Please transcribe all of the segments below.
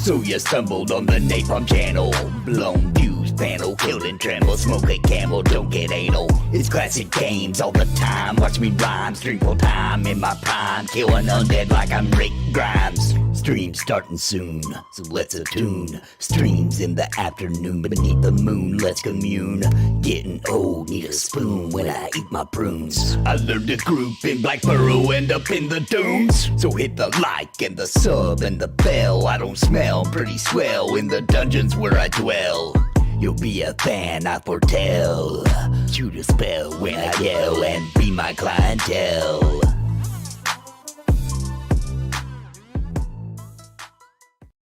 So you stumbled on the NAPALM channel. Blown fuse panel, killed and tremble. Smoke a camel, don't get anal. It's classic games all the time. Watch me rhyme, stream full time in my prime. Killing undead like I'm Rick Grimes. Stream starting soon, so let's attune. Streams in the afternoon beneath the moon, let's commune. Getting old, need a spoon when I eat my prunes. I learned to group in Black Burrow, end up in the dunes. So hit the like and the sub and the bell. I don't smell pretty swell in the dungeons where I dwell. You'll be a fan, I foretell. Shoot a spell when I yell and be my clientele.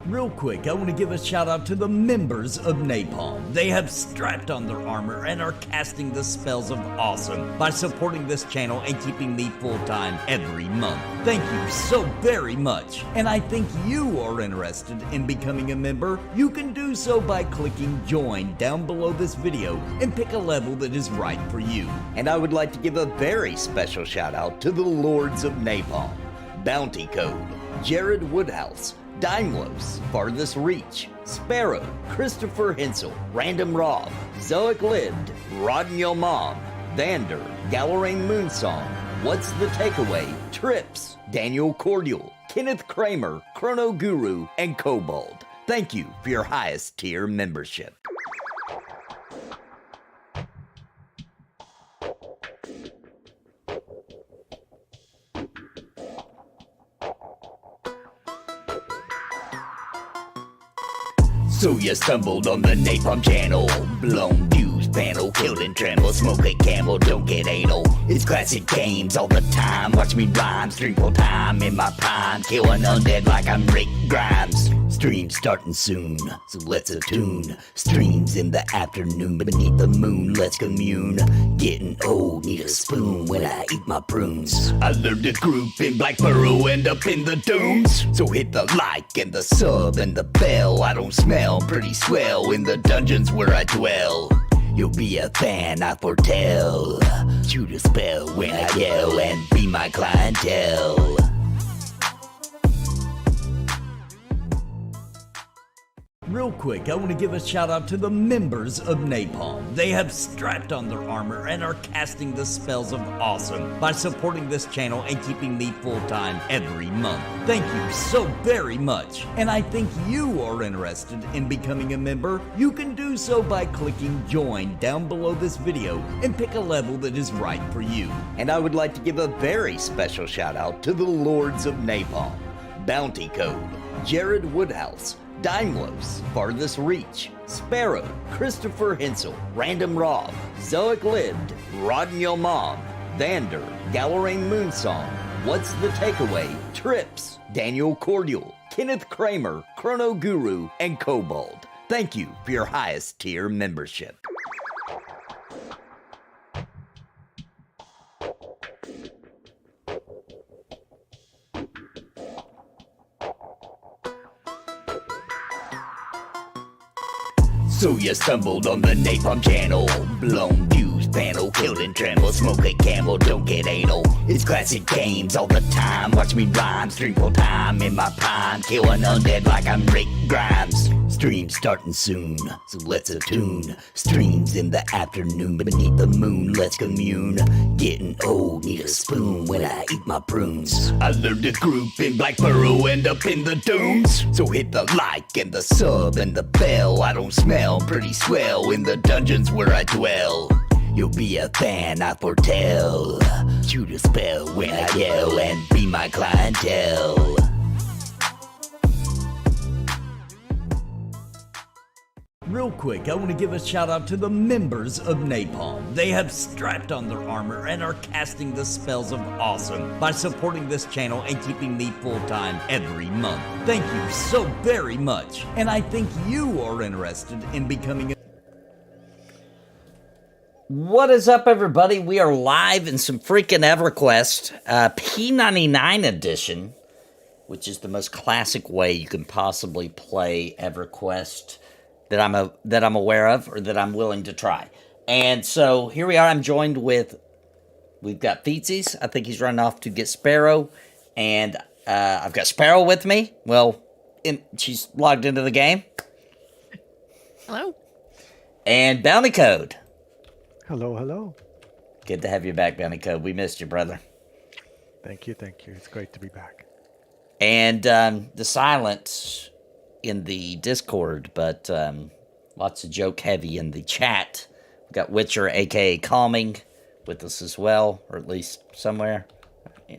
Real quick, I want to give a shout out to the members of NAPALM. They have strapped on their armor and are casting the spells of awesome by supporting this channel and keeping me full-time every month. Thank you so very much. And I think you are interested in becoming a member. You can do so by clicking join down below this video and pick a level that is right for you. And I would like to give a very special shout out to the Lords of NAPALM. Bounty Code, Jared Woodhouse, Daimlos, Farthest Reach, Sparrow, Christopher Hensel, Random Rob, Zoic Lived, Rodden Your Mom, Vander, Galarain Moonsong, What's the Takeaway, Trips, Daniel Cordial, Kenneth Kramer, Chrono Guru, and Kobold. Thank you for your highest tier membership. So you stumbled on the NAPALM channel. Blown fuse panel, killed and tremble. Smoke a camel, don't get anal. It's classic games all the time. Watch me rhyme, stream full time in my prime. Killing undead like I'm Rick Grimes. Stream starting soon, so let's attune. Streams in the afternoon beneath the moon, let's commune. Getting old, need a spoon when I eat my prunes. I learned to group in Black Burrow, end up in the dunes. So hit the like and the sub and the bell. I don't smell pretty swell in the dungeons where I dwell. You'll be a fan, I foretell. Shoot a spell when I yell and be my clientele. Real quick, I want to give a shout out to the members of NAPALM. They have strapped on their armor and are casting the spells of awesome by supporting this channel and keeping me full-time every month. Thank you so very much. And I think you are interested in becoming a member. You can do so by clicking join down below this video and pick a level that is right for you. And I would like to give a very special shout out to the Lords of NAPALM. Bounty Code, Jared Woodhouse, Daimlos, Farthest Reach, Sparrow, Christopher Hensel, Random Rob, Zoic Lived, Rodden Your Mom, Vander, Galarain Moonsong, What's the Takeaway, Trips, Daniel Cordial, Kenneth Kramer, Chrono Guru, and Kobold. Thank you for your highest tier membership. So you stumbled on the NAPALM channel. Blown fuse panel, killed and tremble. Smoke a camel, don't get anal. It's classic games all the time. Watch me rhyme, stream full time in my prime. Killing undead like I'm Rick Grimes. Stream starting soon, so let's attune. Streams in the afternoon beneath the moon, let's commune. Getting old, need a spoon when I eat my prunes. I learned to group in Black Burrow, end up in the dunes. So hit the like and the sub and the bell. I don't smell pretty swell in the dungeons where I dwell. You'll be a fan, I foretell. Shoot a spell when I yell and be my clientele. Real quick, I want to give a shout out to the members of NAPALM. They have strapped on their armor and are casting the spells of awesome by supporting this channel and keeping me full-time every month. Thank you so very much. And I think you are interested in becoming a... What is up, everybody? We are live in some freaking EverQuest P99 edition, which is the most classic way you can possibly play EverQuest that I'm aware of, or that I'm willing to try. And so here we are. I'm joined with, we've got Feetsies. I think he's running off to get Sparrow, and I've got Sparrow with me. Well, she's logged into the game. Hello. And Bounty Code. Hello, hello. Good to have you back, Bounty Code. We missed you, brother. Thank you, thank you. It's great to be back. And the silence in the Discord, but lots of joke heavy in the chat. We've got Witcher, aka Calming, with us as well, or at least somewhere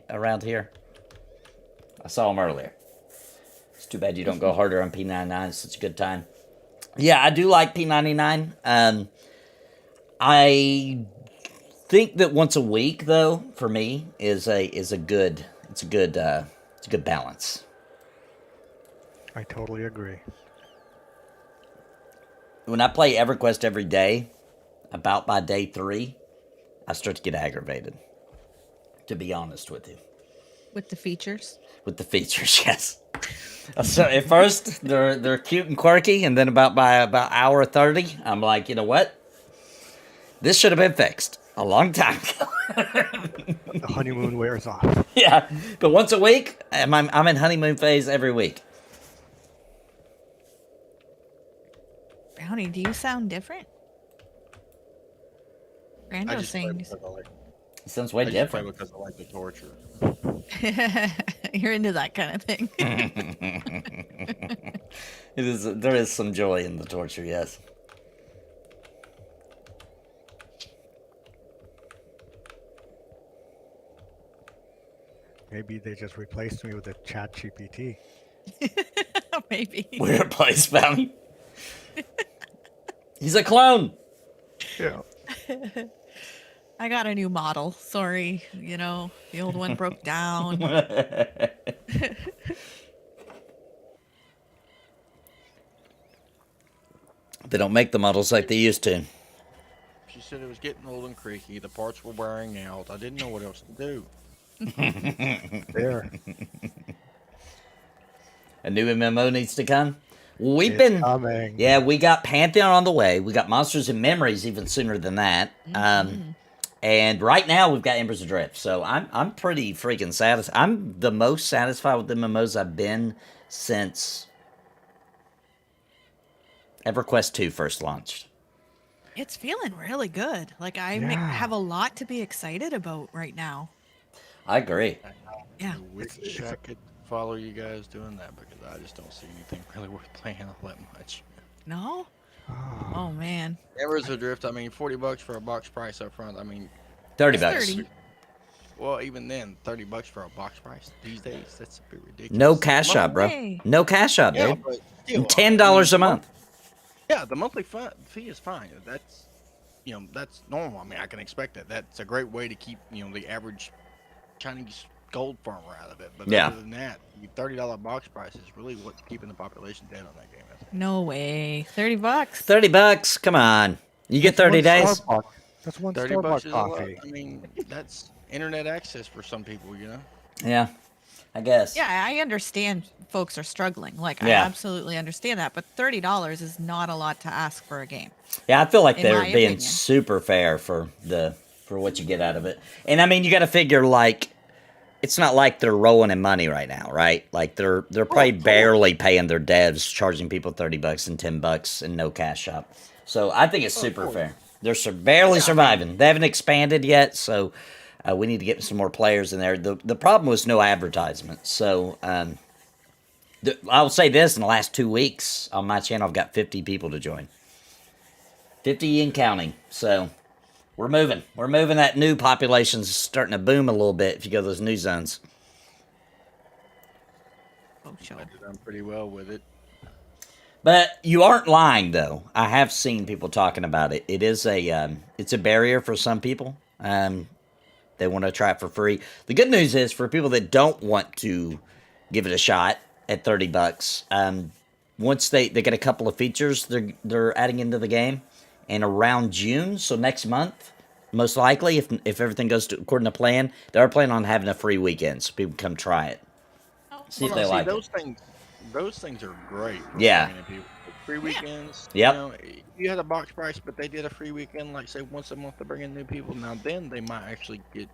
around here. I saw him earlier. It's too bad you don't go harder on P99. It's such a good time. Yeah, I do like P99. I think that once a week, though, for me, is a good balance. I totally agree. When I play EverQuest every day, about by day 3, I start to get aggravated. To be honest with you. With the features? With the features, yes. So at first they're cute and quirky, and then about hour 30, I'm like, you know what? This should have been fixed a long time ago. The honeymoon wears off. Yeah, but once a week, I'm in honeymoon phase every week. Brownie, do you sound different? Rando's saying It sounds way different. Because I like the torture. you're into that kind of thing. There is some joy in the torture, yes. Maybe they just replaced me with a chat GPT. Maybe. We replaced Bounty. He's a clone. Yeah. I got a new model. Sorry, the old one broke down. They don't make the models like they used to. She said it was getting old and creaky. The parts were wearing out. I didn't know what else to do. There. A new MMO needs to come. It's coming. Yeah, we got Pantheon on the way. We got Monsters and Memories even sooner than that. And right now we've got Embers Adrift. So I'm pretty freaking satisfied. I'm the most satisfied with the MMOs I've been since EverQuest 2 first launched. It's feeling really good. Like I have a lot to be excited about right now. I agree. Yeah. I wish I could follow you guys doing that because I just don't see anything really worth playing all that much. No? Oh man. Embers Adrift, I mean, $40 for a box price up front. I mean, $30. 30. Well, even then, $30 for a box price these days, that's a bit ridiculous. No cash shop, bro. way. No cash shop, Yeah, dude. but still, And $10 a month. Yeah, the monthly fee is fine. That's, that's normal. I mean, I can expect that. That's a great way to keep, the average Chinese gold farmer out of it. But Yeah. other than that, the $30 box price is really what's keeping the population dead on that game. No way. $30. $30. Come on. You get 30 days. That's one $30 Starbucks is a lot. coffee. I mean, that's internet access for some people, Yeah, I guess. Yeah, I understand folks are struggling. Like, Yeah. I absolutely understand that. But $30 is not a lot to ask for a game. Yeah, I feel like In they're my being opinion. super fair for what you get out of it. And I mean, you got to figure like it's not like they're rolling in money right now, right? Like they're probably barely paying their devs, charging people $30 and $10 and no cash shop. So I think it's super fair. They're barely surviving. They haven't expanded yet, so we need to get some more players in there. The problem was no advertisement. So I'll say this: in the last 2 weeks on my channel, I've got 50 people to join. 50 and counting. So we're moving. We're moving. That new population's starting to boom a little bit if you go to those new zones. Oh, sure. I've done pretty well with it. But you aren't lying, though. I have seen people talking about it. It is it's a barrier for some people. They want to try it for free. The good news is for people that don't want to give it a shot at $30, once they get a couple of features they're adding into the game, and around June, so next month, most likely, if everything goes according to plan, they're planning on having a free weekend, so people come try it. See if they like those it. Those things are great. For Yeah. bringing in people. Free weekends. Yep. You had a box price, but they did a free weekend, like say once a month to bring in new people. Now then, they might actually get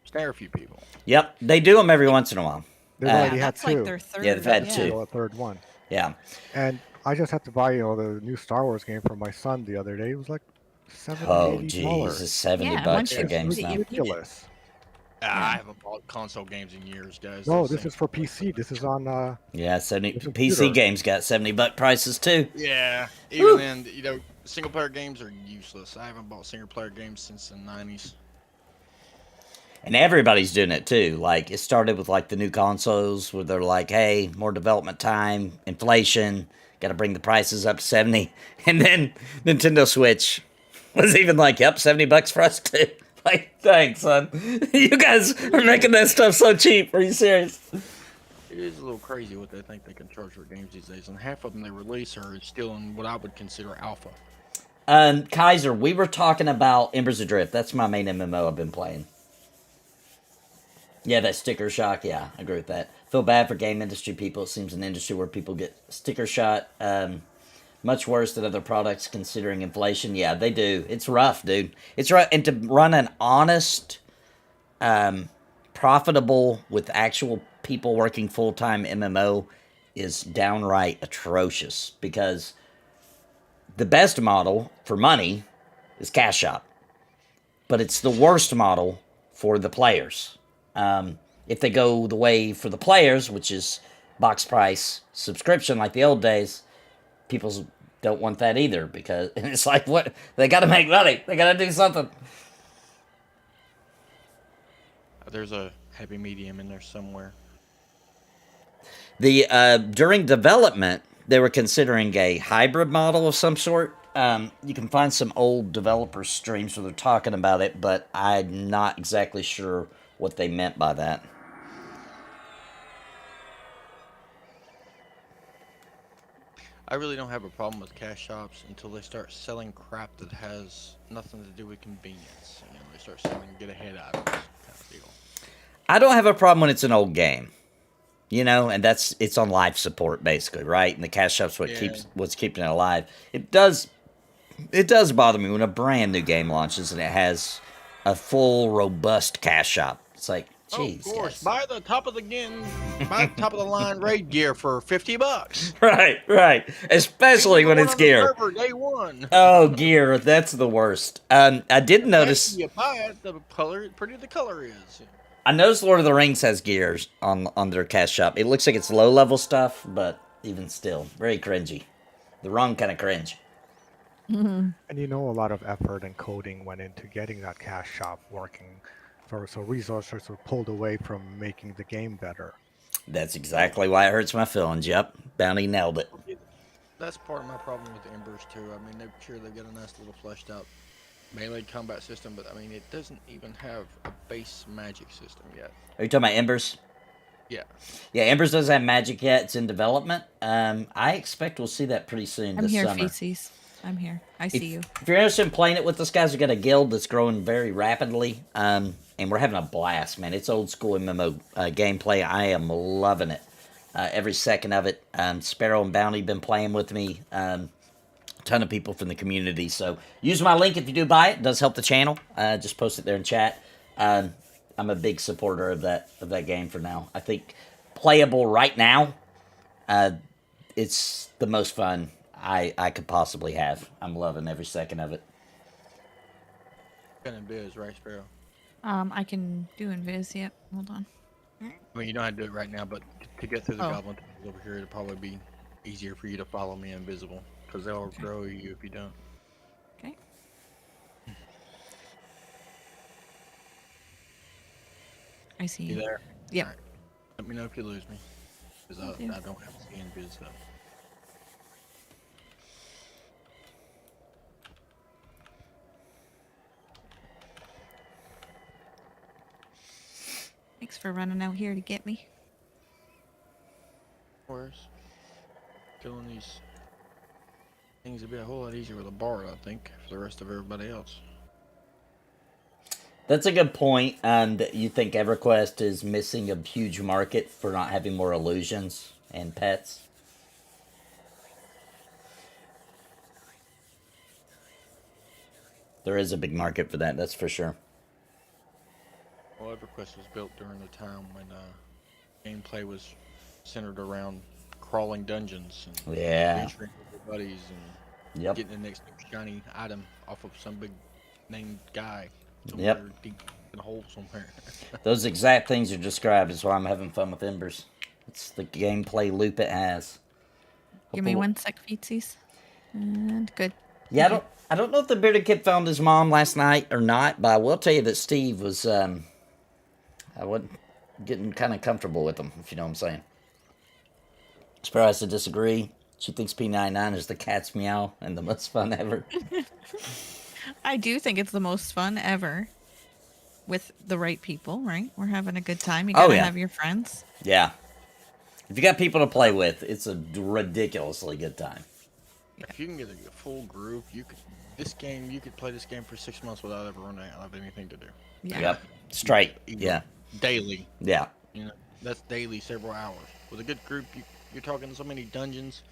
snare a few people. Yep, they do them every once in a while. They've already had that's like two. their third. Yeah, they've had Still two. a third one. Yeah. And I just had to buy, the new Star Wars game for my son the other day. It was like $70, Oh, $80. geez, it's 70 Yeah, bucks once for you games beat it, now. you beat it. Ridiculous. I haven't bought console games in years, guys. No, Those this things is for are like- PC. This is on Yeah, 70 the PC computer. games got $70 prices too. Yeah, even then, single player games are useless. I haven't bought single player games since the 90s. And everybody's doing it too. Like, it started with like the new consoles where they're like, hey, more development time, inflation, got to bring the prices up to 70. And then Nintendo Switch was even like, yep, $70 for us too. Like, thanks, son. You guys are making that stuff so cheap. Are you serious? It is a little crazy what they think they can charge for games these days, and half of them they release are still in what I would consider alpha. Kaiser, we were talking about Embers Adrift. That's my main MMO I've been playing. Yeah, that sticker shock. Yeah, I agree with that. Feel bad for game industry people. It seems an industry where people get sticker shot. Much worse than other products considering inflation. Yeah, they do. It's rough, dude. It's rough. And to run an honest, profitable, with actual people working full-time MMO is downright atrocious. Because the best model for money is Cash Shop. But it's the worst model for the players. If they go the way for the players, which is box price subscription like the old days, people don't want that either, because it's like, what? They got to make money. They got to do something. There's a happy medium in there somewhere. During development, they were considering a hybrid model of some sort. You can find some old developer streams where they're talking about it, but I'm not exactly sure what they meant by that. I really don't have a problem with cash shops until they start selling crap that has nothing to do with convenience. They start selling get ahead items kind of deal. I don't have a problem when it's an old game, and it's on life support basically, right? And the cash shop's what's keeping it alive. It does bother me when a brand new game launches and it has a full robust cash shop. It's like, geez, of course, guys. buy the top of the line raid gear for $50. Right. Especially when it's gear. Server, day one. Oh, gear, that's the worst. I did notice. After you buy it, the pretty the color is. I noticed Lord of the Rings has gears on their cash shop. It looks like it's low level stuff, but even still, very cringy. The wrong kind of cringe. And a lot of effort and coding went into getting that cash shop working. So resources were pulled away from making the game better. That's exactly why it hurts my feelings. Yep, Bounty nailed it. That's part of my problem with the Embers too. I mean, they've got a nice little fleshed out melee combat system, but I mean, it doesn't even have a base magic system yet. Are you talking about Embers? Yeah. Yeah, Embers doesn't have magic yet. It's in development. I expect we'll see that pretty soon I'm this here, summer. Feces. I'm here. I see you. If you're interested in playing it with us, guys, we've got a guild that's growing very rapidly, and we're having a blast, man. It's old school MMO gameplay. I am loving it. Every second of it. Sparrow and Bounty been playing with me. A ton of people from the community. So use my link if you do buy it. It does help the channel. Just post it there in chat. I'm a big supporter of that game for now. I think playable right now, it's the most fun I could possibly have. I'm loving every second of it. Kind of biz, right, Sparrow? I can do invis. Yep. Hold on. I mean, you don't have to do it right now, but to get through the goblin tunnels over here, it'll probably be easier for you to follow me invisible, because they'll grow you if you don't. Okay. I see You you. there? Yep. All right. Let me know if you lose me, because I don't have to see invis though. Thanks for running out here to get me. Of course. Killing these things would be a whole lot easier with a bard, I think, for the rest of everybody else. That's a good point. And you think EverQuest is missing a huge market for not having more illusions and pets? There is a big market for that, that's for sure. Well, EverQuest was built during the time when gameplay was centered around crawling dungeons and Yeah. adventuring with your buddies and Yep. getting the next shiny item off of some big named guy Yep. somewhere deep in a hole somewhere. Those exact things you described is why I'm having fun with Embers. It's the gameplay loop it has. Give me 1 sec, feetsies. And good. Yeah, I don't know if the bearded kid found his mom last night or not, but I will tell you that Steve was I wasn't getting kind of comfortable with him, if you know what I'm saying. Sparrow has to disagree. She thinks P99 is the cat's meow and the most fun ever. I do think it's the most fun ever. With the right people, right? We're having a good time. You gotta have your friends. Yeah. If you got people to play with, it's a ridiculously good time. If you can get a full group, you could play this game for 6 months without ever running out of anything to do. Yeah. Yep. Straight. Even Yeah. Daily. Yeah. You know, that's daily, several hours. With a good group, you're talking so many dungeons.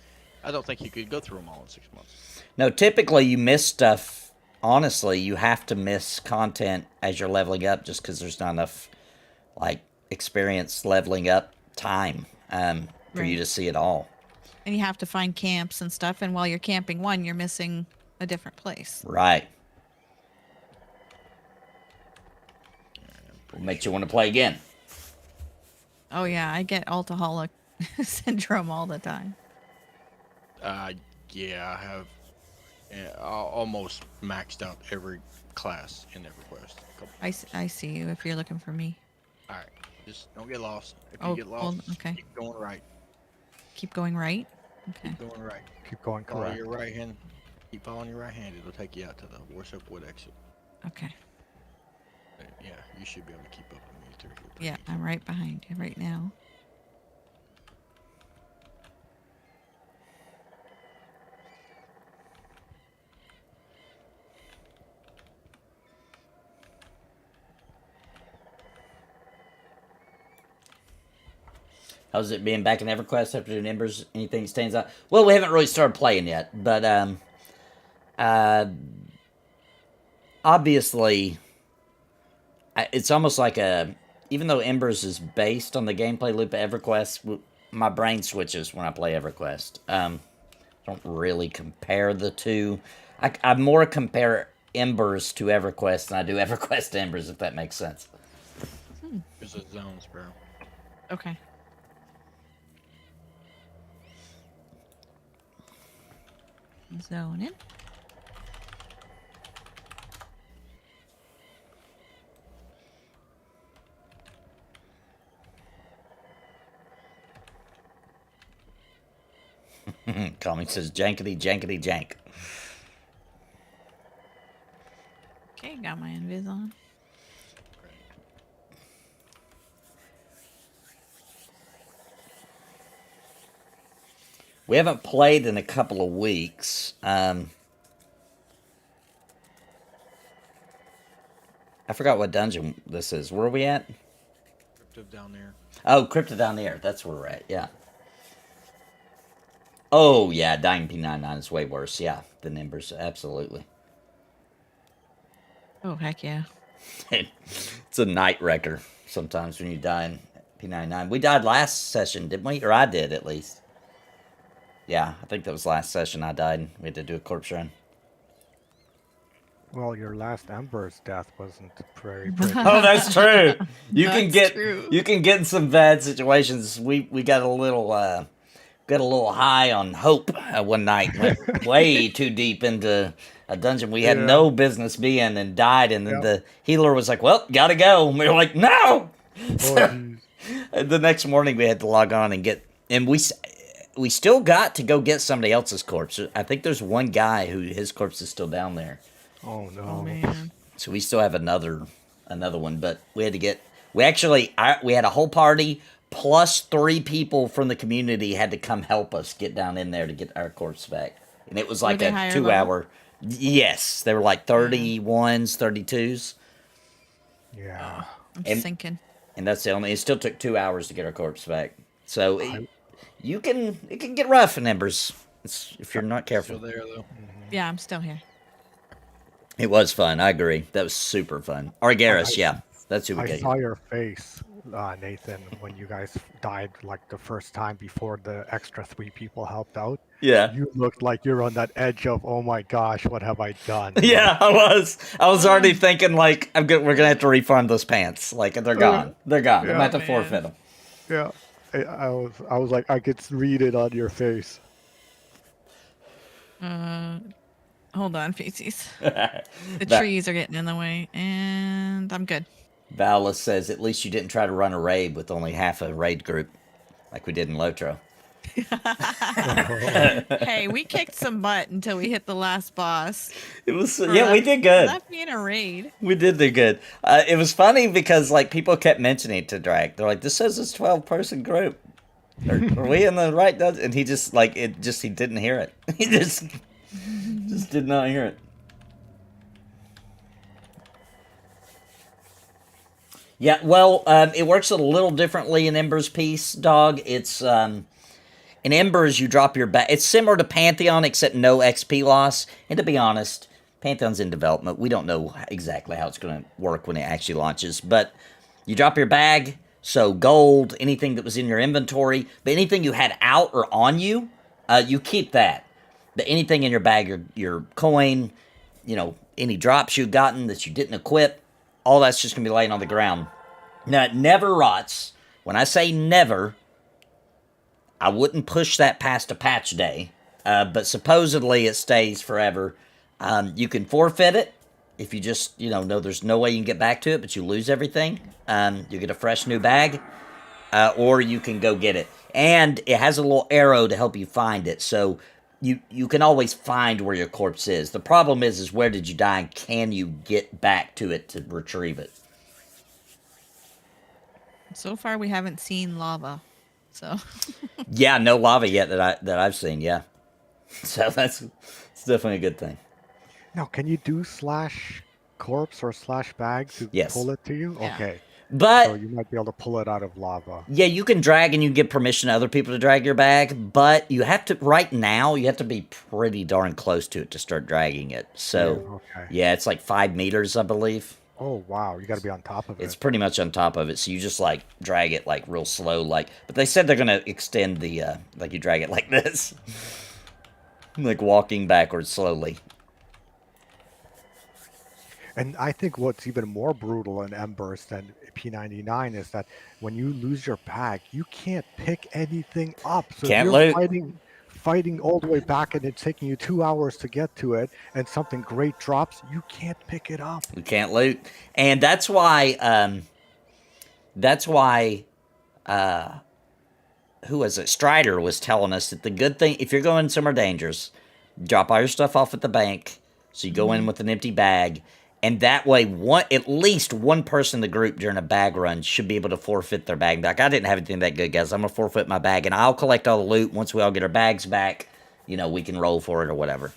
I don't think you could go through them all in 6 months. No, typically you miss stuff. Honestly, you have to miss content as you're leveling up just because there's not enough, like, experience leveling up time for you to see it all. And you have to find camps and stuff. And while you're camping one, you're missing a different place. Right. What makes you want to play again? Oh, yeah. I get alcoholic syndrome all the time. Yeah, I have almost maxed out every class in EverQuest. I see you if you're looking for me. All right, just don't get lost. If you get hold lost, on, okay. keep going right. Keep going right? Okay. Keep going right. Keep going Follow correct. your right hand. Keep following your right hand. It'll take you out to the Worship Wood exit. Okay. Yeah, you should be able to keep up with me too. Yeah, I'm right behind you right now. How's it being back in EverQuest after doing Embers? Anything stands out? Well, we haven't really started playing yet, but obviously, it's almost like even though Embers is based on the gameplay loop of EverQuest, my brain switches when I play EverQuest. I don't really compare the two. I more compare Embers to EverQuest than I do EverQuest to Embers, if that makes sense. There's a zone, Sparrow. Okay. Zone in. Comic says jankety jankety jank. Okay, got my invis on. We haven't played in a couple of weeks. I forgot what dungeon this is. Where are we at? Crypto down there. Oh, Crypto down there. That's where we're at. Yeah. Oh, yeah. Dying P99 is way worse. Yeah. Than Embers. Absolutely. Oh, heck yeah. It's a night wrecker sometimes when you die in P99. We died last session, didn't we? Or I did, at least. Yeah, I think that was last session I died. We had to do a corpse run. Well, your last Ember's death wasn't very pretty. Oh, that's true. You can That's get true. you can get in some bad situations. We got a little high on hope one night. Went way too deep into a dungeon we had no business being and died. And then the healer was like, "Well, gotta go." And we were like, "No." So, the next morning we had to log on and we still got to go get somebody else's corpse. I think there's one guy who his corpse is still down there. Oh no. Oh, man. So we still have another one, but we had to we had a whole party plus 3 people from the community had to come help us get down in there to get our corpse back. And it was like they a higher 2-hour. Yes, they were like 31s, 32s. Yeah. I'm And- sinking. And that's the only. It still took 2 hours to get our corpse back. So it can get rough in Embers if you're not careful. Still there though. Yeah, I'm still here. It was fun. I agree. That was super fun. Argaris, yeah, that's who we I got. saw your face Nathan, when you guys died like the first time before the extra 3 people helped out. Yeah. You looked like you're on that edge of, oh my gosh, what have I done? Yeah, I was. I was already thinking like we're gonna have to refund those pants. Like they're gone. They're gone. I'm gonna have to forfeit them. Yeah, I was like, I could read it on your face. Hold on, feces. The trees are getting in the way, and I'm good. Vala says, at least you didn't try to run a raid with only half a raid group, like we did in Lotro. Hey, we kicked some butt until we hit the last boss. It was we did good. Not being a raid. We did good. It was funny because like people kept mentioning it to Drake. They're like, this says it's 12-person group. Are we in the right? And he just like he didn't hear it. He just did not hear it. Yeah, well, it works a little differently in Ember's piece, dog. It's in Embers you drop your bag. It's similar to Pantheon except no XP loss. And to be honest, Pantheon's in development. We don't know exactly how it's going to work when it actually launches. But you drop your bag, so gold, anything that was in your inventory, but anything you had out or on you, you keep that. Anything in your bag, your coin, any drops you've gotten that you didn't equip, all that's just going to be laying on the ground. Now, it never rots. When I say never, I wouldn't push that past a patch day, but supposedly it stays forever. You can forfeit it if you just, know there's no way you can get back to it, but you lose everything. You get a fresh new bag, or you can go get it. And it has a little arrow to help you find it, so you can always find where your corpse is. The problem is where did you die, and can you get back to it to retrieve it? So far, we haven't seen lava, so. Yeah, no lava yet that I've seen. Yeah, so it's definitely a good thing. Now, can you do /corpse or /bag to pull it to you? Yeah. Okay. But so you might be able to pull it out of lava. Yeah, you can drag and you give permission to other people to drag your bag, but you have to, right now, you have to be pretty darn close to it to start dragging it. So, yeah, it's like 5 meters, I believe. Oh, wow. You got to be on top of it. It's pretty much on top of it, so you just, like, drag it, like, real slow, like, but they said they're going to extend the, like, you drag it like this. Like, walking backwards slowly. And I think what's even more brutal in Embers than P99 is that when you lose your bag, you can't pick anything up. So Can't you're loot. fighting all the way back and it's taking you 2 hours to get to it and something great drops, you can't pick it up. You can't loot. And that's why, who was it? Strider was telling us that the good thing, if you're going somewhere dangerous, drop all your stuff off at the bank. So you go in with an empty bag. And that way, at least one person in the group during a bag run should be able to forfeit their bag. Like, I didn't have anything that good, guys. I'm going to forfeit my bag, and I'll collect all the loot. Once we all get our bags back, we can roll for it or whatever.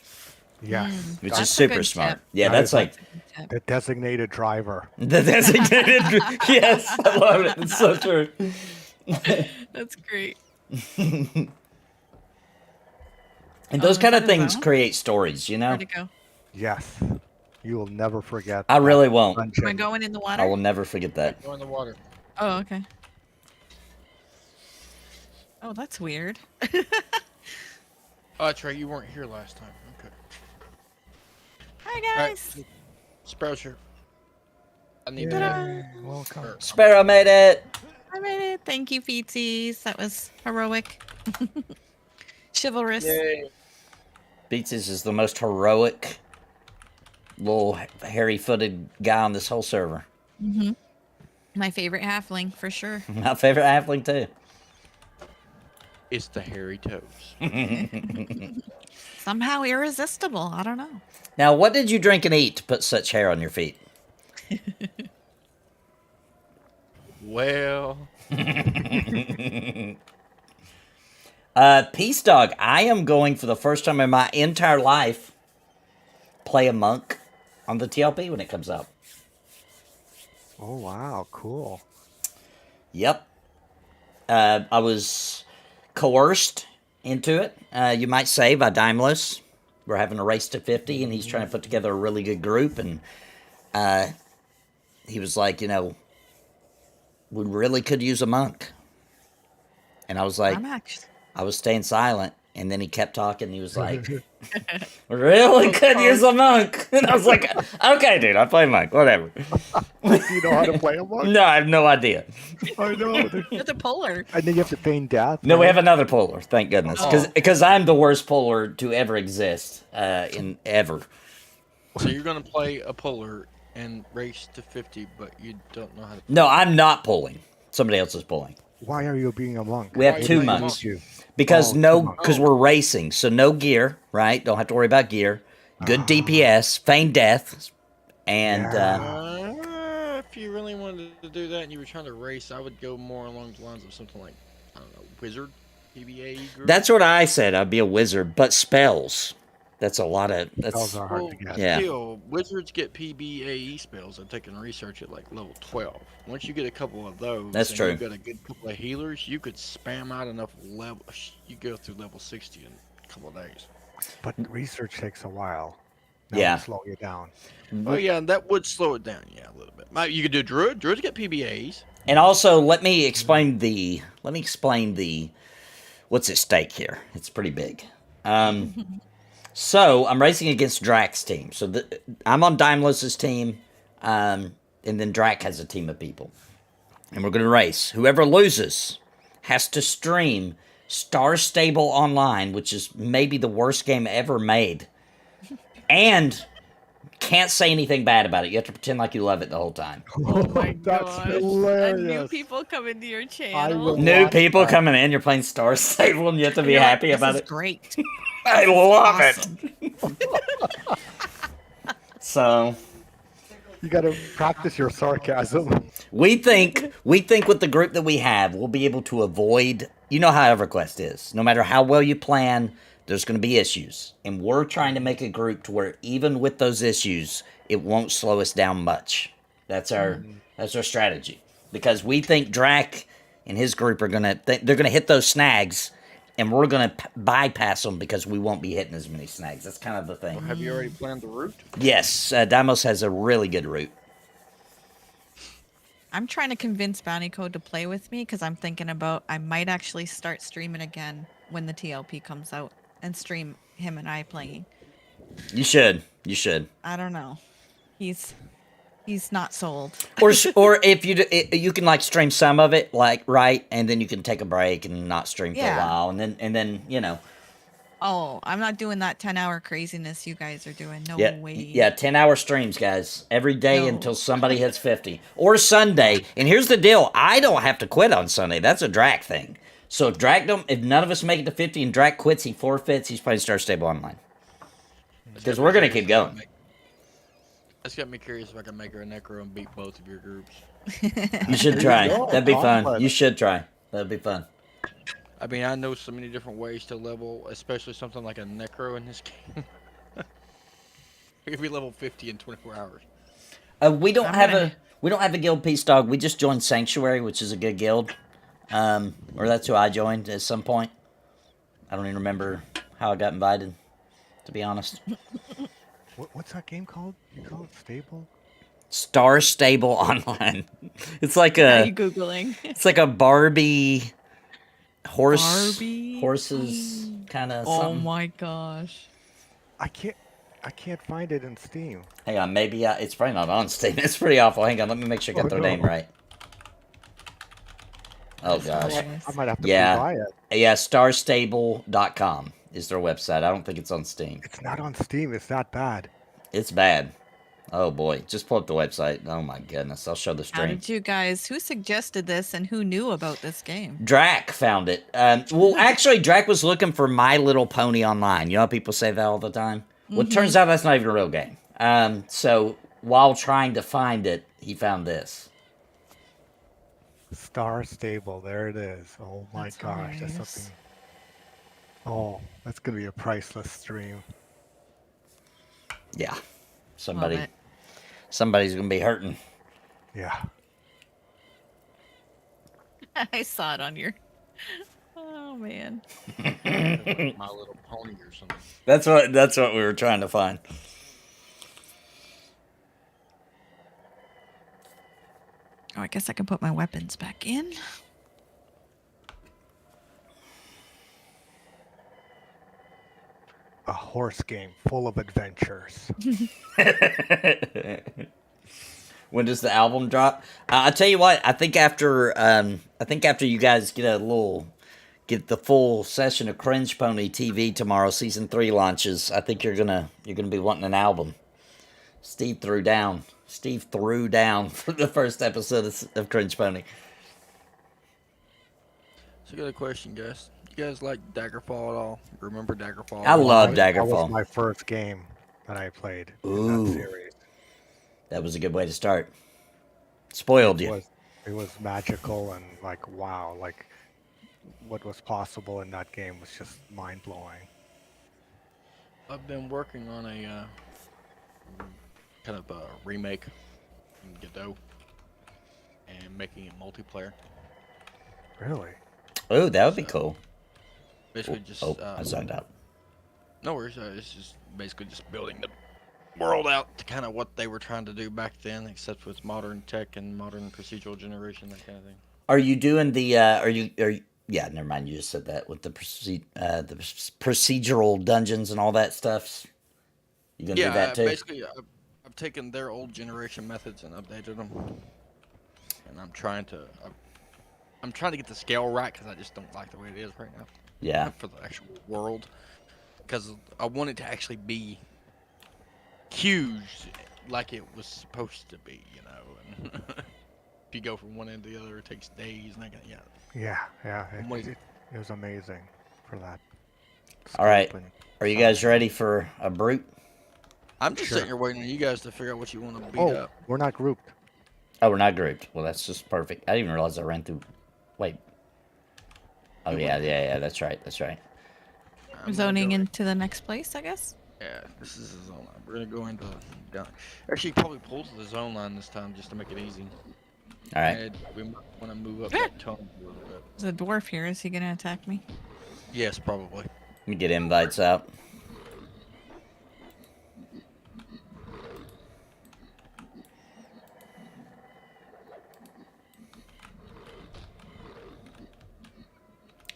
Yes. Which is super smart. Tip. Yeah, that's like the designated driver. The designated... Yes, I love it. It's so true. That's great. And those kind of things create stories, Where'd it go? Yes. You will never forget. I really won't. Am I going in the water? I will never forget that. Go in the water. Oh, okay. Oh, that's weird. Oh, that's right. You weren't here last time. Okay. Hi, guys. Right. Sparrow shirt. I need Welcome. Sparrow made it. I made it. Thank you, Feetsies. That was heroic. Chivalrous. Yay. Beatsies is the most heroic little hairy-footed guy on this whole server. Mm-hmm. My favorite halfling, for sure. My favorite halfling, too. It's the hairy toes. Somehow irresistible. I don't know. Now, what did you drink and eat to put such hair on your feet? Well... Peace Dog, I am going for the first time in my entire life play a monk on the TLP when it comes out. Oh, wow. Cool. Yep. I was coerced into it, you might say, by Daimlos. We're having a race to 50, and he's trying to put together a really good group, and he was like, we really could use a monk. And I was like, I was staying silent. And then he kept talking. And he was like, really could use a monk. And I was like, okay, dude, I play monk. Whatever. Do you know how to play a monk? No, I have no idea. I know. It's a polar. And then you have to feign death. No, we have another polar. Thank goodness. Because I'm the worst polar to ever exist in ever. So you're going to play a polar and race to 50, but you don't know how to. No, I'm not pulling. Somebody else is pulling. Why are you being a monk? We have 2 monks. Because because we're racing, so no gear, right? Don't have to worry about gear. Good DPS, feign death, and if you really wanted to do that and you were trying to race, I would go more along the lines of something like, I don't know, wizard, PBAE group. That's what I said. I'd be a wizard, but spells. That's a lot of. Spells are hard to get. Yeah. Still, wizards get PBAE spells that they can research at like level 12. Once you get a couple of those, that's true. You've got a good couple of healers. You could spam out enough level. You go through level 60 in a couple of days. But research takes a while. Yeah. Slow you down. Oh yeah, that would slow it down. Yeah, a little bit. You could do druid. Druids get PBAs. And also, let me explain the. What's at stake here? It's pretty big. So I'm racing against Drak's team. So I'm on Daimlos's team, and then Drak has a team of people, and we're going to race. Whoever loses has to stream Star Stable Online, which is maybe the worst game ever made, and can't say anything bad about it. You have to pretend like you love it the whole time. Oh my That's gosh. hilarious. And new people come into your channel. New people coming in. You're playing Star Stable, and you have to be happy about it. This is great. I love it. So you got to practice your sarcasm. we think with the group that we have, we'll be able to avoid. You know how EverQuest is. No matter how well you plan, there's going to be issues, and we're trying to make a group to where even with those issues, it won't slow us down much. That's our strategy, because we think Drak and his group are gonna hit those snags. And we're going to bypass them because we won't be hitting as many snags. That's kind of the thing. Well, have you already planned the route? Yes. Deimos has a really good route. I'm trying to convince Bounty Code to play with me because I'm thinking about I might actually start streaming again when the TLP comes out and stream him and I playing. You should. You should. I don't know. He's not sold. Or if you can like stream some of it, like right, and then you can take a break and not stream for a while, and then you know. Oh, I'm not doing that 10-hour craziness you guys are doing. No way. Yeah, 10-hour streams, guys, every day until somebody hits 50, or Sunday. And here's the deal: I don't have to quit on Sunday. That's a Drak thing. So if none of us make it to 50 and Drak quits, he forfeits. He's playing Star Stable Online because we're gonna keep going. That's got me curious if I can make her a necro and beat both of your groups. You should try. That'd be fun. You should try. That'd be fun. I mean, I know so many different ways to level, especially something like a necro in this game. You could be level 50 in 24 hours. We don't have a guild, Peace Dog. We just joined Sanctuary, which is a good guild. Or that's who I joined at some point. I don't even remember how I got invited, to be honest. What's that game called? You call it Stable? Star Stable Online. It's like a. Are you Googling? It's like a Barbie horses kind of. Oh my gosh! I can't find it in Steam. Hang on, maybe it's probably not on Steam. It's pretty awful. Hang on, let me make sure I got their name right. Oh gosh. I might have to buy it. Yeah, starstable.com is their website. I don't think it's on Steam. It's not on Steam. It's that bad. It's bad. Oh boy, just pull up the website. Oh my goodness, I'll show the stream. How did you guys? Who suggested this and who knew about this game? Drak found it. Well, actually, Drak was looking for My Little Pony Online. You know how people say that all the time? Well, it turns out that's not even a real game. So while trying to find it, he found this. Star Stable. There it is. Oh my gosh, that's something. Oh, that's gonna be a priceless stream. Yeah, somebody's gonna be hurting. Yeah. I saw it on your. Oh man. My Little Pony or something. That's what we were trying to find. I guess I can put my weapons back in. A horse game full of adventures. When does the album drop? I'll tell you what. I think after you guys get the full session of Cringe Pony TV tomorrow, season 3 launches. I think you're gonna be wanting an album. Steve threw down for the first episode of Cringe Pony. So I got a question, guys. You guys like Daggerfall at all? Remember Daggerfall? I love That Daggerfall. was my first game that I played in that series. That was a good way to start. Spoiled you. It was magical and like wow, like what was possible in that game was just mind blowing. I've been working on a kind of a remake in Godot and making it multiplayer. Really? Oh, that would be cool. Basically, just I zoned out. no worries. It's just basically just building the world out to kind of what they were trying to do back then, except with modern tech and modern procedural generation, that kind of thing. Are you doing the? Yeah, never mind. You just said that with the procedural dungeons and all that stuff. You gonna do that too? Basically, I've taken their old generation methods and updated them, and I'm trying to get the scale right because I just don't like the way it is right now. Yeah. For the actual world, because I want it to actually be huge, like it was supposed to be, you know. And if you go from one end to the other, it takes days, and Yeah. It was amazing for that. All right. Are you guys ready for a brute? I'm just sitting here waiting on you guys to figure out what you want to beat up. We're not grouped. Oh, we're not grouped. Well, that's just perfect. I didn't even realize I ran through. Wait. Oh yeah. That's right. We're zoning into the next place, I guess. Yeah, this is the zone line. We're gonna go into down. Actually, probably pull to the zone line this time just to make it easy. All right. And we might want to move up that tone a little bit. There's a dwarf here. Is he gonna attack me? Yes, probably. Let me get invites out.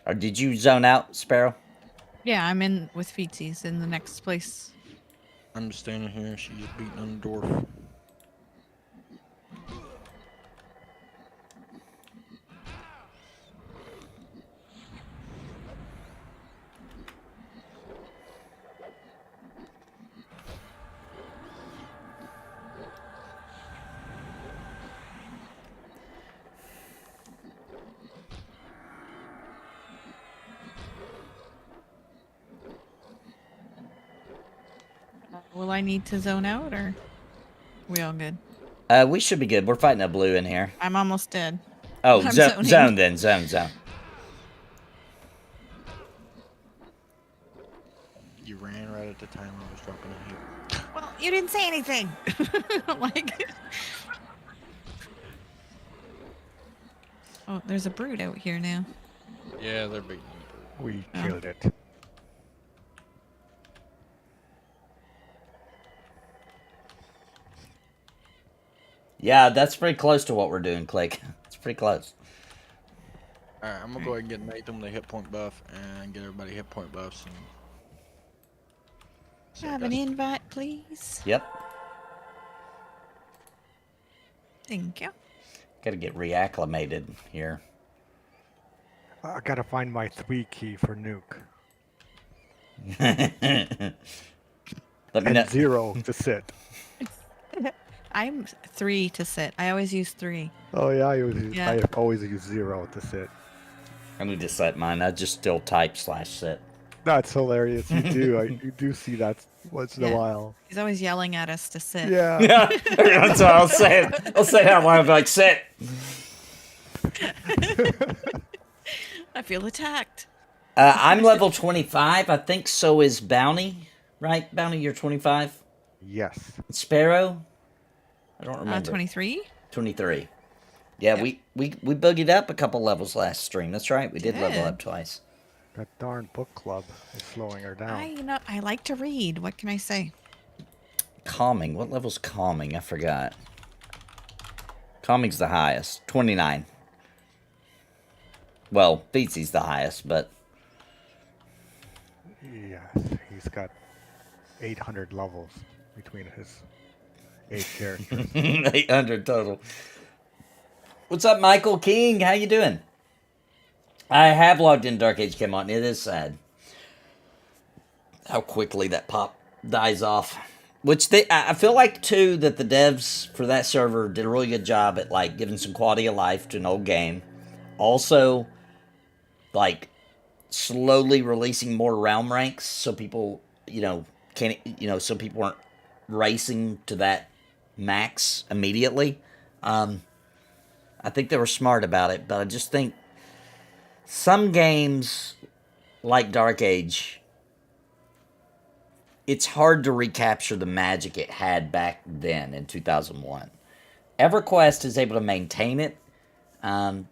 Or did you zone out, Sparrow? Yeah, I'm in with Feetsies in the next place. I'm just standing here. She's beating on the dwarf. Will I need to zone out, or we all good? We should be good. We're fighting a blue in here. I'm almost dead. Oh, I'm zone zoning. then. Zone. You ran right at the time I was dropping a hit. Well, you didn't say anything. Like, oh, there's a brood out here now. Yeah, they're beating the We killed it. Yeah, that's pretty close to what we're doing, Click. It's pretty close. Alright, I'm gonna go ahead and get Nathan the hit point buff and get everybody hit point buffs. And... Have an invite, please. Yep. Thank you. Gotta get reacclimated here. I gotta find my 3 key for nuke. Let me know. And 0 to sit. I'm 3 to sit. I always use 3. Oh yeah, Yeah. I always use 0 to sit. I need to set mine. I just still type /sit. That's hilarious. You do. You do see that once in a while. He's always yelling at us to sit. Yeah. Yeah, that's what I'll say it. I'll say that one. I'll be like, sit. I feel attacked. I'm level 25. I think so is Bounty. Right, Bounty, you're 25? Yes. Sparrow? I don't remember. 23? 23. Yeah, we boogied up a couple levels last stream. That's right. We did level up twice. That darn book club is slowing her down. I like to read. What can I say? Calming. What level's calming? I forgot. Calming's the highest. 29. Well, Feetsy's the highest, but... Yes, he's got 800 levels between his 8 characters. 800 total. What's up, Michael King? How you doing? I have logged in Dark Age came on. It is sad how quickly that pop dies off. Which I feel like, too, that the devs for that server did a really good job at, like, giving some quality of life to an old game. Also, like, slowly releasing more realm ranks so people, so people weren't racing to that max immediately. I think they were smart about it, but I just think some games, like Dark Age, it's hard to recapture the magic it had back then in 2001. EverQuest is able to maintain it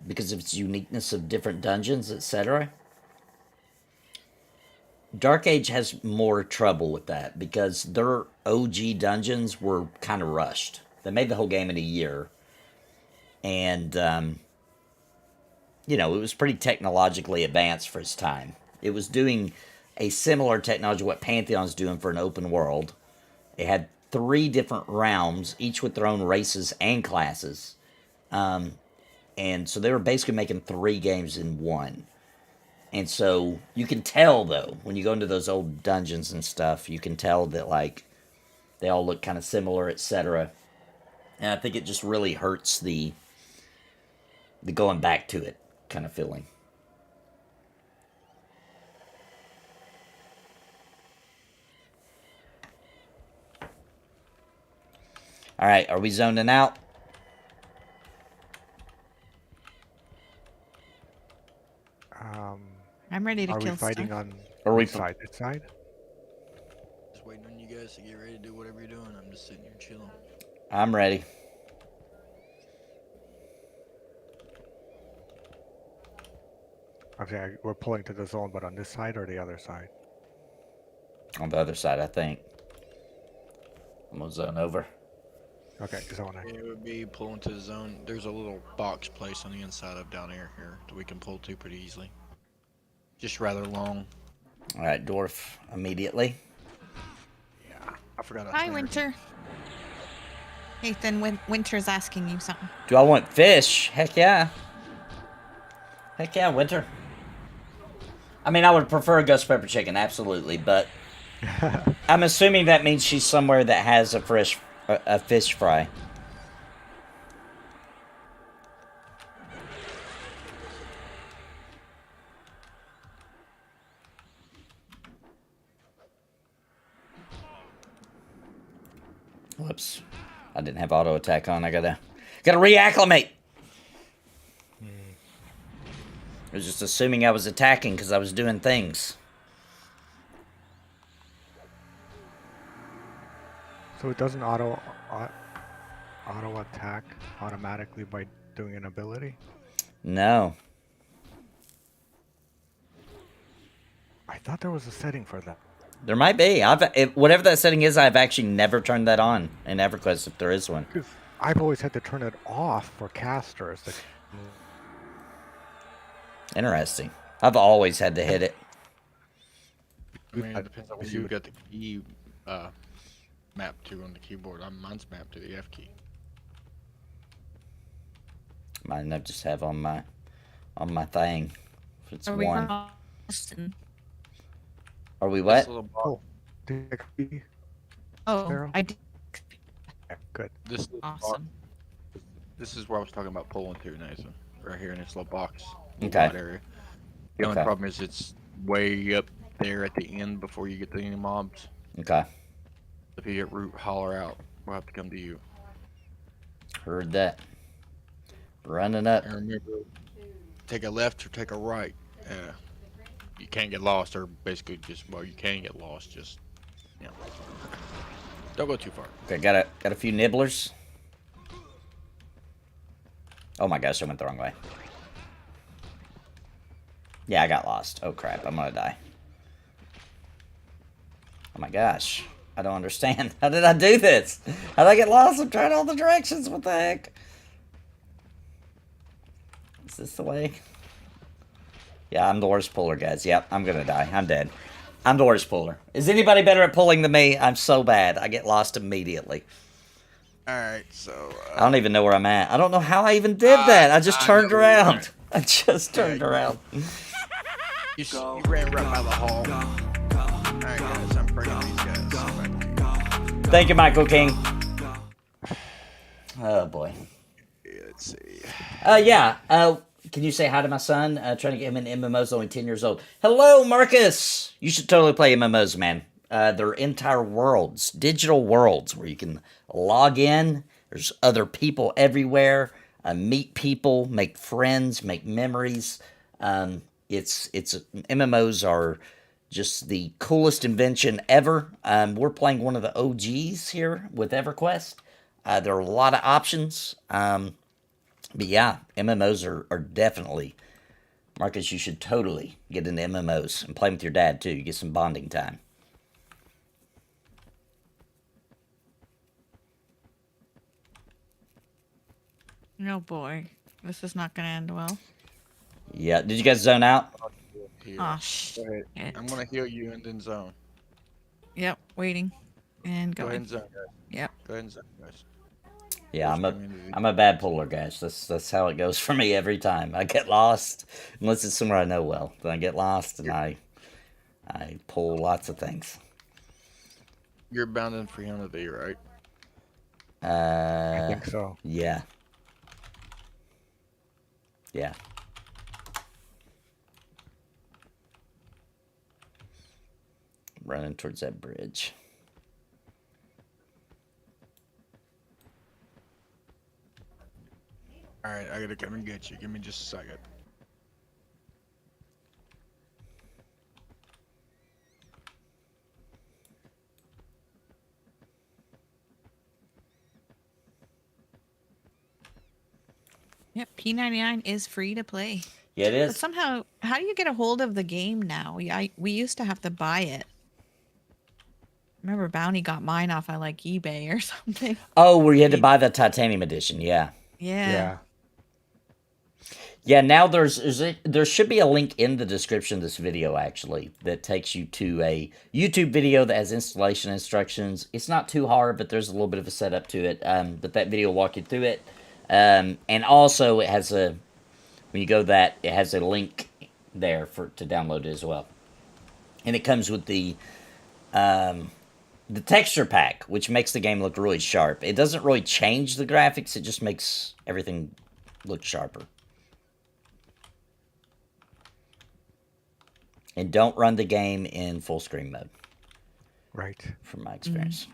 because of its uniqueness of different dungeons, etc. Dark Age has more trouble with that because their OG dungeons were kind of rushed. They made the whole game in a year. And, it was pretty technologically advanced for its time. It was doing a similar technology to what Pantheon's doing for an open world. It had 3 different realms, each with their own races and classes. And so they were basically making 3 games in one. And so you can tell, though, when you go into those old dungeons and stuff, you can tell that, like, they all look kind of similar, etc. And I think it just really hurts the going back to it kind of feeling. All right, are we zoning out? I'm ready to Are kill we fighting stuff. on Are we which side? This side? Just waiting on you guys to get ready to do whatever you're doing. I'm just sitting here chilling. I'm ready. Okay, we're pulling to the zone, but on this side or the other side? On the other side, I think. I'm gonna zone over. Okay, zone A. It would be pulling to the zone. There's a little box place on the inside of down here that we can pull to pretty easily. Just rather long. All right, Dwarf, immediately. Yeah, I forgot. Hi, Winter. Nathan, Winter's asking you something. Do I want fish? Heck yeah. Heck yeah, Winter. I mean, I would prefer a ghost pepper chicken, absolutely, but I'm assuming that means she's somewhere that has a fish fry. Whoops. I didn't have auto attack on. I gotta reacclimate. I was just assuming I was attacking because I was doing things. So it doesn't auto attack automatically by doing an ability? No. I thought there was a setting for that. There might be. Whatever that setting is, I've actually never turned that on in EverQuest if there is one. Because I've always had to turn it off for casters. Interesting. I've always had to hit it. I mean, it depends on what you got the key mapped to on the keyboard. Mine's mapped to the F key. Mine I just have on my thing. If it's Are we one. Austin? Are we what? Oh, Oh, Sarah? I did. yeah, good. This Awesome. This is where I was talking about pulling to, Nathan. Right here in this little box. Okay. Area. The only problem is it's way up there at the end before you get to any mobs. Okay. If you get root, holler out. We'll have to come to you. Heard that. Running up. And remember, take a left or take a right. You can't get lost, or basically just, well, you can get lost. Just, don't go too far. Okay, got a few nibblers. Oh my gosh, I went the wrong way. Yeah, I got lost. Oh crap, I'm gonna die. Oh my gosh. I don't understand. How did I do this? How did I get lost? I'm trying all the directions. What the heck? Is this the way? Yeah, I'm the worst puller, guys. Yep, I'm gonna die. I'm dead. I'm the worst puller. Is anybody better at pulling than me? I'm so bad. I get lost immediately. Alright, so... I don't even know where I'm at. I don't know how I even did that. I just turned around. I just turned around. You ran right by the hall. Alright, guys, I'm praying these guys. Thank you, Michael King. Oh, boy. Let's see. Yeah. Can you say hi to my son? Trying to get him in MMOs, only 10 years old. Hello, Marcus! You should totally play MMOs, man. They're entire worlds, digital worlds, where you can log in. There's other people everywhere. Meet people, make friends, make memories. MMOs are just the coolest invention ever. We're playing one of the OGs here with EverQuest. There are a lot of options. But yeah, MMOs are definitely... Marcus, you should totally get into MMOs and play with your dad, too. You get some bonding time. Oh boy, this is not going to end well. Yeah, did you guys zone out? Oh, shit. Go ahead. I'm going to heal you and then zone. Yep, waiting. And Go ahead going. and zone, guys. Yep. Go ahead and zone, guys. Yeah, I'm a bad puller, guys. That's how it goes for me every time. I get lost, unless it's somewhere I know well. Then I get lost and I pull lots of things. You're bound in 300V, right? I think so. Yeah. Yeah. Running towards that bridge. Alright, I gotta come and get you. Give me just a second. Yep, P99 is free to play. Yeah, it is. But somehow, how do you get a hold of the game now? We used to have to buy it. Remember, Bounty got mine off of like eBay or something. Oh, where you had to buy the titanium edition, yeah. Yeah. Yeah, now there should be a link in the description of this video, actually, that takes you to a YouTube video that has installation instructions. It's not too hard, but there's a little bit of a setup to it. But that video will walk you through it. And also, it has when you go it has a link there to download it as well. And it comes with the texture pack, which makes the game look really sharp. It doesn't really change the graphics, it just makes everything look sharper. And don't run the game in full screen mode. Right. From my experience.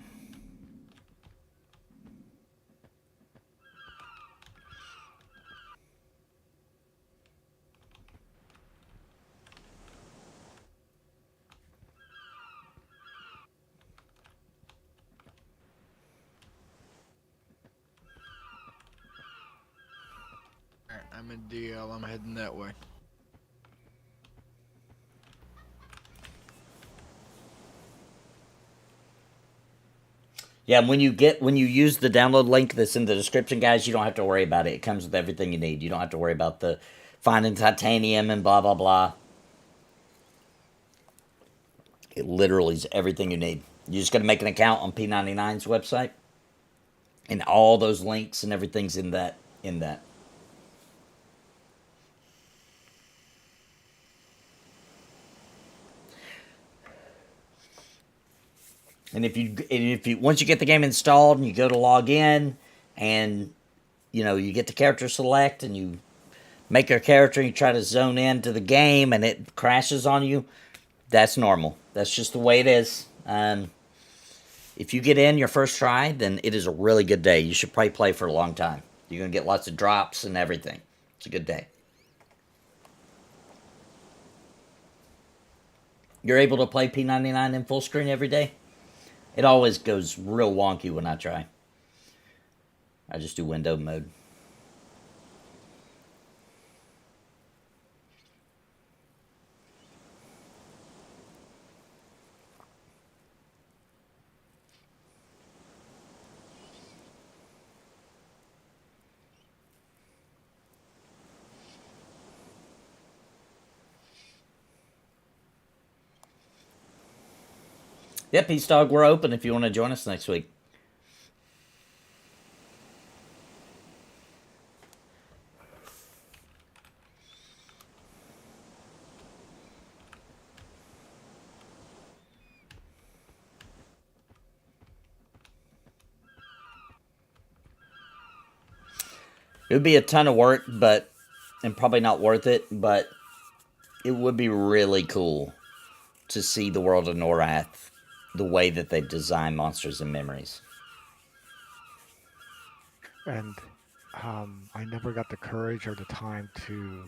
Alright, I'm in DL. I'm heading that way. Yeah, when you use the download link that's in the description, guys, you don't have to worry about it. It comes with everything you need. You don't have to worry about the finding titanium and blah, blah, blah. It literally is everything you need. You just got to make an account on P99's website. And all those links and everything's in that. And if you once you get the game installed and you go to log in and you get the character select and you make your character and you try to zone into the game and it crashes on you, that's normal. That's just the way it is. If you get in your first try, then it is a really good day. You should probably play for a long time. You're going to get lots of drops and everything. It's a good day. You're able to play P99 in full screen every day? It always goes real wonky when I try. I just do window mode. Yep, Peace Dog, we're open if you want to join us next week. It would be a ton of work, and probably not worth it, but it would be really cool to see the world of Norrath the way that they've designed Monsters and Memories. And I never got the courage or the time to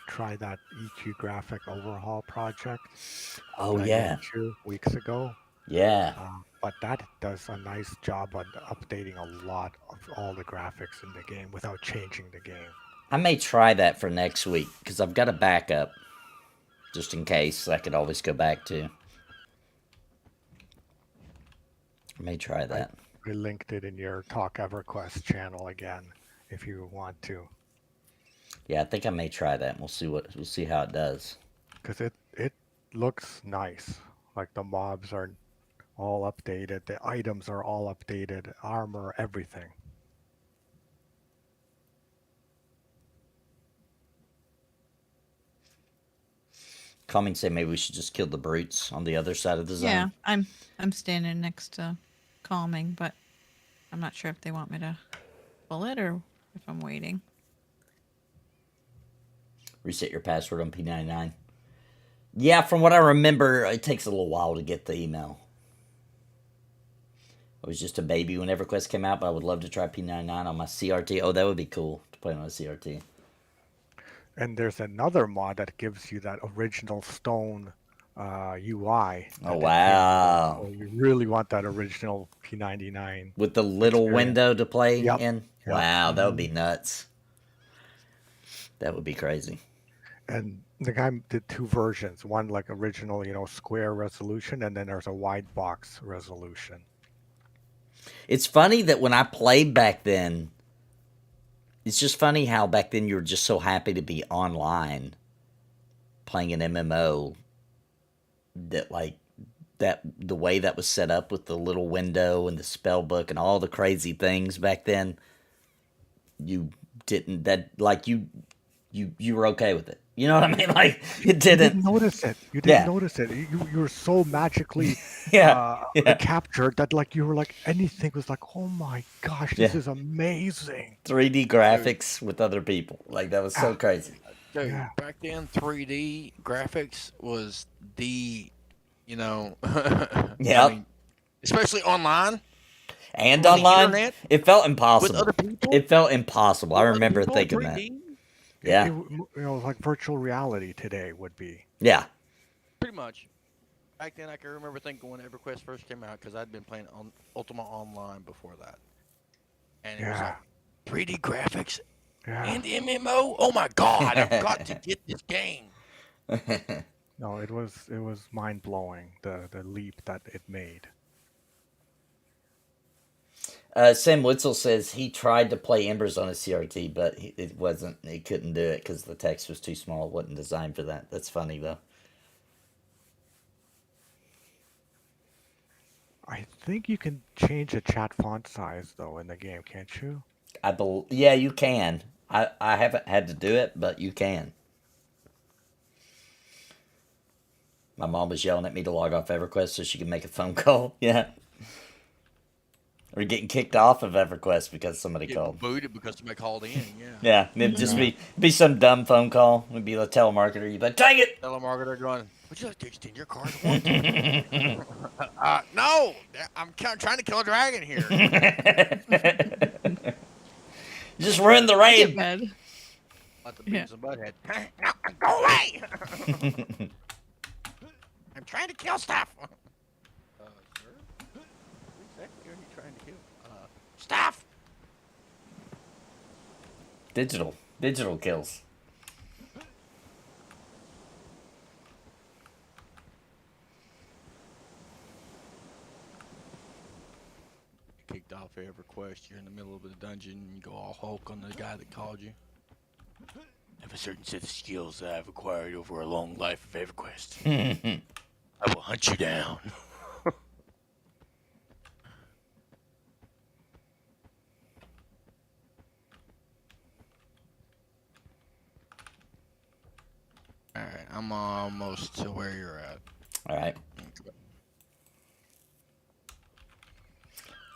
try that EQ graphic overhaul project. Oh, that I yeah. went to weeks ago. Yeah. But that does a nice job on updating a lot of all the graphics in the game without changing the game. I may try that for next week, because I've got a backup, just in case I could always go back to. I may try that. I linked it in your Talk EverQuest channel again, if you want to. Yeah, I think I may try that, and we'll see how it does. Because it looks nice. Like the mobs are all updated, the items are all updated, armor, everything. Calming say maybe we should just kill the brutes on the other side of the zone. Yeah, I'm standing next to Calming, but I'm not sure if they want me to pull it or if I'm waiting. Reset your password on P99. Yeah, from what I remember, it takes a little while to get the email. I was just a baby when EverQuest came out, but I would love to try P99 on my CRT. Oh, that would be cool to play on a CRT. And there's another mod that gives you that original stone UI. Oh, wow. So you really want that original P99. With the little window to play in? Yep. Wow, that would be nuts. That would be crazy. And the guy did two versions. One like original, square resolution, and then there's a wide box resolution. It's funny that when I played back then, it's just funny how back then you were just so happy to be online playing an MMO that the way that was set up with the little window and the spell book and all the crazy things back then, you were okay with it. You know what I mean? Like, it didn't... You didn't notice it. You didn't notice it. You were so magically captured that, you were like, anything was like, oh my gosh, this is amazing. 3D graphics with other people. Like, that was so crazy. Dude, back then, 3D graphics was the, I mean, especially online. And on online, the internet, it felt impossible. with other people? It felt impossible. I remember thinking 3D? that. Yeah. Like virtual reality today would be. Yeah. Pretty much. Back then, I can remember thinking when EverQuest first came out, because I'd been playing on Ultima Online before that. And it was like, 3D graphics and MMO? Oh my god, I've got to get this game. No, it was mind-blowing, the leap that it made. Sam Witzel says he tried to play Embers on a CRT, but he couldn't do it because the text was too small. It wasn't designed for that. That's funny, though. I think you can change the chat font size, though, in the game, can't you? Yeah, you can. I haven't had to do it, but you can. My mom was yelling at me to log off EverQuest so she could make a phone call. Yeah. Or getting kicked off of EverQuest because somebody called. Booted because somebody called in, yeah. Yeah, it'd just be some dumb phone call. It'd be a telemarketer. You'd be like, dang it! Telemarketer going, would you like to extend your card? No! I'm trying to kill a dragon here. You just ruined the raid. Let the beans and butthead. Go away! I'm trying to kill stuff. Sir? Exactly are you trying to kill? Stuff! Digital kills. Kicked off EverQuest, you're in the middle of the dungeon, and you go all Hulk on the guy that called you. I have a certain set of skills that I've acquired over a long life of EverQuest. I will hunt you down. I'm almost to where you're at. All right.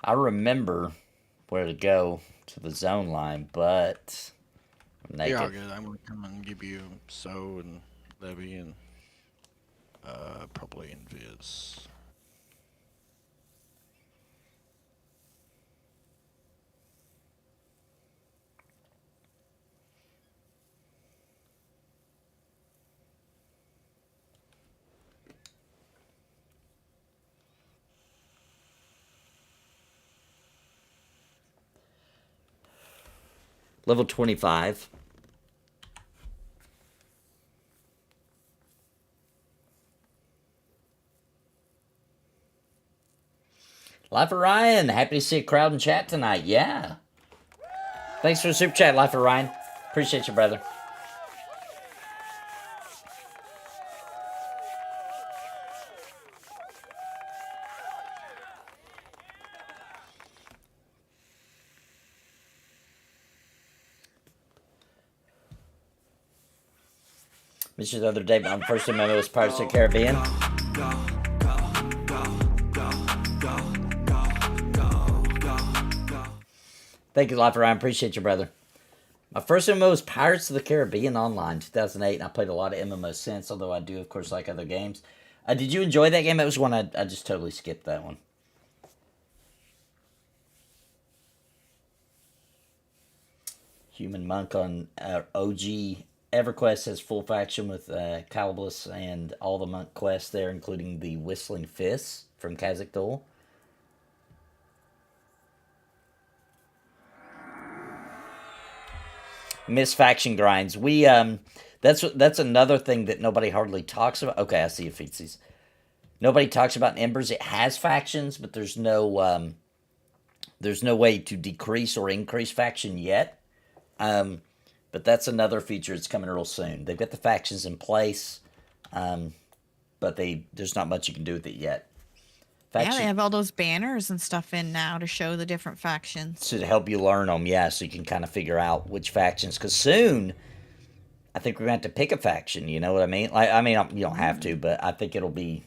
I remember where to go to the zone line, but I'm naked. Yeah, good. I'm gonna come and give you So and Levy and probably Invis. Level 25. Life of Ryan, happy to see a crowd in chat tonight. Yeah. Thanks for the super chat, Life of Ryan. Appreciate you, brother. Mentioned the other day, my first MMO was Pirates of the Caribbean. Thank you, Life of Ryan. Appreciate you, brother. My first MMO was Pirates of the Caribbean Online, 2008, and I played a lot of MMOs since, although I do, of course, like other games. Did you enjoy that game? That was one I just totally skipped that one. Human Monk on OG EverQuest has full faction with Calibus and all the monk quests there, including the Whistling Fists from Kazakh Duel. Miss faction grinds. We that's another thing that nobody hardly talks about. Okay, I see you, Feetsies. Nobody talks about in Embers. It has factions, but there's no way to decrease or increase faction yet. But that's another feature that's coming real soon. They've got the factions in place, but there's not much you can do with it yet. Yeah, they have all those banners and stuff in now to show the different factions. To help you learn them, yeah, so you can kind of figure out which factions. Because soon, I think we're going to have to pick a faction, you know what I mean? You don't have to, but I think it'll be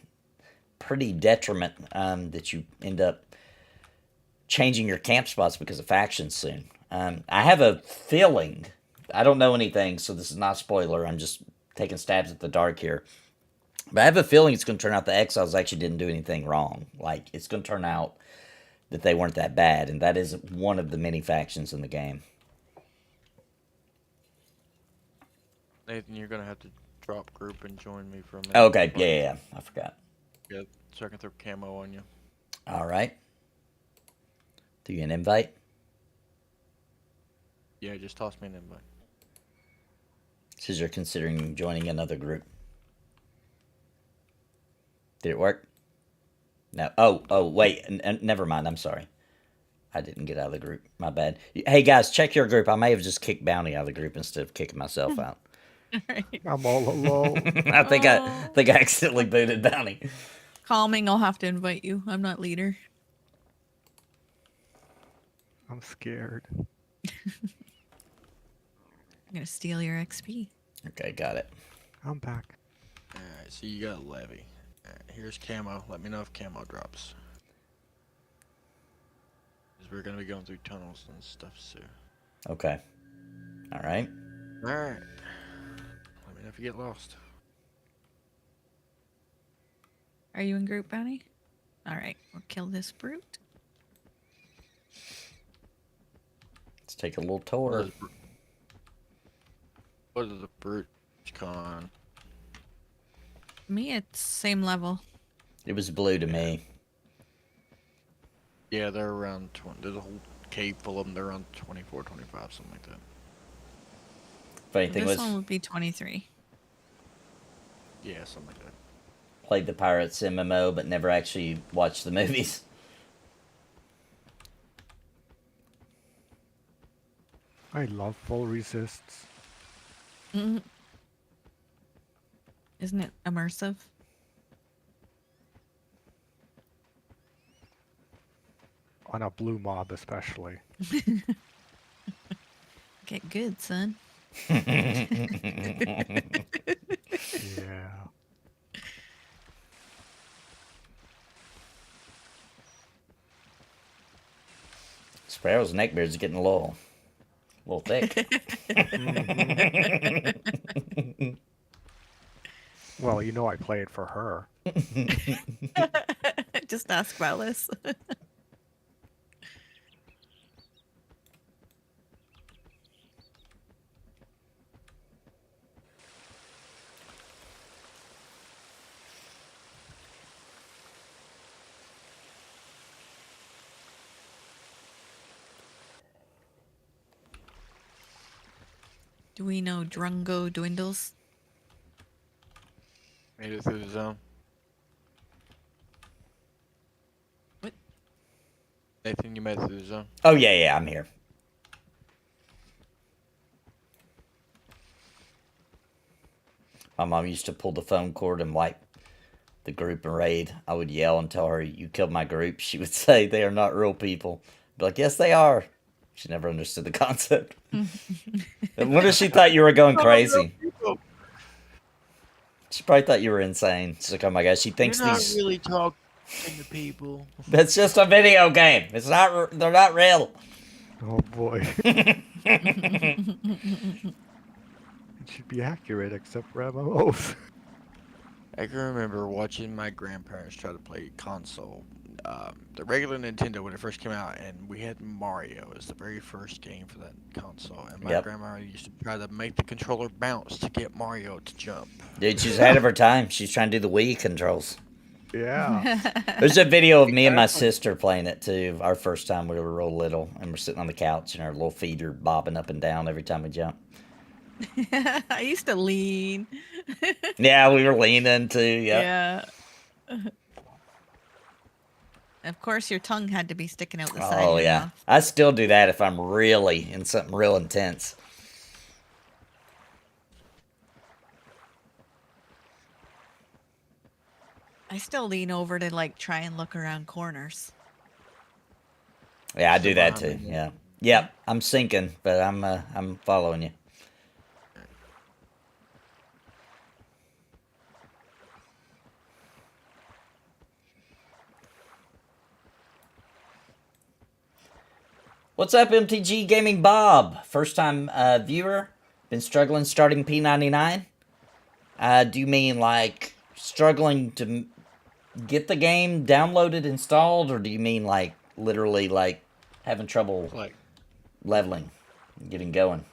pretty detriment that you end up changing your camp spots because of factions soon. I have a feeling... I don't know anything, so this is not a spoiler. I'm just taking stabs at the dark here. But I have a feeling it's going to turn out the Exiles actually didn't do anything wrong. Like, it's going to turn out that they weren't that bad, and that is one of the many factions in the game. Nathan, you're going to have to drop group and join me for a minute. Oh, okay, yeah, I forgot. Yeah, so I can throw camo on you. All right. Do you an invite? Yeah, just toss me an invite. Says you're considering joining another group. Did it work? No. Oh, wait. Never mind. I'm sorry. I didn't get out of the group. My bad. Hey, guys, check your group. I may have just kicked Bounty out of the group instead of kicking myself out. I'm all alone. I think I accidentally booted Bounty. Calming, I'll have to invite you. I'm not leader. I'm scared. I'm going to steal your XP. Okay, got it. I'm back. Alright, so you got Levy. Here's camo. Let me know if camo drops. Because we're going to be going through tunnels and stuff soon. Okay. Alright. Alright. Let me know if you get lost. Are you in group, Bounty? Alright, we'll kill this brute. Let's take a little tour. What is the brute con? Me, it's same level. It was blue to me. Yeah, they're around 20. There's a whole cave full of them. They're around 24, 25, something like that. Funny thing This was, one would be 23. Yeah, something like that. played the Pirates MMO, but never actually watched the movies. I love full resists. Mm-hmm. Isn't it immersive? On a blue mob, especially. Get good, son. Yeah. Sparrow's neckbeard's getting a little thick. Mhm. Well, you know I play it for her. Just ask Wellis. Do we know Drungo dwindles? Made it through the zone. What? Nathan, you made it through the zone. Oh, yeah, I'm here. My mom used to pull the phone cord and wipe the group and raid. I would yell and tell her, "You killed my group." She would say, "They are not real people." I'd be like, "Yes, they are." She never understood the concept. What if she thought you were going crazy? She probably thought you were insane. She's like, "Oh my gosh, she thinks You're not these." really talking to people. That's just a video game. It's not. They're not real. Oh boy. It should be accurate except for MMOs. I can remember watching my grandparents try to play console, the regular Nintendo when it first came out, and we had Mario as the very first game for that console. And my grandma used to try to make the controller bounce to get Mario to jump. Dude, she's ahead of her time. She's trying to do the Wii controls. Yeah. There's a video of me and my sister playing it too. Our first time we were real little, and we're sitting on the couch, and our little feet are bobbing up and down every time we jump. I used to lean. Yeah, we were leaning too. Yep. Yeah. Of course, your tongue had to be sticking out the side. Oh of your yeah, mouth. I still do that if I'm really in something real intense. I still lean over to like try and look around corners. Yeah, I do that too. Yeah. Yep. I'm sinking, but I'm following you. What's up, MTG Gaming Bob? First time viewer. Been struggling starting P99. Do you mean like struggling to get the game downloaded, installed, or do you mean like literally like having trouble Like leveling, getting going?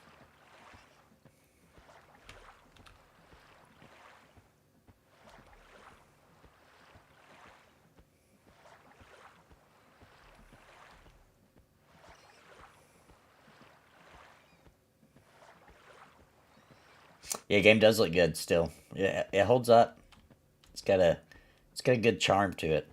Yeah, game does look good still. Yeah, it holds up. It's got a good charm to it.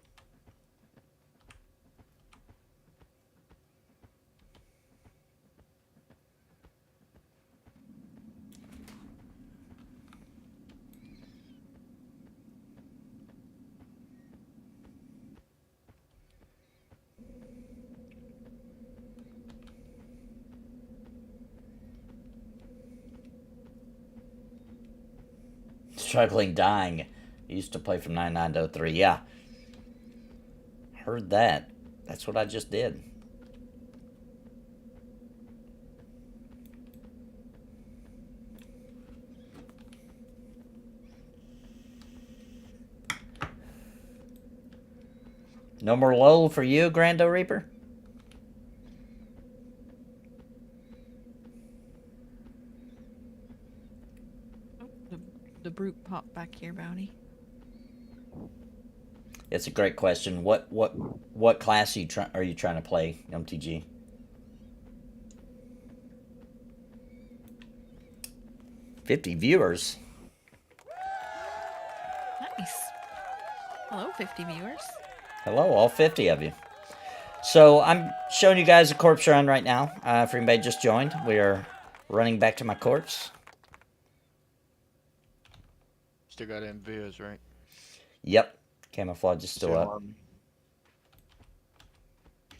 Struggling dying. I used to play from 99 to 03. Yeah. Heard that. That's what I just did. No more lull for you, Grando Reaper? The brute popped back here, Bounty. It's a great question. What class are you trying to play, MTG? $50 viewers. Nice. Hello, 50 viewers. Hello, all 50 of you. So I'm showing you guys a corpse run right now. For anybody just joined, we are running back to my corpse. still got MVs, right? Yep. Camouflage is still up. On me.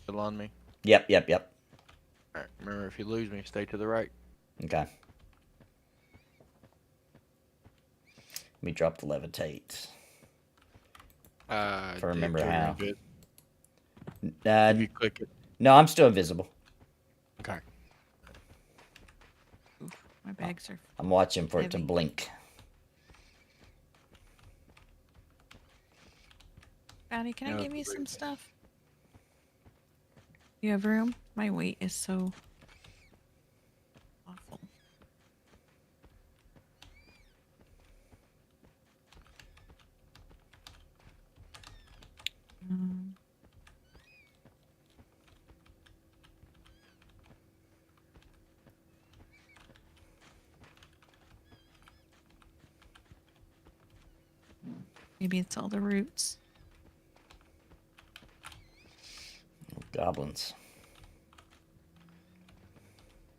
Still on me. Yep. Alright, remember if you lose me, stay to the right. Okay. Let me drop the levitate. If I remember turn how. If you click it. No, I'm still invisible. Okay. Oof, my bags are. I'm watching for it to Heavy. blink. Patty, can No, I give you it's some great. stuff? You have room? My weight is so awful. Maybe it's all the roots. Goblins.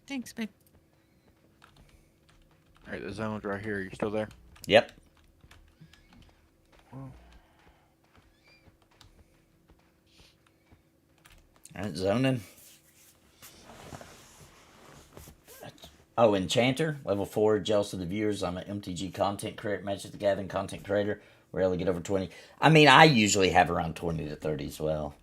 Thanks, babe. All right, the zone's right here. You still there? Yep. Alright, zoning. Oh, Enchanter, level 4, jealous of the viewers. I'm an MTG content creator, Magic the Gathering content creator. Rarely get over 20. I mean, I usually have around 20 to 30 as well.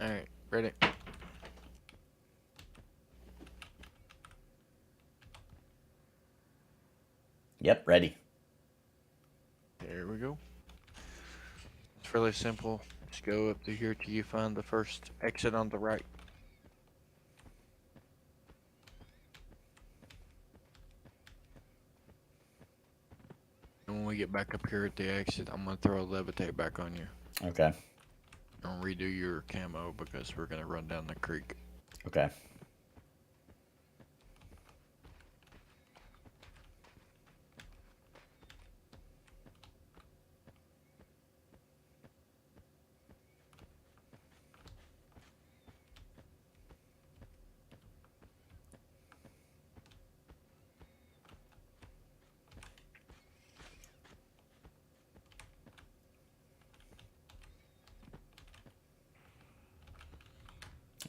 All right, ready. Yep, ready. There we go. It's really simple. Just go up to here till you find the first exit on the right. And when we get back up here at the exit, I'm gonna throw a levitate back on you. Okay. And redo your camo because we're gonna run down the creek. Okay.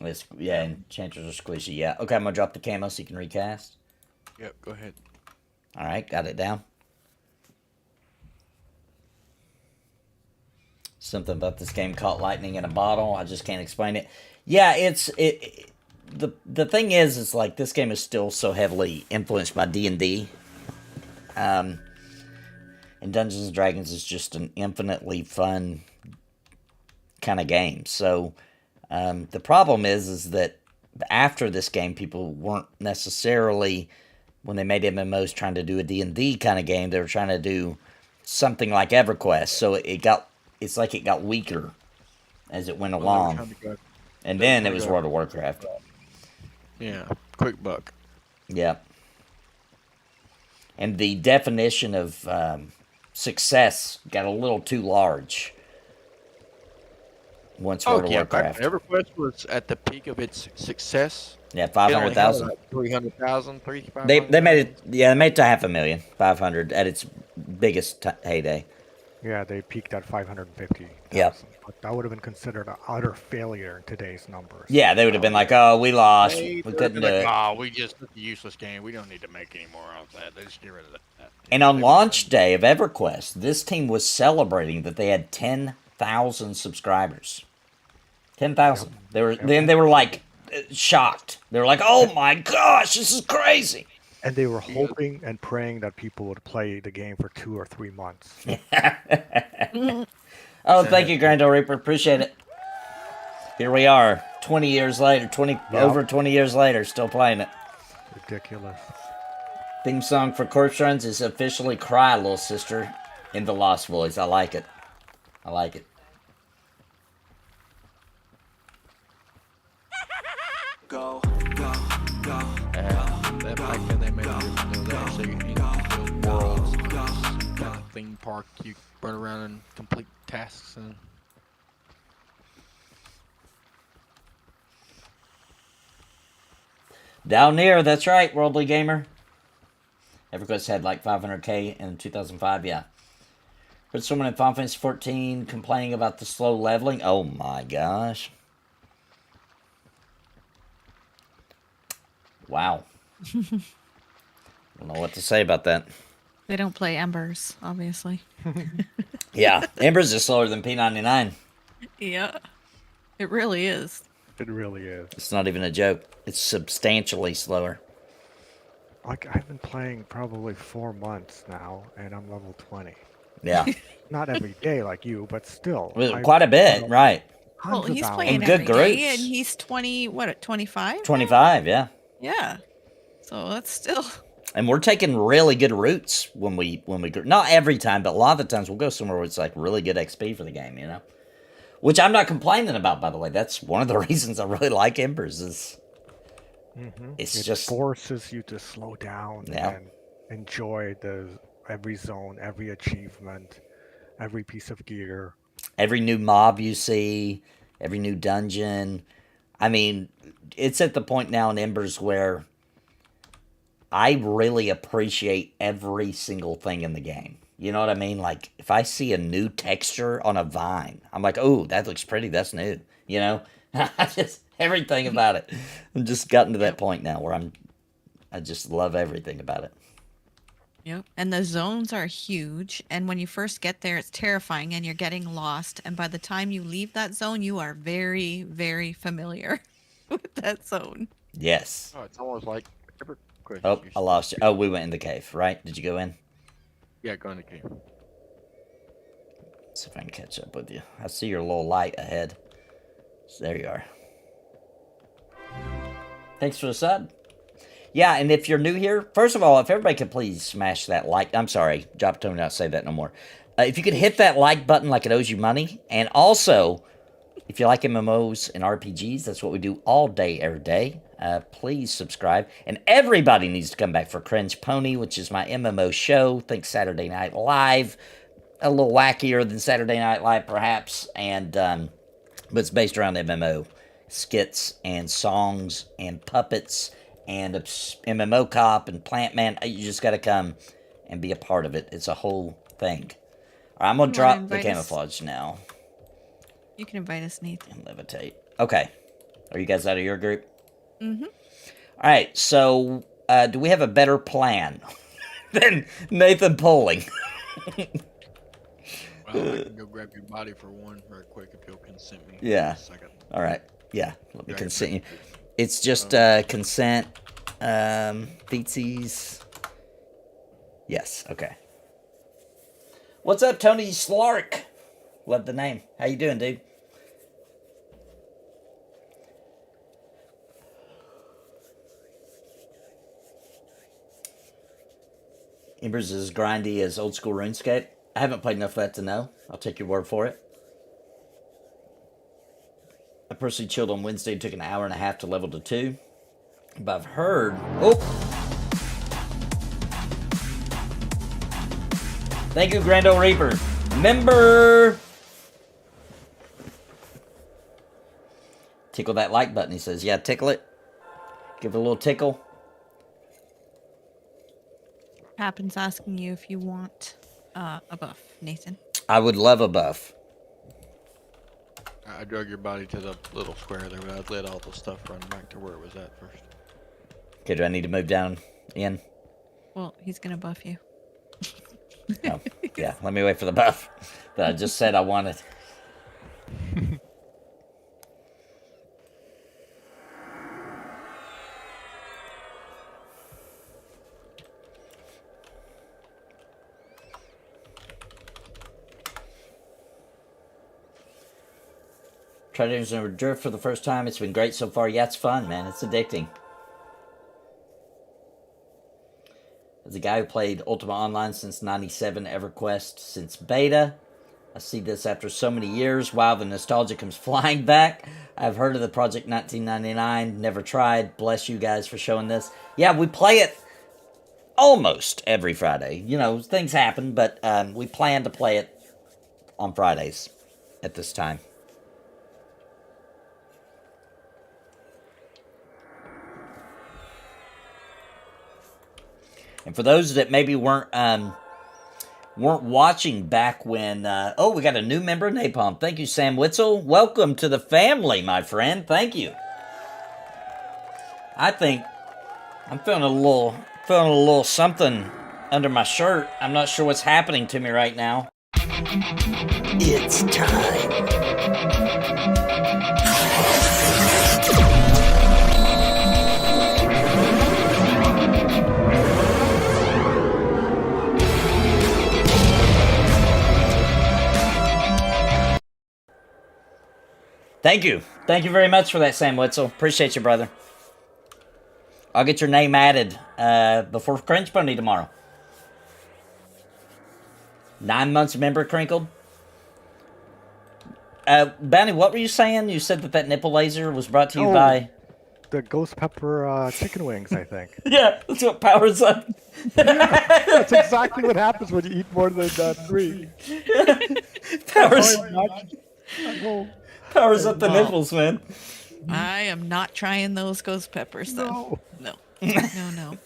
It's, yeah, enchanters are squishy. Yeah. Okay, I'm gonna drop the camo so you can recast. Yep, go ahead. All right, got it down. Something about this game caught lightning in a bottle. I just can't explain it. Yeah, the thing is, it's like this game is still so heavily influenced by D&D. And Dungeons and Dragons is just an infinitely fun kind of game. So the problem is that after this game, people weren't necessarily, when they made MMOs, trying to do a D&D kind of game. They were trying to do something like EverQuest. So it's like it got weaker as it went along. And then it was World of Warcraft. Yeah, quick buck. Yeah. And the definition of success got a little too large once World of Warcraft. EverQuest was at the peak of its success. Yeah, 500,000. 300,000, They made it. Yeah, they made it to 500,000. 500 at its biggest heyday. Yeah, they peaked at 550,000. Yeah. But that would have been considered an utter failure in today's numbers. Yeah, they would have been like, "Oh, we lost. We couldn't do it." Oh, it's a useless game. We don't need to make any more of that. Let's get rid of that. And on launch day of EverQuest, this team was celebrating that they had 10,000 subscribers. 10,000. Yep. They were like shocked. They were like, "Oh my gosh, this is crazy!" And they were hoping and praying that people would play the game for 2 or 3 months. Oh, thank you, Grando Reaper. Appreciate it. Here we are, 20 years later, over 20 years later, still playing it. Ridiculous. Theme song for Corpse Runs is officially Cry, Little Sister, in the Lost Voice. I like it. I like it. Go, go, go. That back then they made it that so you need to build worlds, kind of theme park. You run around and complete tasks and. Down near, that's right, Worldly Gamer. EverQuest had like 500k in 2005, yeah. Heard someone in Final Fantasy 14 complaining about the slow leveling. Oh my gosh. Wow. Don't know what to say about that. They don't play Embers, obviously. Yeah, Embers is slower than P99. Yeah, it really is. It really is. It's not even a joke. It's substantially slower. Like, I've been playing probably 4 months now, and I'm level 20. Yeah. Not every day like you, but still. Well, quite a bit, right. Well, Hundreds he's of playing And good every day, groups. and he's 20, what, at 25? 25, yeah. Yeah. So that's still... And we're taking really good routes when we not every time, but a lot of the times we'll go somewhere where it's like really good XP for the game, you know? Which I'm not complaining about, by the way. That's one of the reasons I really like Embers is it's it just forces you to slow down Yeah. and enjoy every zone, every achievement, every piece of gear. every new mob you see, every new dungeon. I mean, it's at the point now in Embers where I really appreciate every single thing in the game. You know what I mean? Like, if I see a new texture on a vine, I'm like, oh, that looks pretty. That's new. You know? Just everything about it. I've just gotten to that point now where I just love everything about it. Yep. And the zones are huge. And when you first get there, it's terrifying and you're getting lost. And by the time you leave that zone, you are very, very familiar with that zone. Yes. Oh, it's almost like EverQuest. Oh, I lost you. Oh, we went in the cave, right? Did you go in? Yeah, go in the cave. See if I can catch up with you. I see your little light ahead. So there you are. Thanks for the sub. Yeah, and if you're new here, first of all, if everybody could please smash that like... I'm sorry, Job told me not to say that no more. If you could hit that like button like it owes you money. And also, if you like MMOs and RPGs, that's what we do all day, every day. Please subscribe. And everybody needs to come back for Cringe Pony, which is my MMO show. Think Saturday Night Live. A little wackier than Saturday Night Live, perhaps. And but it's based around MMO. Skits and songs and puppets and MMO Cop and Plant Man. You just got to come and be a part of it. It's a whole thing. All right, I'm going to drop the camouflage now. You can invite us, Nathan. And levitate. Okay. Are you guys out of your group? Mm-hmm. All right, so do we have a better plan than Nathan polling? Well, I can go grab your body for one very quick if you'll consent me. Yeah. All right. Yeah, let me consent you. It's just consent, feetsies. Yes, okay. What's up, Tony Slark? Love the name. How you doing, dude? Embers is as grindy as old school RuneScape. I haven't played enough of that to know. I'll take your word for it. I personally chilled on Wednesday and took an hour and a half to level to 2. But I've heard... Oh! Thank you, Grand Old Reaper. Member! Tickle that like button, he says. Yeah, tickle it. Give it a little tickle. Happens asking you if you want a buff, Nathan. I would love a buff. I drug your body to the little square there, but I let all the stuff run back to where it was at first. Okay, do I need to move down in? Well, he's going to buff you. Oh, yeah, let me wait for the buff that I just said I wanted. Tried to drift for the first time. It's been great so far. Yeah, it's fun, man. It's addicting. As a guy who played Ultima Online since 97, EverQuest since beta, I see this after so many years. Wow, the nostalgia comes flying back. I've heard of the Project 1999, never tried. Bless you guys for showing this. Yeah, we play it almost every Friday. You know, things happen, but we plan to play it on Fridays at this time. And for those that maybe weren't watching back when, oh, we got a new member of Napalm. Thank you, Sam Witzel. Welcome to the family, my friend. Thank you. I think I'm feeling a little something under my shirt. I'm not sure what's happening to me right now. It's time. Thank you. Thank you very much for that, Sam Witzel. Appreciate you, brother. I'll get your name added before Cringe Pony tomorrow. 9 months member crinkled. Bounty, what were you saying? You said that nipple laser was brought to you by... The ghost pepper chicken wings, I think. Yeah, that's what powers up. That's exactly what happens when you eat more than 3. Powers up the nipples, man. I am not trying those ghost peppers, though. No. No.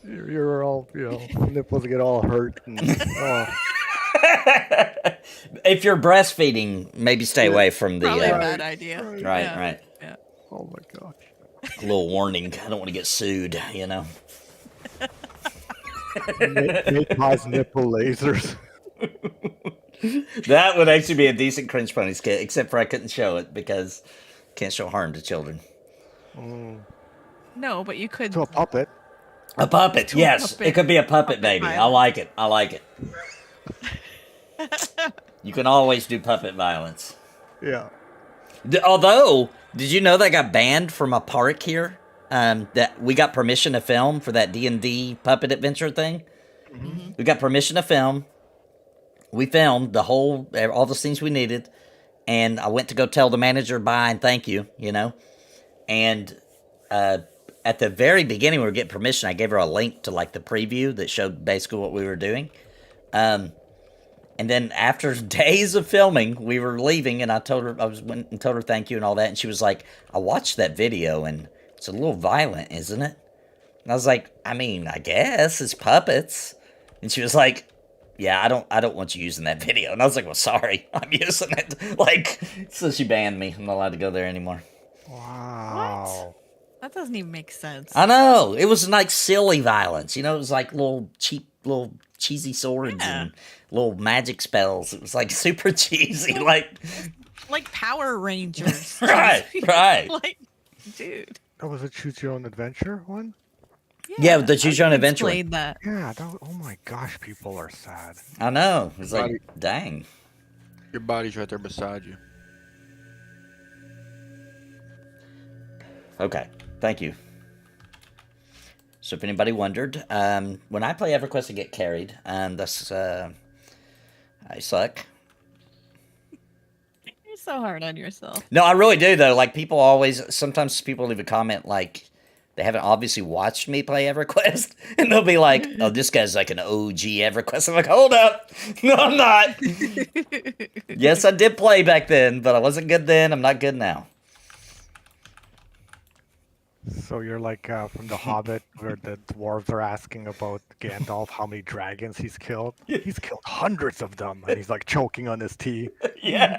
You're all, nipples get all hurt. And, If you're breastfeeding, maybe stay away from the... Probably a bad idea. Right. Yeah. Oh my gosh. A little warning. I don't want to get sued, May cause nipple lasers. That would actually be a decent Cringe Ponies kit, except for I couldn't show it because can't show harm to children. No, but you could... To a puppet. A puppet, yes. puppet. It could be a puppet baby. I like it. You can always do puppet violence. Yeah. Although, did you know that got banned from a park here? That we got permission to film for that D&D puppet adventure thing. Mm-hmm. We got permission to film. We filmed all the scenes we needed, and I went to go tell the manager bye and thank you, And at the very beginning, we were getting permission. I gave her a link to the preview that showed basically what we were doing. And then after days of filming, we were leaving, and I went and told her thank you and all that, and she was like, "I watched that video, and it's a little violent, isn't it?" And I was like, "I mean, I guess it's puppets." And she was like, "Yeah, I don't want you using that video." And I was like, "Well, sorry, I'm using it." So she banned me. I'm not allowed to go there anymore. Wow. What? That doesn't even make sense. I know. It was silly violence. It was little cheesy swords and little magic spells. It was super cheesy. Like Power Rangers. Right. Dude. That was a choose your own adventure one? Yeah, the choose your own adventure. Played that. Yeah, oh my gosh, people are sad. I know. It's dang. Your body's right there beside you. Okay. Thank you. So if anybody wondered, when I play EverQuest, I get carried, and that's I suck. You're so hard on yourself. No, I really do though. Sometimes people leave a comment they haven't obviously watched me play EverQuest, and they'll be like, "Oh, this guy's like an OG EverQuest." I'm like, "Hold up, no, I'm not." Yes, I did play back then, but I wasn't good then. I'm not good now. So you're from The Hobbit, where the dwarves are asking about Gandalf, how many dragons he's killed. He's killed hundreds of them, and he's choking on his tea. Yeah.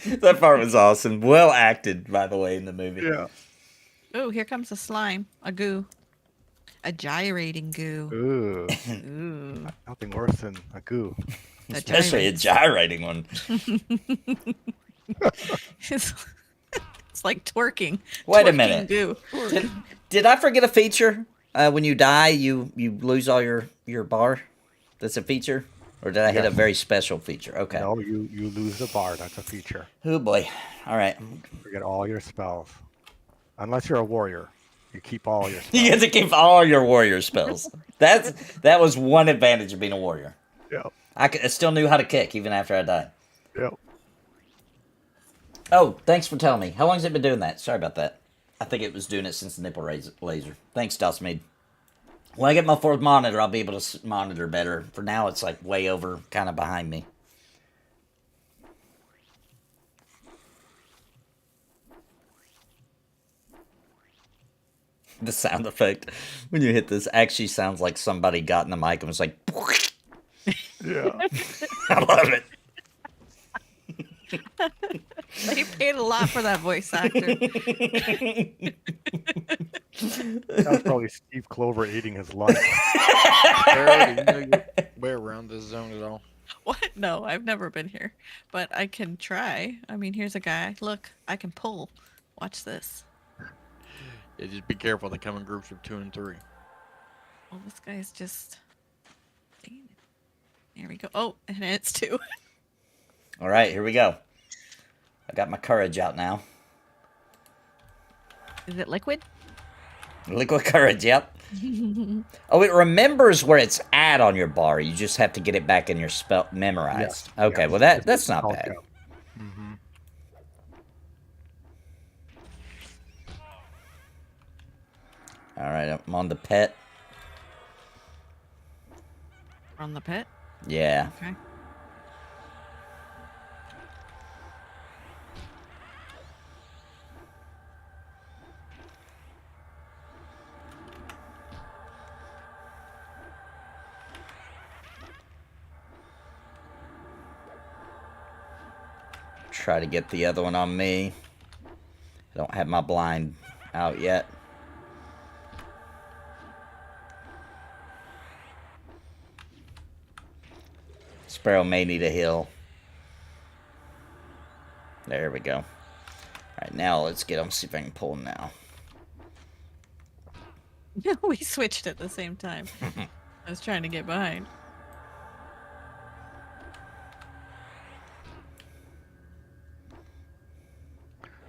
That part was awesome. Well acted, by the way, in the movie. Yeah. Oh, here comes a slime. A goo. A gyrating goo. Ooh. Ooh. Nothing worse than a goo. Especially a gyrating one. It's like twerking. Wait a Twerking minute. Goo. Did I forget a feature? When you die, you lose all your bar? That's a feature? Or did I hit a very special feature? Okay. No, you lose the bar. That's a feature. Oh boy. All right. Forget all your spells. Unless you're a warrior. You keep all your spells. You get to keep all your warrior spells. That was one advantage of being a warrior. Yep. I still knew how to kick even after I died. Yep. Oh, thanks for telling me. How long has it been doing that? Sorry about that. I think it was doing it since the nipple laser. Thanks, Dosmead. When I get my 4th monitor, I'll be able to monitor better. For now, it's way over, kind of behind me. The sound effect when you hit this actually sounds like somebody got in the mic and was like, Yeah. I love it. They paid a lot for that voice actor. That was probably Steve Clover eating his lunch. Sarah, do you know your way around this zone at all? What? No, I've never been here, but I can try. I mean, here's a guy. Look, I can pull. Watch this. Yeah, just be careful. They come in groups of 2 and 3. Well, this guy's just. Dang it. There we go. Oh, and it's 2. All right, here we go. I got my courage out now. Is it liquid? Liquid courage, yep. Oh, it remembers where it's at on your bar. You just have to get it back in your spell memorized. Yes, Okay, yes. well that's not I'll bad. go. Mhm. All right, I'm on the pet. On the pit? Yeah. Okay. Try to get the other one on me. I don't have my blind out yet. Sparrow may need a heal. There we go. Alright, now let's get him, see if I can pull him now. We switched at the same time. I was trying to get behind.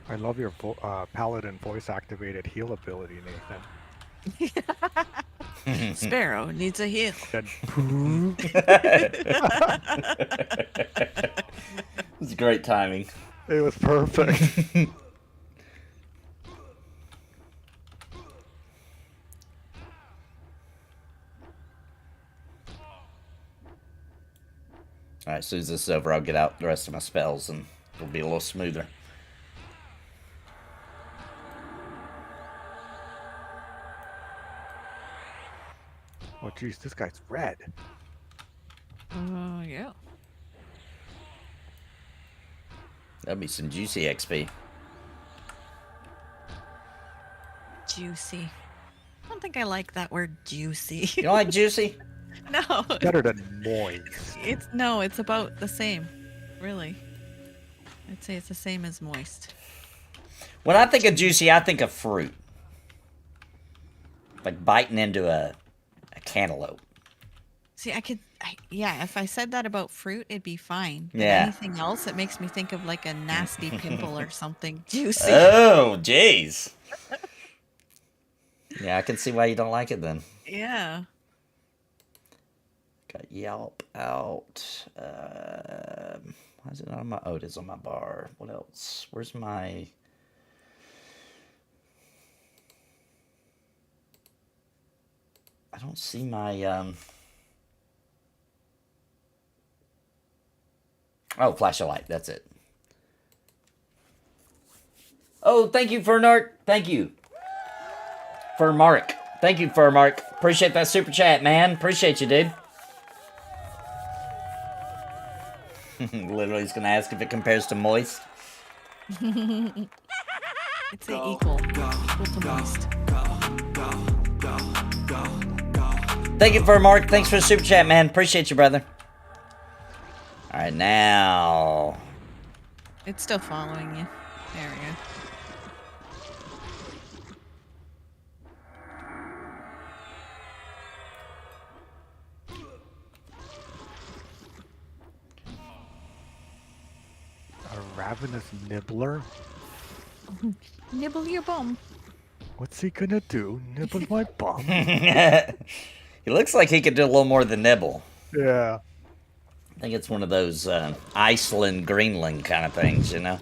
I love your Paladin voice-activated heal ability, Nathan. Sparrow needs a heal. Then, It's great timing. it was perfect. Alright, as soon as this is over, I'll get out the rest of my spells and it'll be a little smoother. Oh, jeez, this guy's red. Yeah. That'll be some juicy XP. Juicy. I don't think I like that word juicy. You don't like juicy? No. Better than moist. It's about the same. Really. I'd say it's the same as moist. When I think of juicy, I think of fruit. Like biting into a cantaloupe. See, yeah, if I said that about fruit, it'd be fine. But Yeah. anything else, it makes me think of like a nasty pimple or something juicy. Oh, jeez. Yeah, I can see why you don't like it then. Yeah. Got Yelp out. Why is it not on my... Oh, it is on my bar. What else? Where's my... I don't see my... Oh, flash a light. That's it. Oh, thank you, Fernart. Thank you. Fernmark. Thank you, Fernmark. Appreciate that super chat, man. Appreciate you, dude. Literally, he's going to ask if it compares to moist. It's a equal to moist. Thank you, Fernmark. Thanks for the super chat, man. Appreciate you, brother. All right, now... It's still following you. There we go. A ravenous nibbler? Nibble your bum. What's he gonna do? Nibble my bum? He looks like he could do a little more than nibble. Yeah. I think it's one of those Iceland, Greenland kind of things, you know?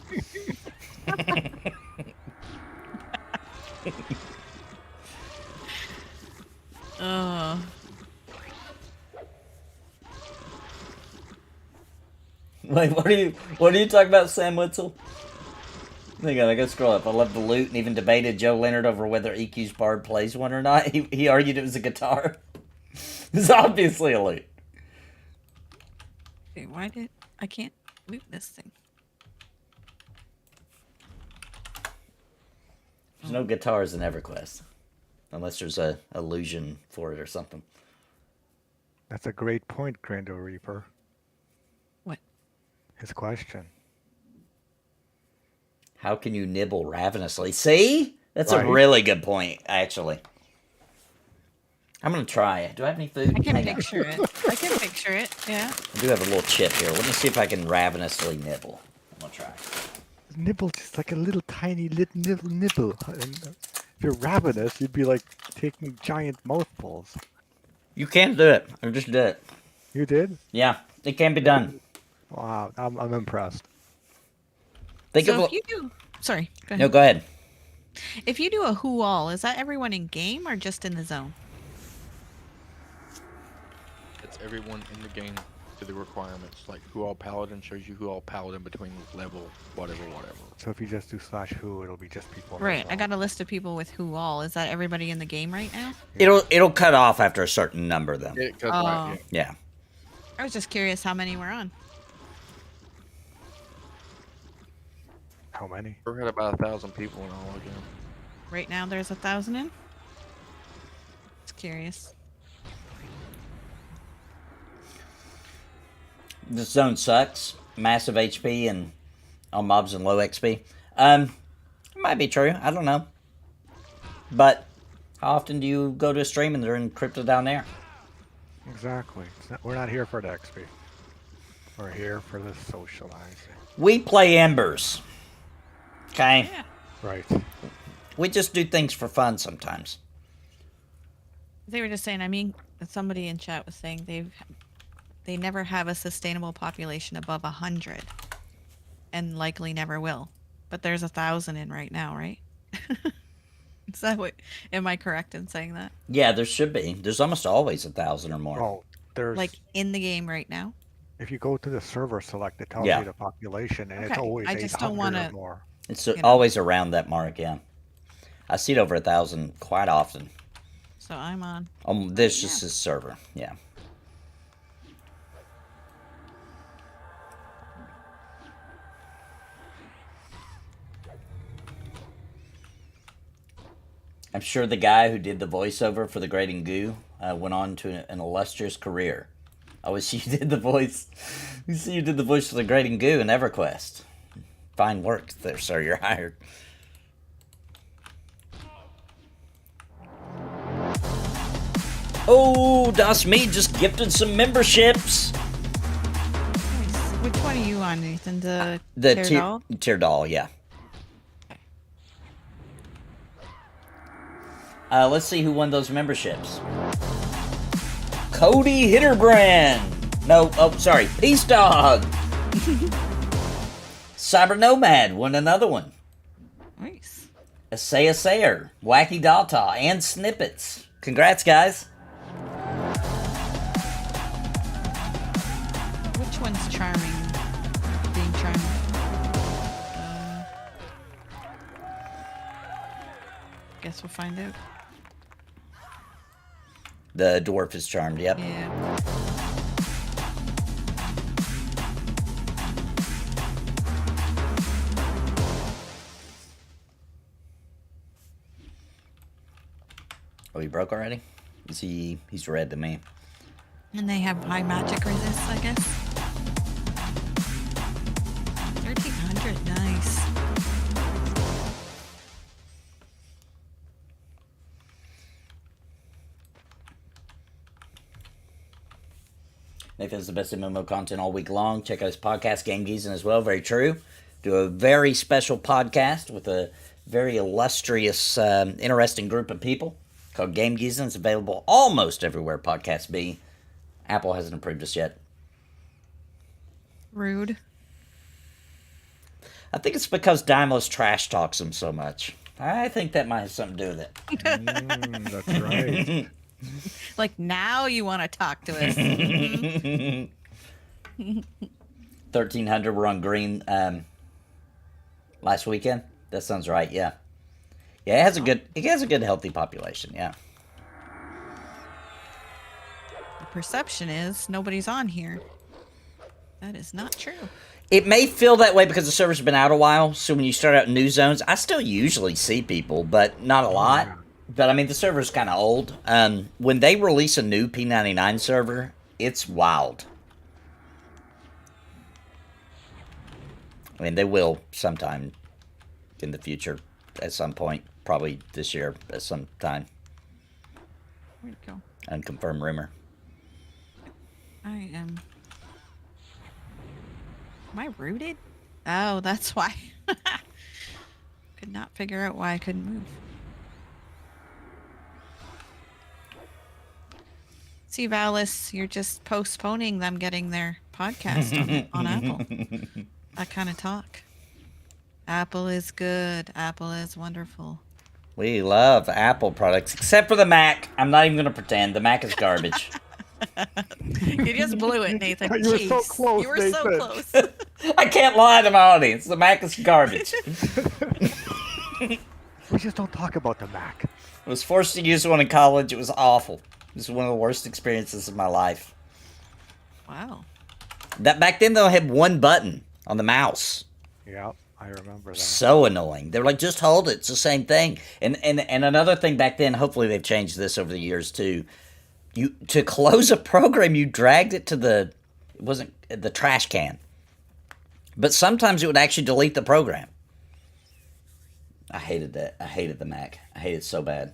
Wait, what are you talking about, Sam Witzel? Hang on, I gotta scroll up. I love the loot and even debated Joe Leonard over whether EQ's Bard plays one or not. He argued it was a guitar. It's obviously a loot. Okay, why did I can't loot this thing? There's no guitars in EverQuest. Unless there's a illusion for it or something. That's a great point, Grando Reaper. What? His question. How can you nibble ravenously? See? That's Right. a really good point, actually. I'm going to try it. Do I have any food? I can Hang on. picture it. I can picture it. Yeah. I do have a little chip here. Let me see if I can ravenously nibble. I'm going to try. Nibble just like a little tiny little nibble. And if you're ravenous, you'd be like taking giant mouthfuls. You can do it. I just did it. You did? Yeah, it can be done. Wow, I'm impressed. Think So of if you do, sorry, go ahead. No, go ahead. If you do a who all, is that everyone in game or just in the zone? It's everyone in the game to the requirements. Like who all Paladin shows you who all Paladin between level, whatever. So if you just do /who, it'll be just people. in the Right. I zone. got a list of people with who all. Is that everybody in the game right now? It'll cut off after a certain number, though. It cuts Oh. right, yeah. Yeah. I was just curious how many were on. How many? We had about 1,000 people in all again. Right now there's 1,000 in. Just curious. This zone sucks. Massive HP and on mobs and low XP. It might be true. I don't know. But how often do you go to a stream and they're encrypted down there? Exactly. We're not here for the XP. We're here for the socializing. We play Embers. Okay? Yeah. Right. We just do things for fun sometimes. They were just saying. I mean, somebody in chat was saying they never have a sustainable population above 100, and likely never will. But there's 1,000 in right now, right? Is that what? Am I correct in saying that? Yeah, there should be. There's almost always 1,000 or more. Oh, there's Like in the game right now? if you go to the server select, it tells Yeah. you the population, and it's Okay, always I just don't 800 or wanna- more. It's you know. always around that mark, yeah. I see it over 1,000 quite often. So I'm on. This is his server, yeah. I'm sure the guy who did the voiceover for the Grating Goo went on to an illustrious career. I wish you did the voice. You see, you did the voice for the Grating Goo in EverQuest. Fine work there, sir. You're hired. Oh, Das Me just gifted some memberships. Nice. Which one are you on, Nathan? The The Teardal? Teardal, yeah. Let's see who won those memberships. Cody Hitterbrand. No, oh, sorry. Peace Dog. Cyber Nomad won another one. Nice. Asaya Sayer, Wacky Data, and Snippets. Congrats, guys. Which one's charming? Being charming. Guess we'll find out. The dwarf is charmed, yep. Yeah. Oh, he broke already? He's red to me. And they have high magic resist, I guess. 1,300, nice. Nathan's the best MMO content all week long. Check out his podcast, Game Geezing, as well. Very true. Do a very special podcast with a very illustrious, interesting group of people called Game Geezing. It's available almost everywhere podcasts be. Apple hasn't approved us yet. Rude. I think it's because Daimos trash talks him so much. I think that might have something to do with it. That's right. Like, now you want to talk to us. 1,300 were on green last weekend. That sounds right. Yeah. Yeah, it has a good healthy population. Yeah. The perception is nobody's on here. That is not true. It may feel that way because the server's been out a while. So when you start out in new zones, I still usually see people, but not a lot. But I mean, the server's kind of old. When they release a new P99 server, it's wild. I mean, they will sometime in the future, at some point, probably this year, at some time. Where'd it go? Unconfirmed rumor. I am. Am I rooted? Oh, that's why. Could not figure out why I couldn't move. See, Valis, you're just postponing them getting their podcast on Apple. That kind of talk. Apple is good. Apple is wonderful. We love Apple products, except for the Mac. I'm not even going to pretend. The Mac is garbage. You just blew it, Nathan. You were so Jeez. close, You were Nathan. so close. I can't lie to my audience. The Mac is garbage. We just don't talk about the Mac. I was forced to use one in college. It was awful. It was one of the worst experiences of my life. Wow. That back then, though, I had one button on the mouse. Yeah, I remember that. So annoying. They were like, just hold it. It's the same thing. And another thing back then, hopefully they've changed this over the years too. To close a program, you dragged it to the trash can. But sometimes it would actually delete the program. I hated that. I hated the Mac. I hated it so bad.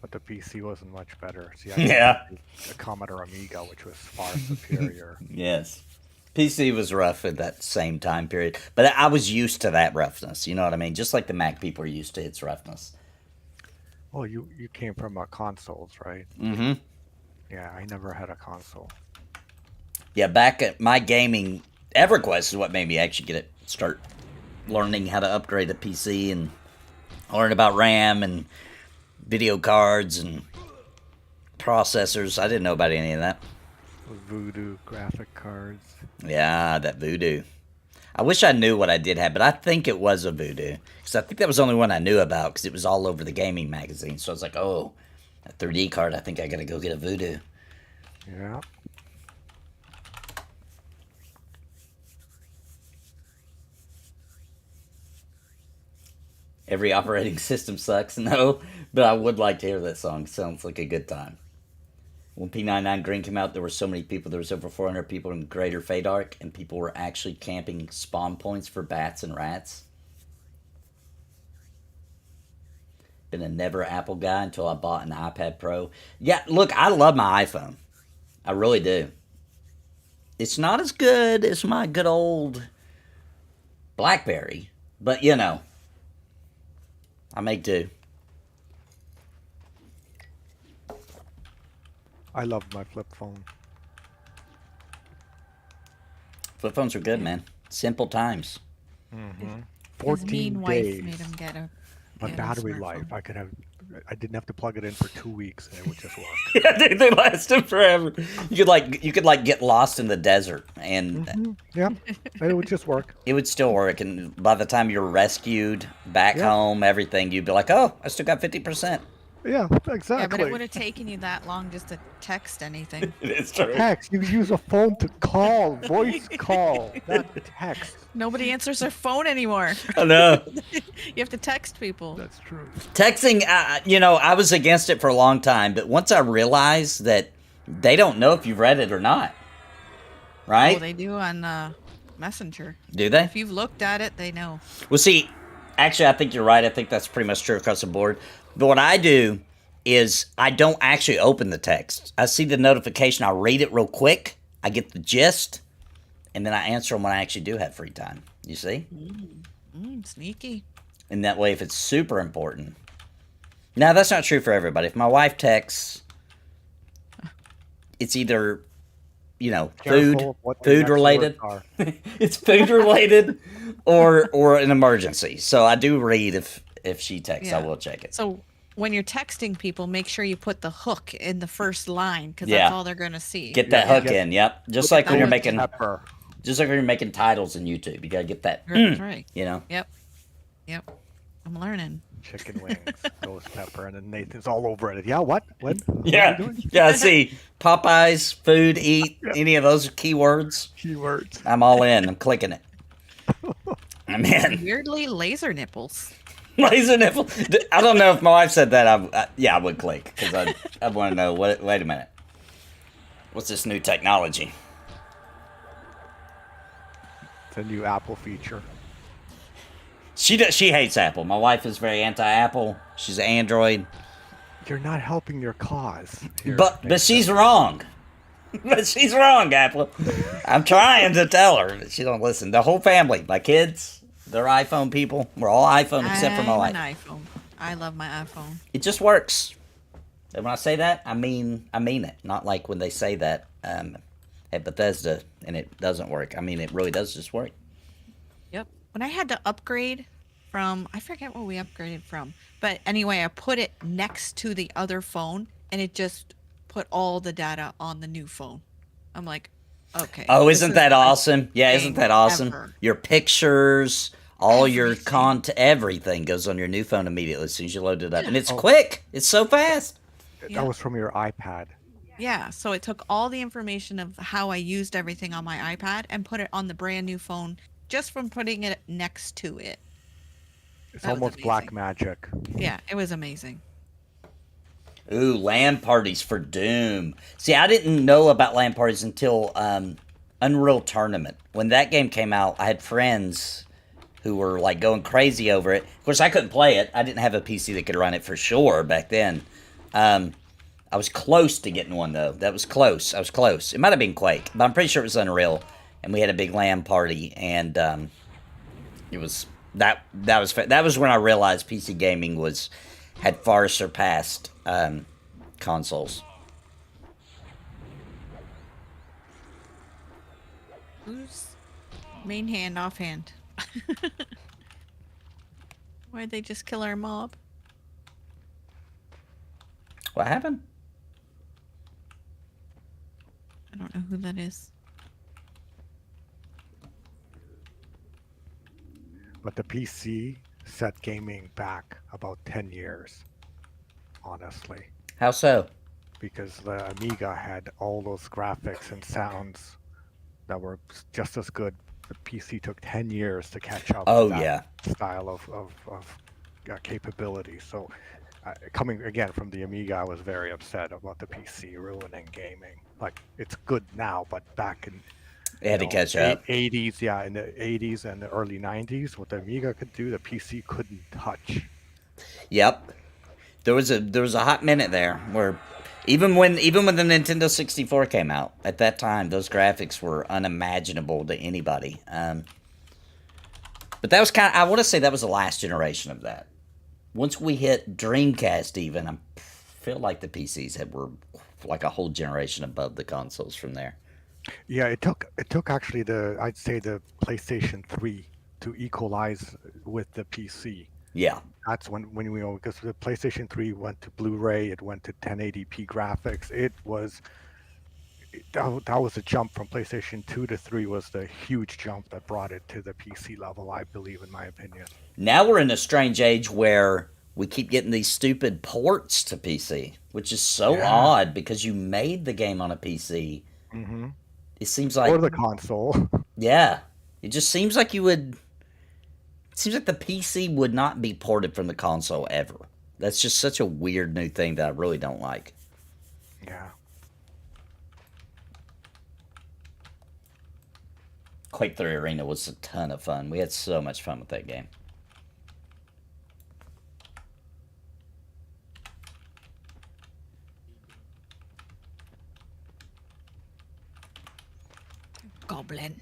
But the PC wasn't much better. See, I Yeah. the Commodore Amiga, which was far superior. Yes. PC was rough at that same time period. But I was used to that roughness. You know what I mean? Just like the Mac people are used to its roughness. Well, you came from consoles, right? Mm-hmm. Yeah, I never had a console. Yeah, back at my gaming, EverQuest is what made me actually start learning how to upgrade a PC and learn about RAM and video cards and processors. I didn't know about any of that. Voodoo graphic cards. Yeah, that Voodoo. I wish I knew what I did have, but I think it was a Voodoo. Because I think that was the only one I knew about because it was all over the gaming magazine. So I was like, oh, a 3D card, I think I gotta go get a Voodoo. Yeah. Every operating system sucks, no, but I would like to hear that song. Sounds like a good time. When P99 Green came out, there were so many people. There was over 400 people in Greater Fadark, and people were actually camping spawn points for bats and rats. Been a never Apple guy until I bought an iPad Pro. Yeah, look, I love my iPhone. I really do. It's not as good as my good old BlackBerry, but you know, I make do. I love my flip phone. Flip phones are good, man. Simple times. Mm-hmm. His 14 mean days. wife made him get a. My get a battery smartphone. life, I didn't have to plug it in for 2 weeks and it would just work. Yeah, dude, they lasted forever. You could get lost in the desert and Yeah, and it would just work. it would still work. And by the time you're rescued back Yeah. home, everything, you'd be like, oh, I still got 50%. Yeah, exactly. Yeah, but it would have taken you that long just to text anything. It's true. Text. You use a phone to call, voice call, not text. Nobody answers their phone anymore. I know. You have to text people. That's true. Texting, I was against it for a long time, but once I realized that they don't know if you've read it or not, right? Oh, they do on Messenger. Do they? If you've looked at it, they know. Well, see, actually, I think you're right. I think that's pretty much true across the board. But what I do is I don't actually open the text. I see the notification. I read it real quick. I get the gist. And then I answer them when I actually do have free time. You see? Sneaky. And that way, if it's super important. Now, that's not true for everybody. If my wife texts, it's either, Careful of what the food next related. words are. It's food related or an emergency. So I do read if she texts. I Yeah. will check it. So when you're texting people, make sure you put the hook in the first line because Yeah. that's all they're gonna see. Get that Yeah. hook in. Yep. Just like when you're Ghost making, Pepper. just like when you're making titles in YouTube, you gotta get that. That's right. You know. Yep. I'm learning. Chicken wings, ghost pepper, and then Nathan's all over it. Yeah, what? What? What are Yeah. you doing? Yeah. See, Popeyes, food, eat, any of those keywords. Keywords. I'm all in. I'm clicking it. I'm in. Weirdly, laser nipples. Laser nipple. I don't know if my wife said that. I would click because I want to know. Wait a minute. What's this new technology? It's a new Apple feature. She hates Apple. My wife is very anti-Apple. She's an Android. You're not helping your cause. Here, But Nathan. she's wrong. But she's wrong, Apple. I'm trying to tell her, but she don't listen. The whole family, my kids, they're iPhone people. We're all iPhone except for my wife. I'm an iPhone. I love my iPhone. It just works. And when I say that, I mean it. Not like when they say that at Bethesda and it doesn't work. I mean, it really does just work. Yep. When I had to upgrade from, I forget what we upgraded from, but anyway, I put it next to the other phone and it just put all the data on the new phone. I'm like, okay. Oh, this isn't is that the best awesome? Yeah, isn't thing that awesome? ever. Your pictures, all your Everything. content, everything goes on your new phone immediately as soon as you load it up. And it's Oh. quick. It's so fast. Yeah. That was from your iPad. Yeah, so it took all the information of how I used everything on my iPad and put it on the brand new phone just from putting it next to it. It's That was almost black amazing. magic. Yeah, it was amazing. Ooh, LAN parties for Doom. See, I didn't know about LAN parties until Unreal Tournament. When that game came out, I had friends who were like going crazy over it. Of course, I couldn't play it. I didn't have a PC that could run it for sure back then. I was close to getting one though. That was close. I was close. It might have been Quake, but I'm pretty sure it was Unreal. And we had a big LAN party, and it was that was when I realized PC gaming had far surpassed consoles. Who's main hand, offhand? Why'd they just kill our mob? What happened? I don't know who that is. But the PC set gaming back about 10 years, honestly. How so? Because the Amiga had all those graphics and sounds that were just as good. The PC took 10 years to catch up Oh, with that yeah. style of capability. So coming again from the Amiga, I was very upset about the PC ruining gaming. Like, it's good now, but back in It had to catch up. 80s, yeah, in the 80s and the early 90s, what the Amiga could do, the PC couldn't touch. Yep. There was a hot minute there where even when the Nintendo 64 came out, at that time those graphics were unimaginable to anybody. But that was I want to say that was the last generation of that. Once we hit Dreamcast, even I feel like the PCs were like a whole generation above the consoles from there. Yeah, it took actually I'd say the PlayStation 3 to equalize with the PC. Yeah. That's when because the PlayStation 3 went to Blu-ray, it went to 1080p graphics. That was a jump from PlayStation 2 to 3 was the huge jump that brought it to the PC level, I believe, in my opinion. Now we're in a strange age where we keep getting these stupid ports to PC, which is so odd because you made the game on a PC. Mm-hmm. It seems like Or the console. Yeah. It just seems like it seems like the PC would not be ported from the console ever. That's just such a weird new thing that I really don't like. Yeah. Quake 3 Arena was a ton of fun. We had so much fun with that game. Goblin.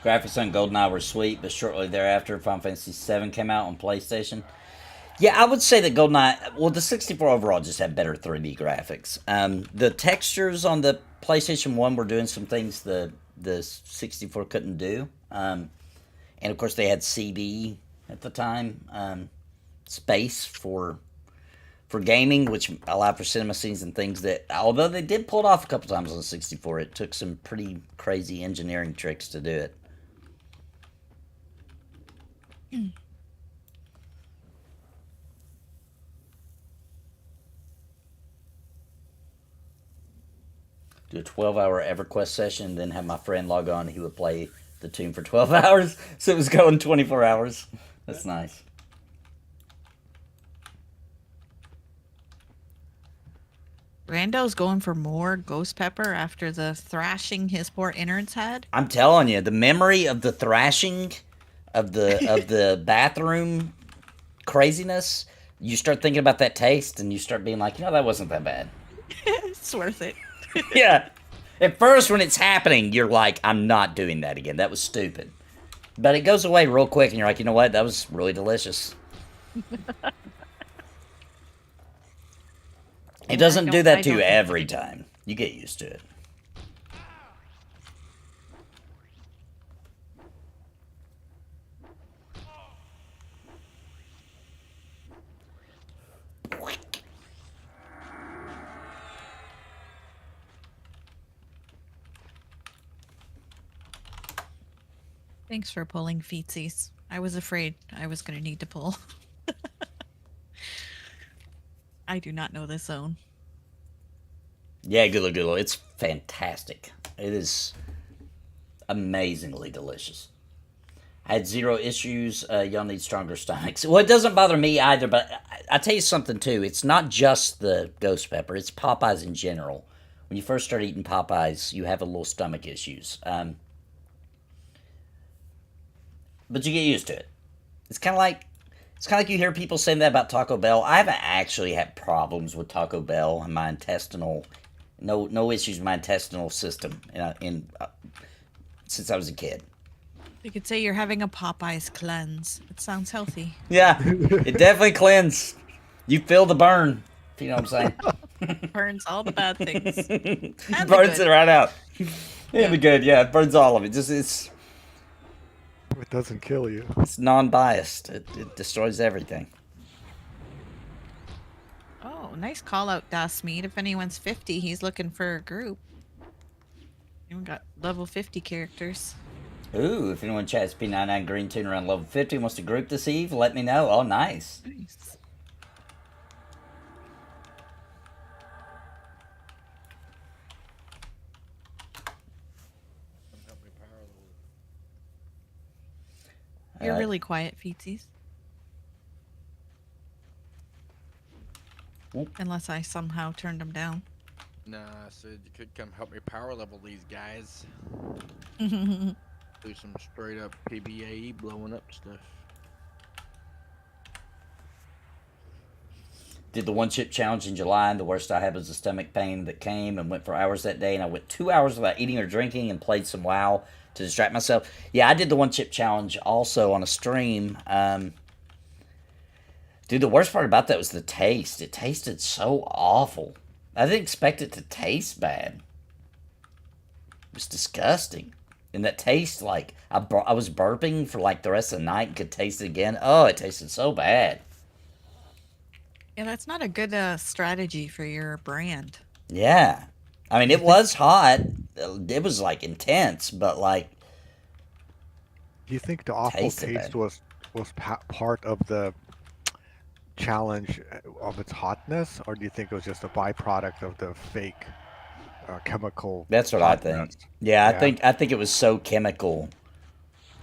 Graphics on GoldenEye were sweet, but shortly thereafter, Final Fantasy VII came out on PlayStation. Yeah, I would say that GoldenEye, well, the 64 overall just had better 3D graphics. The textures on the PlayStation 1 were doing some things the 64 couldn't do. And of course, they had CD at the time, space for gaming, which allowed for cinema scenes and things that, although they did pull it off a couple times on the 64, it took some pretty crazy engineering tricks to do it. Do a 12-hour EverQuest session, then have my friend log on. He would play the tune for 12 hours, so it was going 24 hours. That's nice. Rando's going for more ghost pepper after the thrashing his poor innards had. I'm telling you, the memory of the thrashing of the bathroom craziness, you start thinking about that taste, and you start being like, that wasn't that bad. It's worth it. Yeah. At first, when it's happening, you're like, I'm not doing that again. That was stupid. But it goes away real quick, and you're like, you know what? That was really delicious. It doesn't do that to you every time. You get used to it. Thanks for pulling feetsies. I was afraid I was going to need to pull. I do not know this zone. Yeah, Gulu Gulu. It's fantastic. It is amazingly delicious. I had 0 issues. Y'all need stronger stomachs. Well, it doesn't bother me either, but I tell you something, too. It's not just the ghost pepper. It's Popeyes in general. When you first start eating Popeyes, you have a little stomach issues. But you get used to it. It's kind of like you hear people saying that about Taco Bell. I haven't actually had problems with Taco Bell and my intestinal, no issues with my intestinal system since I was a kid. You could say you're having a Popeyes cleanse. It sounds healthy. Yeah, it definitely cleanses. You feel the burn, if you know what I'm saying. Burns all the bad things. And Burns it right out. Yeah. The good, yeah, it burns all of it. It's It doesn't kill you. It's non-biased. It destroys everything. Oh, nice call out, Dasmead. If anyone's 50, he's looking for a group. We got level 50 characters. Ooh, if anyone chats P99 Green Tune around level 50 wants to group this eve, let me know. Oh, nice. Nice. You're really quiet, Feetsies. Unless I somehow turned them down. Nah, I said you could come help me power level these guys. Do some straight up PBAE blowing up stuff. Did the one chip challenge in July, and the worst I had was a stomach pain that came and went for hours that day, and I went 2 hours without eating or drinking and played some WoW to distract myself. Yeah, I did the one chip challenge also on a stream. Dude, the worst part about that was the taste. It tasted so awful. I didn't expect it to taste bad. It was disgusting. And that taste, like, I was burping for, like, the rest of the night and could taste it again. Oh, it tasted so bad. Yeah, that's not a good strategy for your brand. Yeah. I mean, it was hot. It was, like, intense, but, like... Do you think the awful taste was part of the challenge of its hotness, or do you think it was just a byproduct of the fake chemical? That's what hotness? I think. Yeah, I think it was so chemical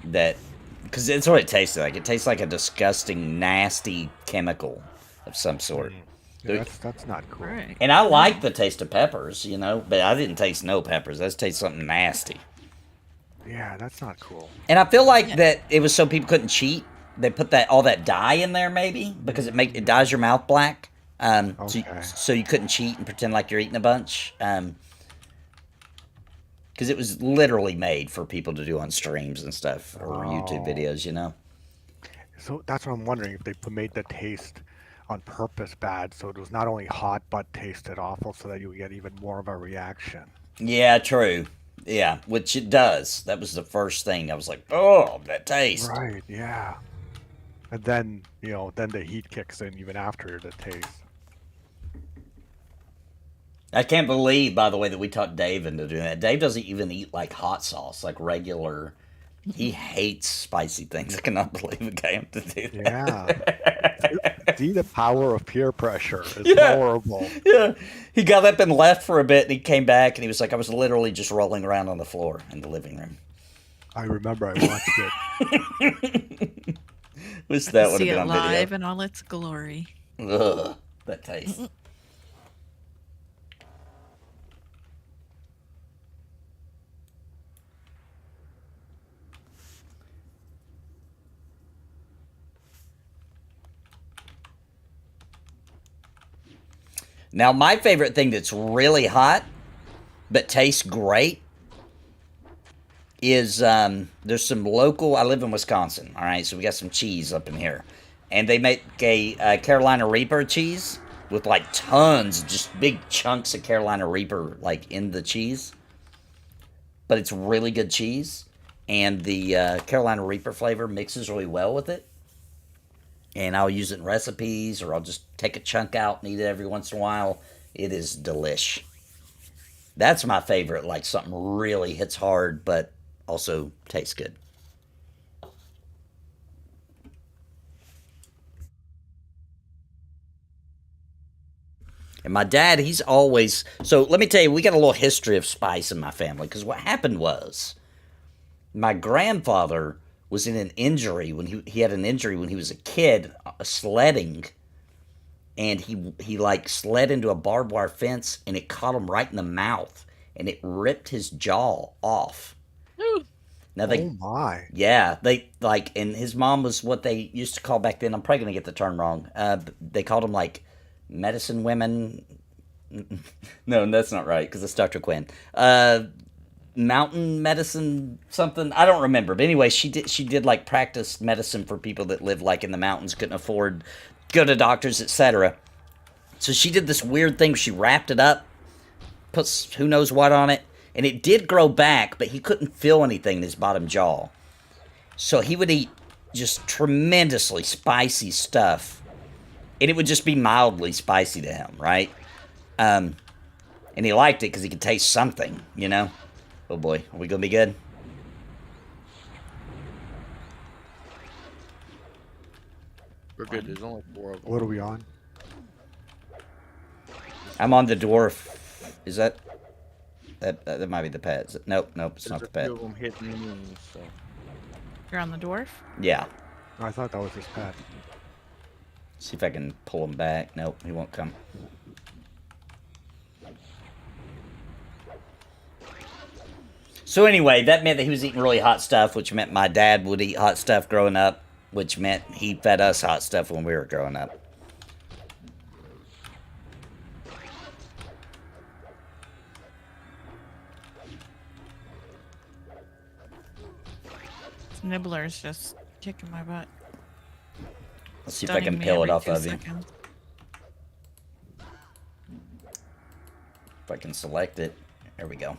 that... Because it's what it tasted like. It tastes like a disgusting, nasty chemical of some sort. Yeah, that's not cool. Right. And I like the taste of peppers, you know, but I didn't taste no peppers. I just tasted something nasty. Yeah, that's not cool. And I feel like that it was so people couldn't cheat. They put all that dye in there, maybe, because it dyes your mouth black. Okay. So you couldn't cheat and pretend like you're eating a bunch. Because because it was literally made for people to do on streams and stuff or YouTube videos, you know. So that's what I'm wondering, if they made the taste on purpose bad, so it was not only hot but tasted awful, so that you would get even more of a reaction. Yeah, true. Yeah, which it does. That was the first thing. I was like, oh, that taste. Right, yeah. And then, then the heat kicks in even after the taste. I can't believe, by the way, that we taught Dave into doing that. Dave doesn't even eat like hot sauce, like regular. He hates spicy things. I cannot believe a guy had to do that. Yeah. See, the power of peer pressure is horrible. Yeah. He got up and left for a bit, and he came back, and he was like, I was literally just rolling around on the floor in the living room. I remember I watched it. Wish that would have been on video. See it live in all its glory. Ugh, that taste. Now, my favorite thing that's really hot, but tastes great, is there's some local, I live in Wisconsin, all right, so we got some cheese up in here. And they make a Carolina Reaper cheese with like tons, just big chunks of Carolina Reaper like in the cheese. But it's really good cheese. And the Carolina Reaper flavor mixes really well with it. And I'll use it in recipes, or I'll just take a chunk out and eat it every once in a while. It is delish. That's my favorite, like something really hits hard, but also tastes good. And my dad, he's always... So let me tell you, we got a little history of spice in my family. Because what happened was, my grandfather was in an injury when he had an injury when he was a kid sledding, and he like slid into a barbed wire fence, and it caught him right in the mouth, and it ripped his jaw off. Now oh my! Yeah, they like, and his mom was what they used to call back then. I'm probably gonna get the term wrong. They called them like medicine women. No, that's not right because it's Dr. Quinn. Mountain medicine something, I don't remember, but anyway, she did like practice medicine for people that lived like in the mountains, couldn't afford go to doctors, etc. So she did this weird thing. She wrapped it up, put who knows what on it, and it did grow back, but he couldn't feel anything in his bottom jaw. So he would eat just tremendously spicy stuff, and it would just be mildly spicy to him, right? And he liked it because he could taste something, you know. Oh boy, are we gonna be good? We're good. There's only 4 of them. What are we on? I'm on the dwarf. Is that might be the pet? Nope, it's not the pet. There's a few of them hitting me, so. You're on the dwarf? Yeah. I thought that was his pet. See if I can pull him back. Nope, he won't come. So anyway, that meant that he was eating really hot stuff, which meant my dad would eat hot stuff growing up, which meant he fed us hot stuff when we were growing up. This nibbler's just kicking my butt. Let's see if I can peel it off of him. If I can select it. There we go.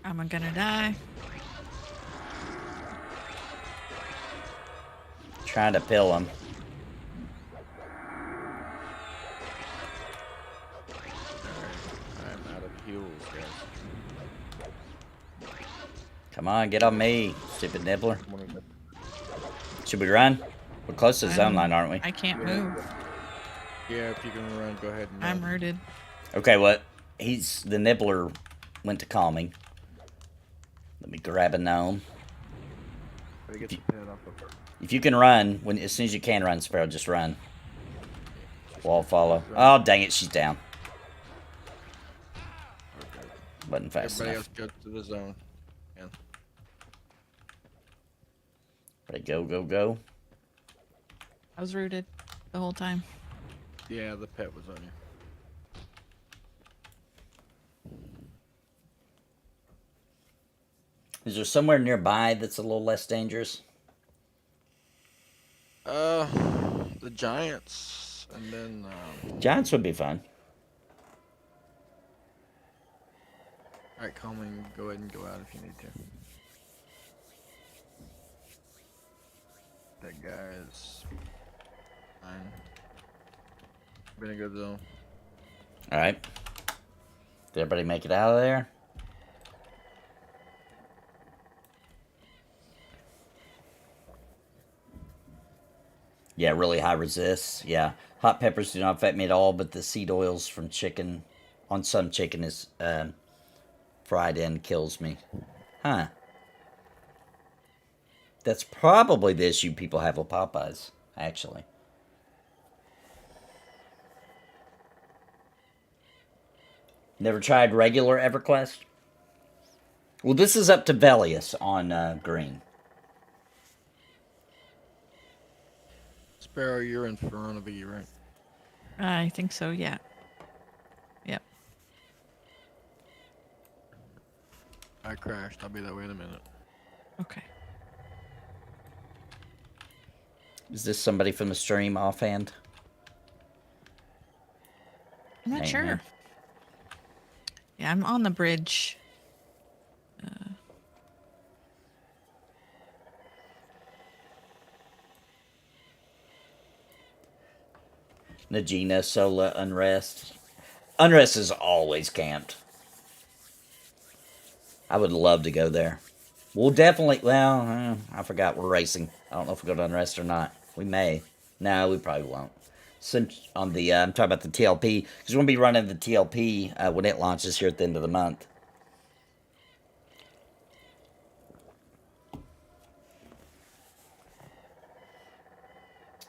I'm gonna die. Trying to peel him. I'm out of heals, guys. Come on, get on me, stupid nibbler. Should we run? We're close to the zone line, aren't we? I can't move. Yeah, if you can run, go ahead and run. I'm rooted. Okay, what? The nibbler went to calming. Let me grab a gnome. If you can run, as soon as you can run, Sparrow, just run. Wall follow. Oh, dang it, she's down. Wasn't fast Everybody enough. else go to the zone. Yeah. Ready, go. I was rooted the whole time. Yeah, the pet was on you. Is there somewhere nearby that's a little less dangerous? The Giants, and then Giants would be fun. all right, Coleman, go ahead and go out if you need to. That guy is fine. Been a good zone. All right. Did everybody make it out of there? Yeah, really high resist. Yeah. Hot peppers do not affect me at all, but the seed oils from chicken, on some chicken, is fried in, kills me. Huh. That's probably the issue people have with Popeyes, actually. Never tried regular EverQuest? Well, this is up to Velius on green. Sparrow, you're in front of you, right? I think so, yeah. Yep. I crashed. I'll be that way in a minute. Okay. Is this somebody from the stream offhand? I'm not Hang sure. on. Yeah, I'm on the bridge. Najina, Sola, Unrest. Unrest is always camped. I would love to go there. We'll definitely, well, I forgot we're racing. I don't know if we go to Unrest or not. We may. No, we probably won't. Since on the, I'm talking about the TLP, because we're going to be running the TLP when it launches here at the end of the month.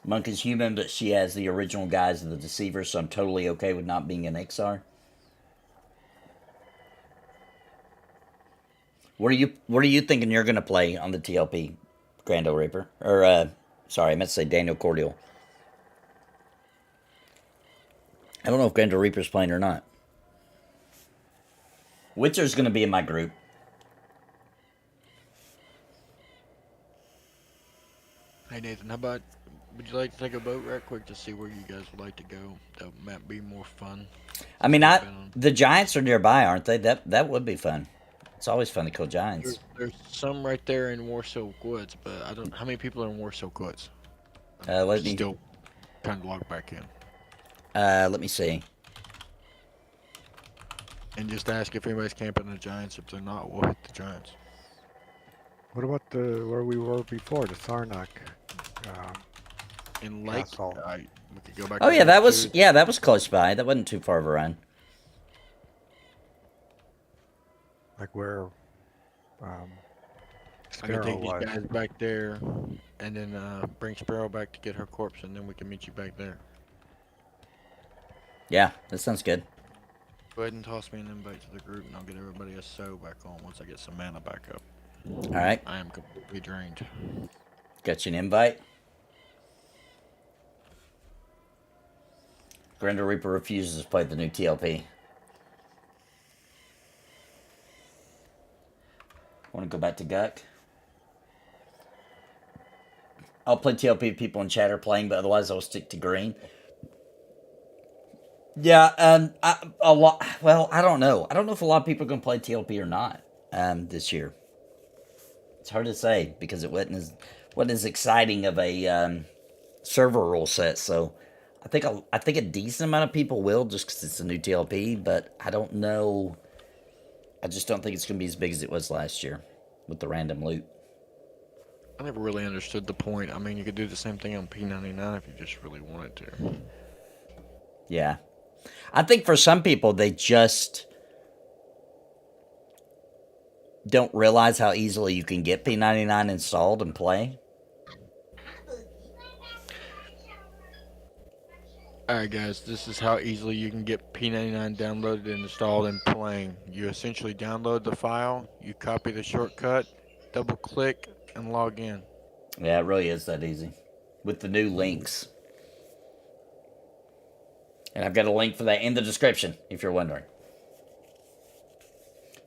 Monk is human, but she has the original guise of the Deceiver, so I'm totally okay with not being an XR. What are you thinking you're gonna play on the TLP, Grando Reaper? Or sorry, I meant to say Daniel Cordial. I don't know if Grando Reaper's playing or not. Witcher's gonna be in my group. Hey Nathan, how about, would you like to take a boat right quick to see where you guys would like to go? That might be more fun. I mean, the Giants are nearby, aren't they? That would be fun. It's always fun to kill Giants. There's some right there in Warsaw Woods, but I don't. How many people are in Warsaw Woods? Let me Still trying to log back in. let me see. And just ask if anybody's camping the Giants. If they're not, we'll hit the Giants. What about where we were before, the Sarnak? In Lake, Castle. we could go back. Oh to yeah, Lake that was close by. That wasn't too far of a run. Like where I Sparrow can take was. these guys back there, and then bring Sparrow back to get her corpse, and then we can meet you back there. Yeah, that sounds good. Go ahead and toss me an invite to the group, and I'll get everybody a SO back on once I get some mana back up. All right, I am completely drained. got you an invite. Grindel Reaper refuses to play the new TLP. Want to go back to Guck? I'll play TLP if people in chat are playing, but otherwise I'll stick to green. Yeah, a lot. Well, I don't know. I don't know if a lot of people are going to play TLP or not this year. It's hard to say because it wasn't as exciting of a server rule set. So I think a decent amount of people will just because it's a new TLP, but I don't know. I just don't think it's going to be as big as it was last year with the random loot. I never really understood the point. I mean, you could do the same thing on P99 if you just really wanted to. Yeah. I think for some people, they just don't realize how easily you can get P99 installed and play. Alright guys, this is how easily you can get P99 downloaded and installed and playing. You essentially download the file, you copy the shortcut, double click, and log in. Yeah, it really is that easy. With the new links. And I've got a link for that in the description, if you're wondering.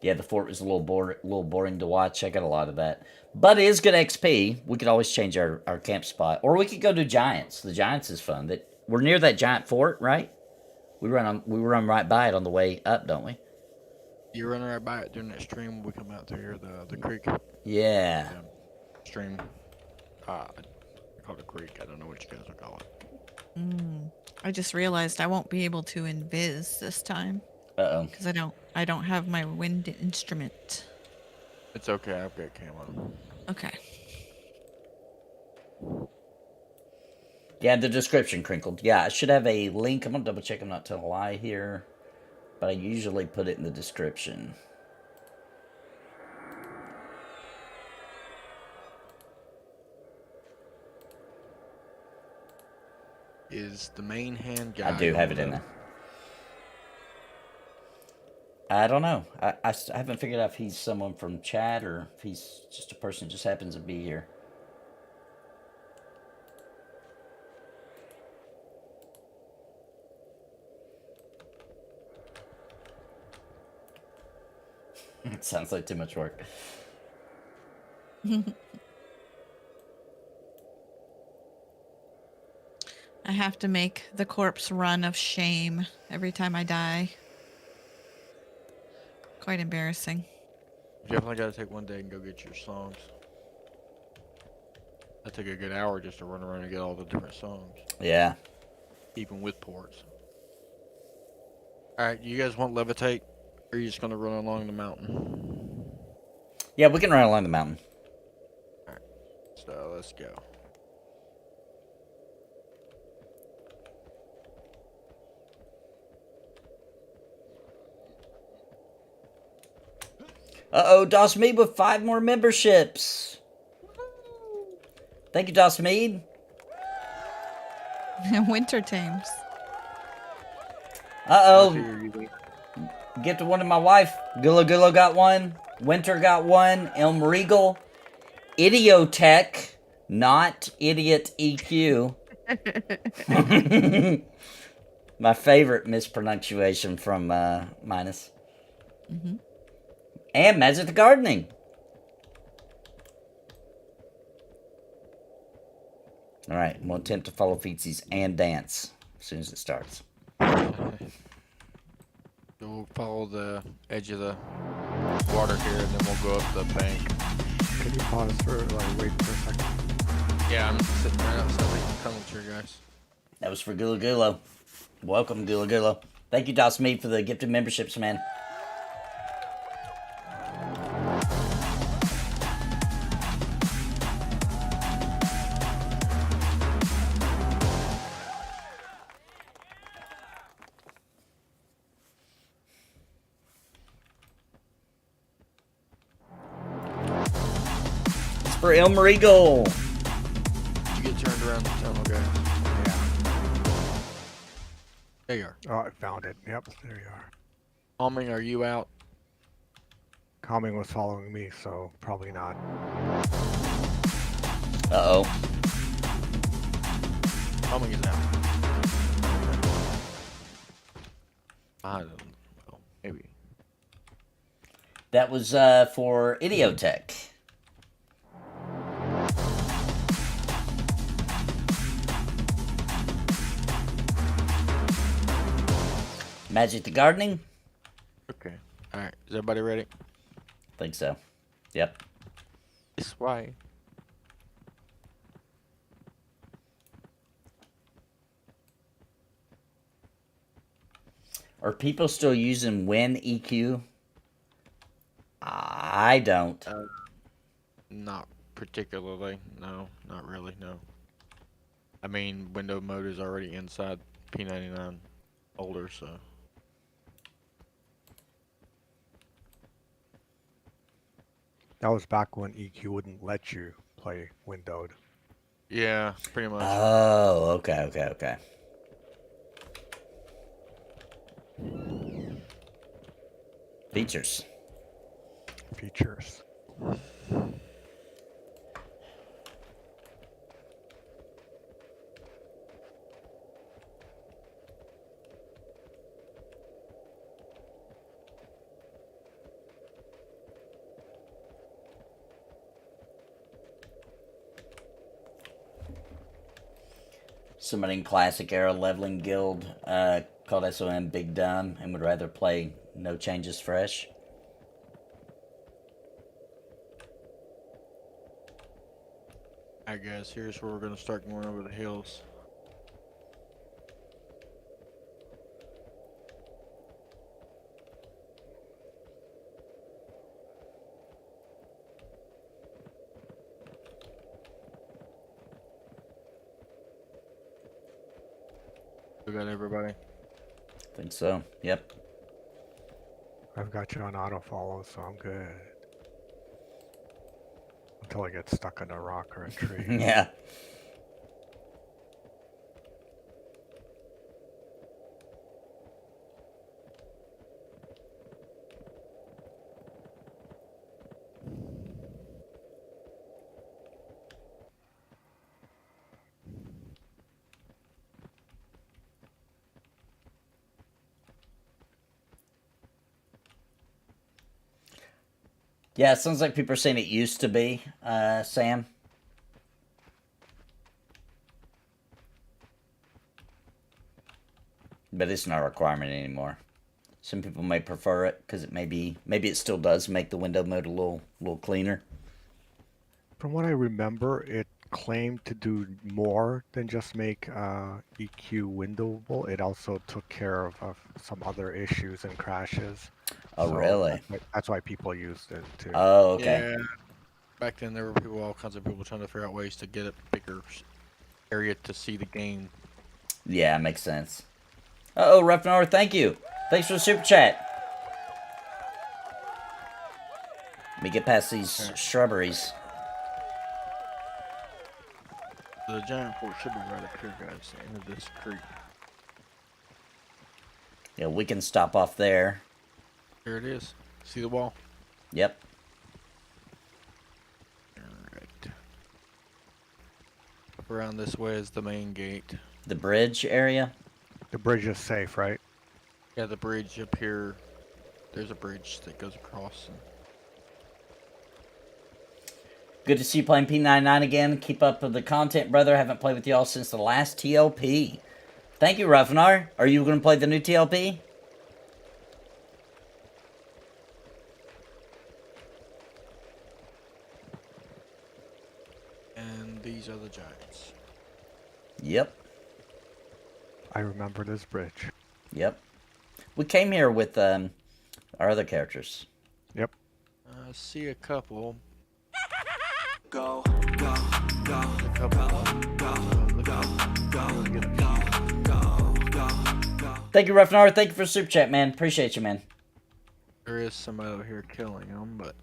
Yeah, the fort was a little boring to watch. I got a lot of that. But it is good XP. We could always change our camp spot. Or we could go to Giants. The Giants is fun. We're near that giant fort, right? We run right by it on the way up, don't we? You're running right by it during that stream when we come out through here, the creek. Yeah. Stream. I call it a creek. I don't know what you guys would call it. I just realized I won't be able to invis this time. Uh-oh. Because I don't have my wind instrument. It's okay. I've got camo. Okay. Yeah, the description crinkled. Yeah, I should have a link. I'm going to double check. I'm not telling a lie here. But I usually put it in the description. Is the main hand guy? I do have it in there. I don't know. I haven't figured out if he's someone from chat or if he's just a person who just happens to be here. It sounds like too much work. I have to make the corpse run of shame every time I die. Quite embarrassing. You definitely got to take one day and go get your songs. That took a good hour just to run around and get all the different songs. Yeah. Even with ports. Alright, you guys want levitate? Or are you just going to run along the mountain? Yeah, we can run along the mountain. Alright, so let's go. Uh-oh, Doss Mead with 5 more memberships. Thank you, Doss Mead. Winter Tames. Uh-oh. Get to one of my wife. Gullo got one. Winter got one. Elm Regal. Idiotech. Not Idiot EQ. My favorite mispronunciation from Minus. Mm-hmm. And Magic the Gardening. Alright, we'll attempt to follow Feetsies and dance as soon as it starts. We'll follow the edge of the water here and then we'll go up the bank. Can you pause for, wait for a second? Yeah, I'm sitting right outside the tunnel here, guys. That was for Gullo. Welcome, Gullo. Thank you, Doss Mead, for the gifted memberships, man. For El Regal. Did you get turned around the tunnel, guys? Yeah. There you are. Oh, I found it. Yep, there you are. Calming, are you out? Calming was following me, so probably not. Uh-oh. Calming is out. I don't know. Maybe. That was for Idiotech. Magic the Gardening? Okay. Alright. Is everybody ready? Think so. Yep. This way. Are people still using Win EQ? I don't. Not particularly. No, not really. No. I mean, window mode is already inside P99 older, so. That was back when EQ wouldn't let you play windowed. Yeah, pretty much. Oh, okay. Features. somebody in Classic Era Leveling Guild called SOM Big Dumb and would rather play No Changes Fresh. Alright guys, here's where we're gonna start going over the hills. We got everybody. I think so. Yep. I've got you on auto follow, so I'm good. Until I get stuck on a rock or a tree. Yeah. Yeah, it sounds like people are saying it used to be, Sam. But it's not a requirement anymore. Some people may prefer it because it maybe it still does make the window mode a little cleaner. From what I remember, it claimed to do more than just make EQ windowable. It also took care of some other issues and crashes. Oh, really? That's why people used it too. Oh, okay. Yeah. Back then, there were people, all kinds of people trying to figure out ways to get a bigger area to see the game. Yeah, makes sense. Uh-oh, Ruffnor, thank you. Thanks for the super chat. Let me get past these shrubberies. The giant fort should be right up here, guys, the end of this creek. Yeah, we can stop off there. Here it is. See the wall? Yep. Alright. Up around this way is the main gate. The bridge area? The bridge is safe, right? Yeah, the bridge up here. There's a bridge that goes across. And Good to see you playing P99 again. Keep up with the content, brother. Haven't played with y'all since the last TLP. Thank you, Ruffnar. Are you going to play the new TLP? and these are the giants. Yep. I remember this bridge. Yep. We came here with our other characters. Yep. I see a couple. Go, go, go, A couple. Thank you, Ruffnar. Thank you for the super chat, man. Appreciate you, man. There is somebody over here killing them, but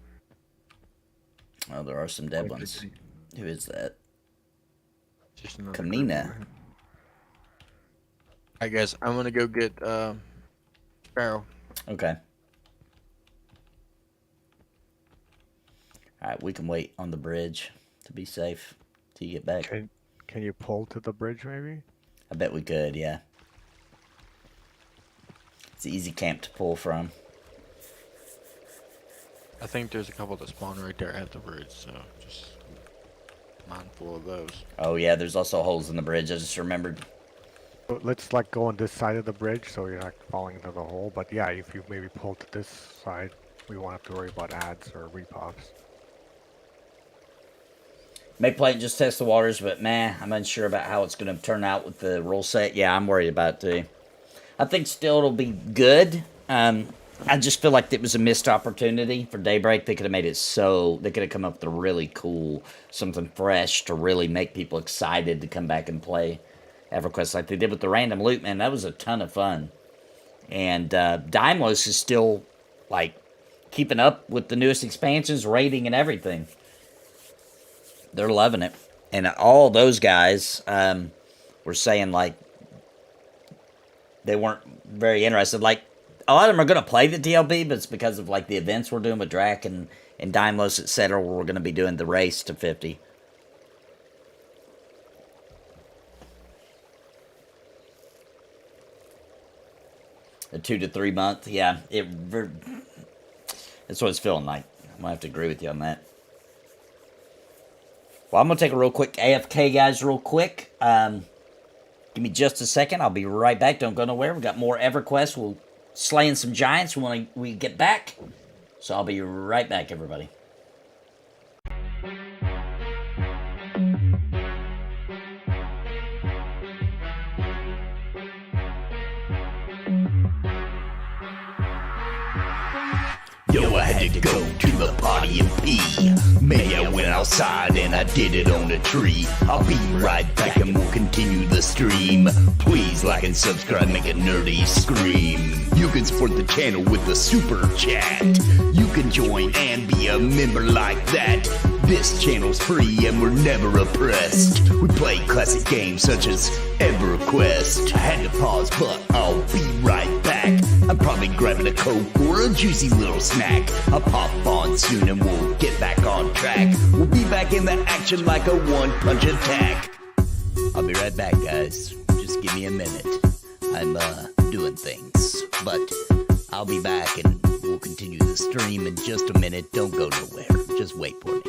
Oh, there are some dead ones. Who is that? just another Kamina. group. I guess I'm gonna go get Sparrow. Okay. Alright, we can wait on the bridge to be safe till you get back. Can you pull to the bridge, maybe? I bet we could, yeah. It's an easy camp to pull from. I think there's a couple that spawn right there at the bridge, so just mindful of those. Oh yeah, there's also holes in the bridge. I just remembered. But let's like go on this side of the bridge so you're not falling into the hole. But yeah, if you maybe pull to this side, we won't have to worry about ads or repops. May play and just test the waters, but man, I'm unsure about how it's going to turn out with the rule set. Yeah, I'm worried about it too. I think still it'll be good. I just feel like it was a missed opportunity for Daybreak. They could have made it so... They could have come up with a really cool, something fresh to really make people excited to come back and play EverQuest like they did with the random loot, man. That was a ton of fun. And Daimlos is still, like, keeping up with the newest expansions, rating, and everything. They're loving it. And all those guys were saying, like, they weren't very interested. Like, a lot of them are going to play the TLP, but it's because of, like, the events we're doing with Drac and Daimlos, etc., where we're going to be doing the race to 50. A 2 to 3 month, yeah. That's what it's feeling like. I'm going to have to agree with you on that. Well, I'm going to take a real quick AFK, guys, real quick. Give me just a second. I'll be right back. Don't go nowhere. We've got more EverQuest. We'll slaying some giants when we get back. So I'll be right back, everybody. Yo, I had to go to the party and pee. Maybe I went outside and I did it on a tree. I'll be right back and we'll continue the stream. Please like and subscribe, make a nerdy scream. You can support the channel with a super chat. You can join and be a member like that. This channel's free and we're never oppressed. We play classic games such as EverQuest. I had to pause, but I'll be right back. I'm probably grabbing a Coke or a juicy little snack. I'll pop on soon and we'll get back on track. We'll be back in the action like a one-punch attack. I'll be right back, guys. Just give me a minute. I'm doing things, but I'll be back and we'll continue the stream in just a minute. Don't go nowhere. Just wait for me.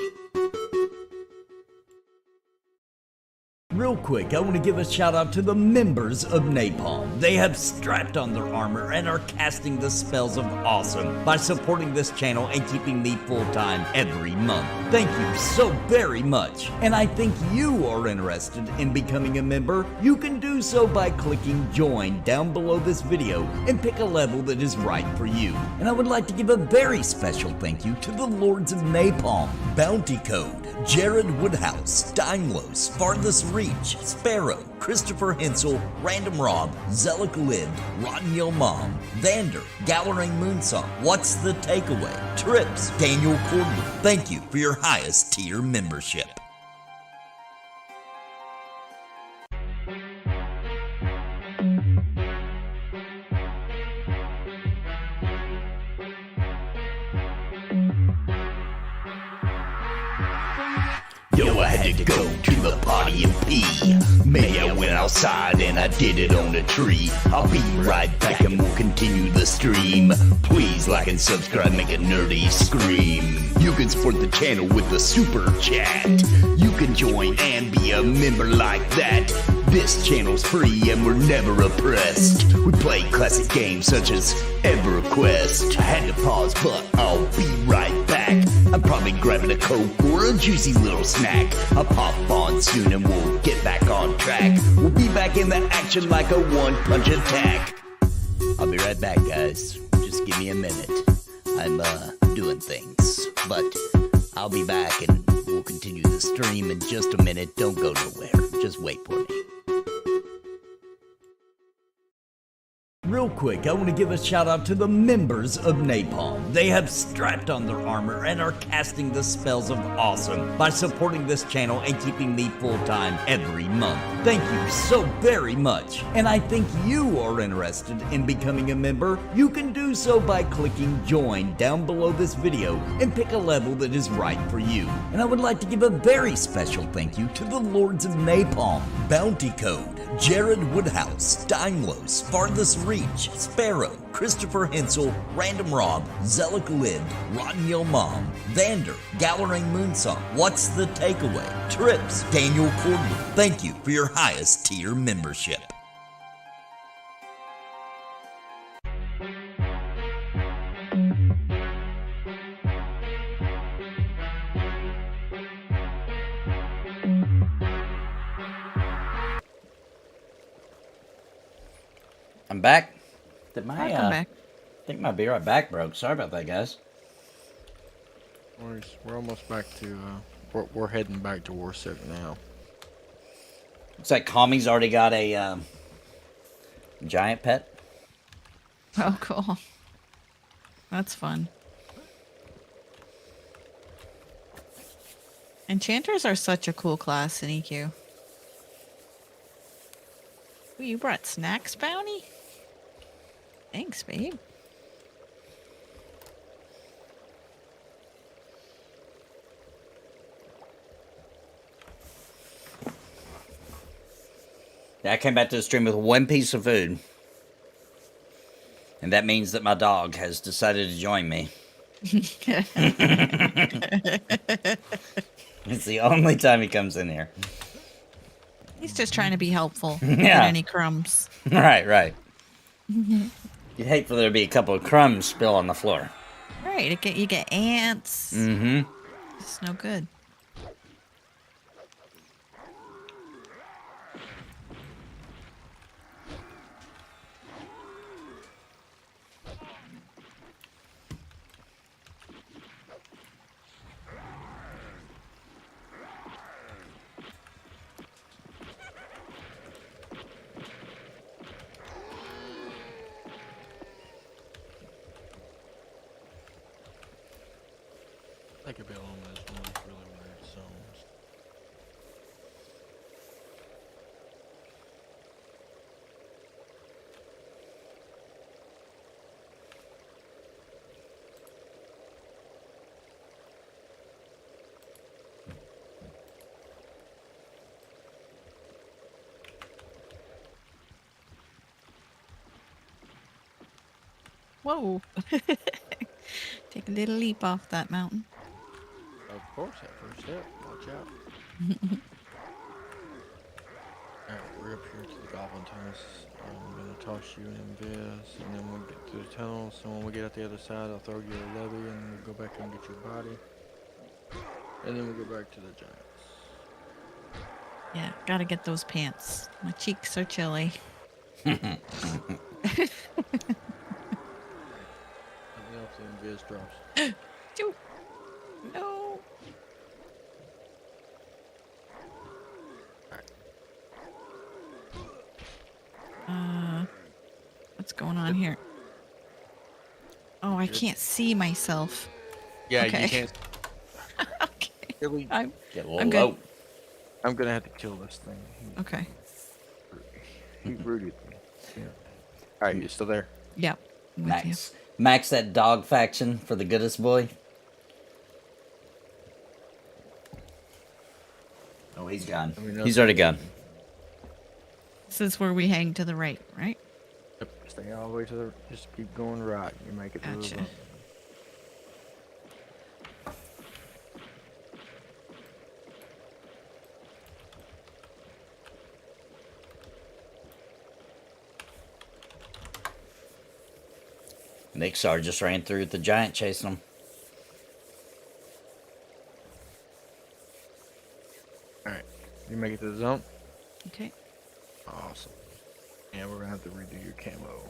Real quick, I want to give a shout out to the members of NAPALM. They have strapped on their armor and are casting the spells of awesome by supporting this channel and keeping me full-time every month. Thank you so very much. And I think you are interested in becoming a member. You can do so by clicking join down below this video and pick a level that is right for you. And I would like to give a very special thank you to the Lords of NAPALM, Bounty Code, Jared Woodhouse, Daimlos, Farthest Reach, Sparrow, Christopher Hensel, Random Rob, Zelik Lived, Rotten Yo Mom, Vander, Gallery Moonsong, What's the Takeaway, Trips, Daniel Cordley. Thank you for your highest tier membership. Yo, I had to go to the party and pee. Maybe I went outside and I did it on a tree. I'll be right back and we'll continue the stream. Please like and subscribe, make a nerdy scream. You can support the channel with a super chat. You can join and be a member like that. This channel's free and we're never oppressed. We play classic games such as EverQuest. I had to pause, but I'll be right back. I'm probably grabbing a Coke or a juicy little snack. I'll pop on soon and we'll get back on track. We'll be back in the action like a one-punch attack. I'll be right back, guys. Just give me a minute. I'm doing things, but I'll be back and we'll continue the stream in just a minute. Don't go nowhere. Just wait for me. Real quick, I want to give a shout out to the members of NAPALM. They have strapped on their armor and are casting the spells of awesome by supporting this channel and keeping me full-time every month. Thank you so very much. And I think you are interested in becoming a member. You can do so by clicking join down below this video and pick a level that is right for you. And I would like to give a very special thank you to the Lords of NAPALM, Bounty Code, Jared Woodhouse, Daimlos, Farthest Reach, Sparrow, Christopher Hensel, Random Rob, Zelik Lived, Rotten Yo Mom, Vander, Gallery Moonsong, What's the Takeaway, Trips, Daniel Cordley. Thank you for your highest tier membership. I'm back. Did my Welcome back. I think my Be Right Back broke. Sorry about that, guys. We're almost back to, we're heading back to War 7 now. Looks like Kami's already got a giant pet. Oh, cool. That's fun. Enchanters are such a cool class in EQ. Ooh, you brought snacks, Bounty? Thanks, babe. Yeah, I came back to the stream with one piece of food. And that means that my dog has decided to join me. It's the only time he comes in here. He's just trying to be helpful. Yeah. Get any crumbs. Right. You'd hate for there to be a couple of crumbs spill on the floor. Right. You get ants. Mm-hmm. It's no good. I could be alone with this one really weird zones. Whoa. Take a little leap off that mountain. Of course, that first step. Watch out. Alright, we're up here to the Goblin Tunnels. I'm gonna toss you in this, and then we'll get to the tunnel. So when we get out the other side, I'll throw you a levy, and we'll go back and get your body. And then we'll go back to the giants. Yeah, gotta get those pants. My cheeks are chilly. Let me know if the invis drops. Choo. No. What's going on here? Oh, I can't see myself. Yeah, Okay. you can't. Okay. Really, I'm Get a little I'm good. low. I'm gonna have to kill this thing. okay. He rooted me. Yeah. Alright, you still there? Yep. I'm with you. Max that dog faction for the goodest boy. Oh, he's gone. I mean, He's already gone. This is where we hang to the right, right? Yep, stay all the way to the. Just keep going right. You make it to the Gotcha. bottom. Nixar just ran through with the giant chasing him. Alright, you make it to the zone? Okay. Awesome. And we're gonna have to redo your camo.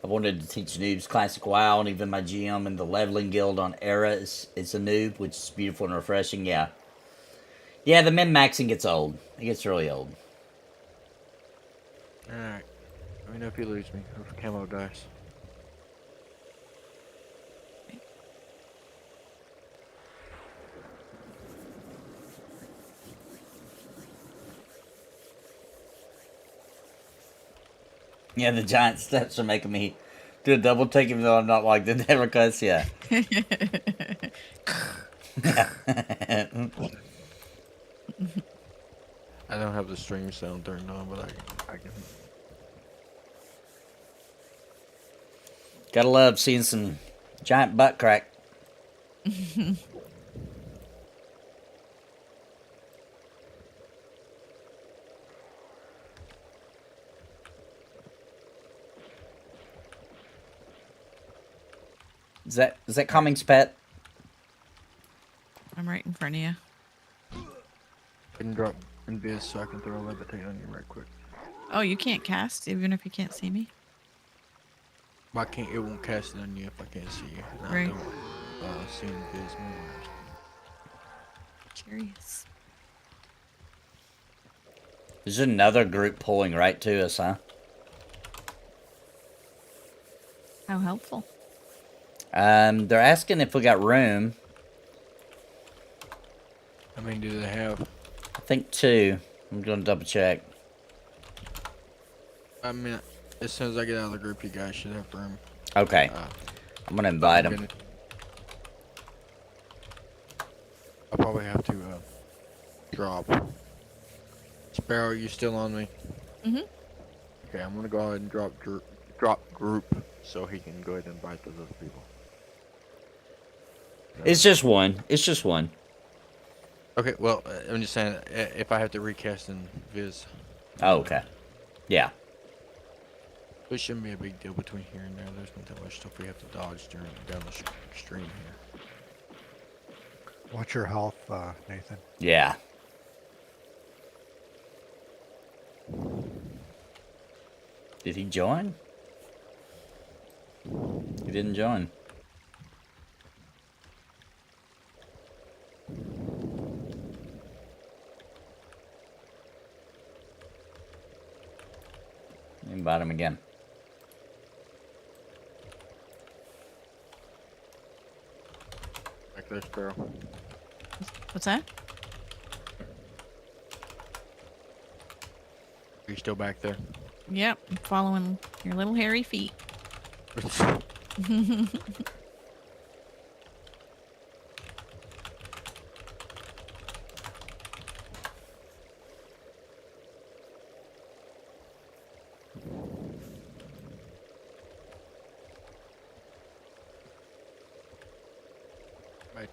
I wanted to teach noobs Classic WoW, and even my GM in the leveling guild on Era is a noob, which is beautiful and refreshing. Yeah. Yeah, the min-maxing gets old. It gets really old. Alright. Let me know if you lose me. Or if camo dies. Yeah, the giant steps are making me do a double take even though I'm not logged into EverQuest. Yeah. I don't have the stream sound turned on, but I can. Gotta love seeing some giant butt crack. Is that Cummings' pet? I'm right in front of you. Can drop invis so I can throw a levitate on you right quick. Oh, you can't cast even if you can't see me? But I can't. It won't cast it on you if I can't see you. And Right. I don't see invis movers. Curious. There's another group pulling right to us, huh? How helpful. They're asking if we got room. How many do they have? I think 2. I'm gonna double check. I mean, as soon as I get out of the group, you guys should have room. Okay. I'm gonna invite them. I'll probably have to drop. Sparrow, you still on me? Mhm. Okay, I'm gonna go ahead and drop group so he can go ahead and invite those other people. It's just one. It's just one. Okay, well, I'm just saying, if I have to recast in Viz, Oh, okay. Yeah. it shouldn't be a big deal between here and there. There's not that much stuff we have to dodge down the stream here. What's your health, Nathan? Yeah. Did he join? He didn't join. Invite him again. Like this, Sparrow. What's that? Are you still back there? Yep, I'm following your little hairy feet.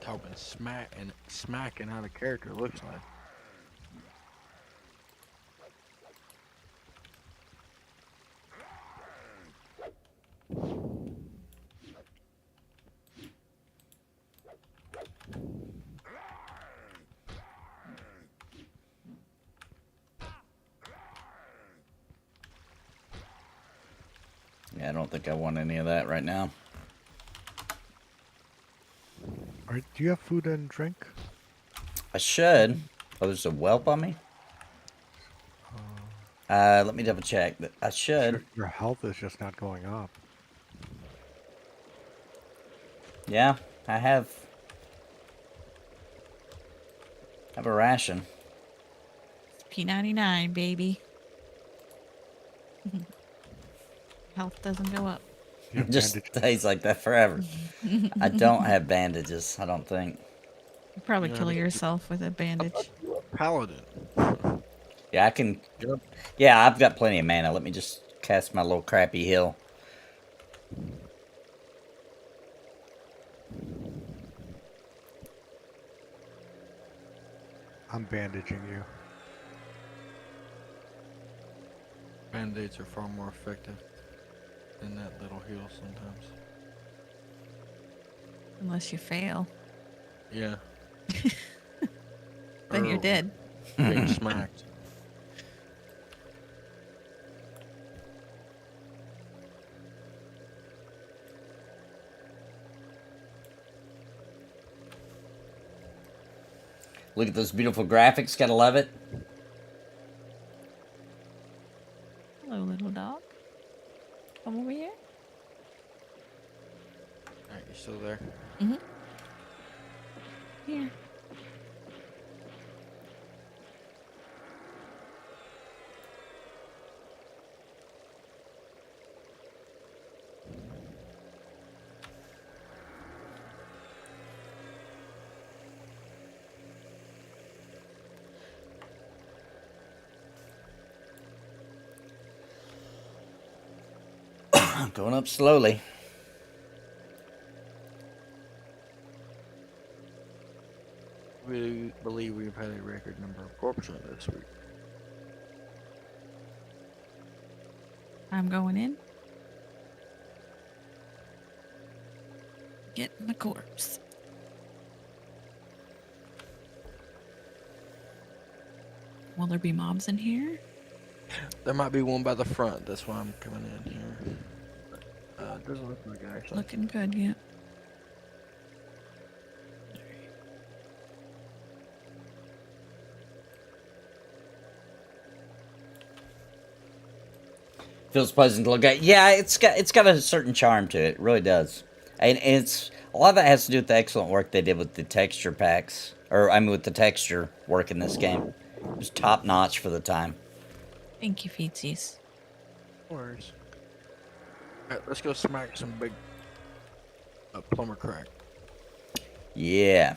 Talking smacking how the character looks like. Yeah, I don't think I want any of that right now. Do you have food and drink? I should. Oh, there's a whelp on me? Let me double check. I should. Your health is just not going up. Yeah, I have a ration. It's P99, baby. Health doesn't go up. It just stays like that forever. I don't have bandages, I don't think. You probably kill yourself with a bandage. Paladin. Yeah, I can... Yeah, I've got plenty of mana. Let me just cast my little crappy heal. I'm bandaging you. Band-aids are far more effective than that little heal sometimes. Unless you fail. Yeah. Then you're dead. Getting smacked. Look at those beautiful graphics. Gotta love it. Hello, little dog. Come over here. Alright, you still there? Mm-hmm. Here. Going up slowly. We believe we've had a record number of corpses this week. I'm going in. Get my corpse. Will there be mobs in here? There might be one by the front. That's why I'm coming in here. Doesn't look like it actually. Looking good, yeah. Feels pleasant to look at. Yeah, it's got a certain charm to it. It really does. And it's a lot of that has to do with the excellent work they did with the texture packs, or I mean with the texture work in this game. It was top notch for the time. Thank you, Feetsies. No worries. Alright, let's go smack some big plumber crack. Yeah.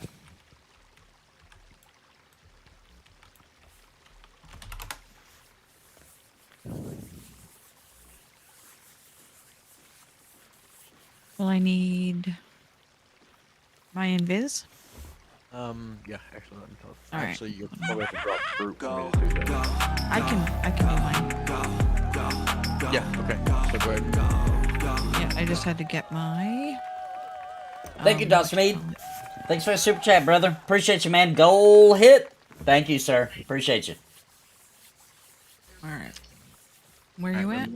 I need my invis? Yeah, actually, let me tell you. All right. Actually, you'll probably have to drop fruit for Go, me to do that. go, I can do mine. Yeah, okay. So go ahead. Yeah, I just had to get my. Thank you, Dr. Mead. Thanks for the super chat, brother. Appreciate you, man. Goal hit. Thank you, sir. Appreciate you. All right. Where you at?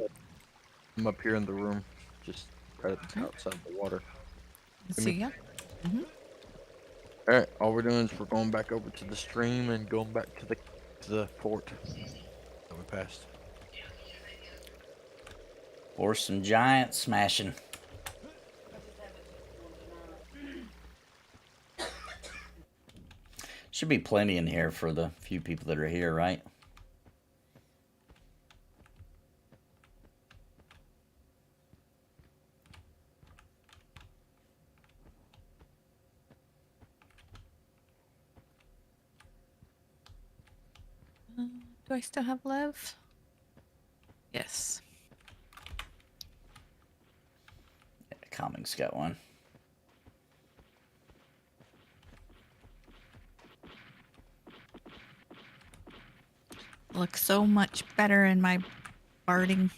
I'm up here in the room, just right outside the water. See ya. Alright, all we're doing is we're going back over to the stream and going back to the fort that we passed. Or some giant smashing. Should be plenty in here for the few people that are here, right? Do I still have Lev? Yes. Yeah, Calming's got one. Looks so much better in my barding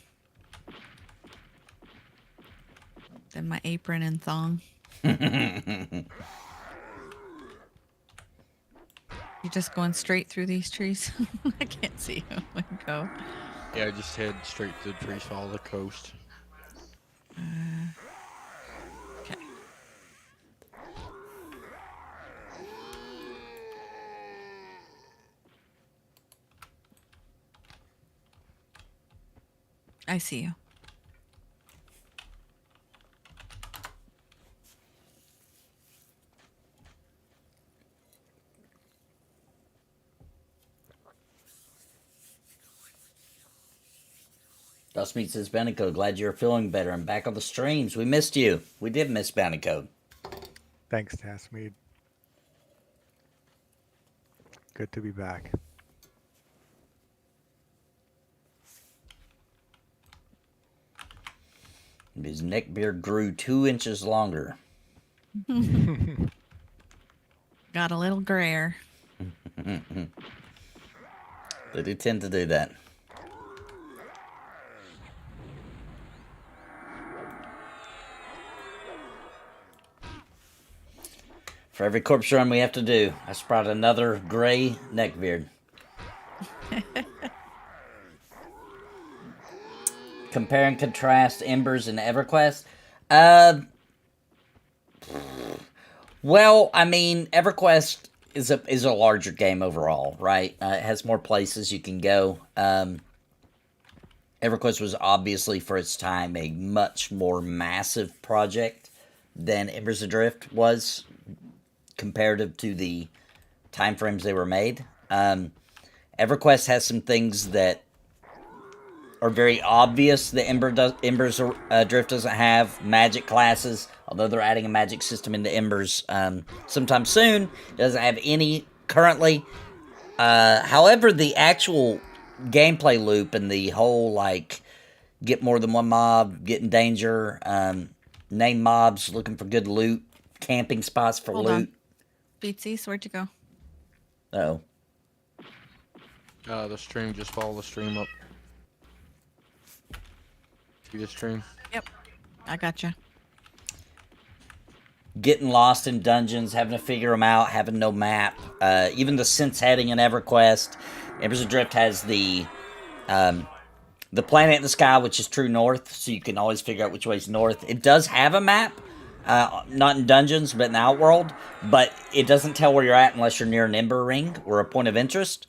than my apron and thong. You just going straight through these trees? I can't see who would go. Yeah, just head straight to the trees, follow the coast. Okay. I see you. Dust Meat says, Bounty glad you're feeling better. I'm back on the streams. We missed you. We did miss Bounty Code. Thanks, Tasmeed. Good to be back. His neck beard grew 2 inches longer. Got a little grayer. They do tend to do that. For every corpse run we have to do, I sprout another gray neck beard. Compare and contrast Embers and EverQuest. Well, I mean, EverQuest is a larger game overall, right? It has more places you can go. EverQuest was obviously, for its time, a much more massive project than Embers Adrift was, comparative to the time frames they were made. EverQuest has some things that are very obvious that Embers Adrift doesn't have. Magic classes, although they're adding a magic system into Embers sometime soon. It doesn't have any currently. However, the actual gameplay loop and the whole, like, get more than one mob, get in danger, name mobs, looking for good loot, camping spots for Hold loot. on. Beatsies, where'd you go? Oh. The stream, just follow the stream up. See the stream? Yep. I gotcha. Getting lost in dungeons, having to figure them out, having no map. Even the sense heading in EverQuest. Embers Adrift has the planet in the sky, which is true north, so you can always figure out which way's north. It does have a map, not in dungeons, but in the outworld, but it doesn't tell where you're at unless you're near an ember ring or a point of interest.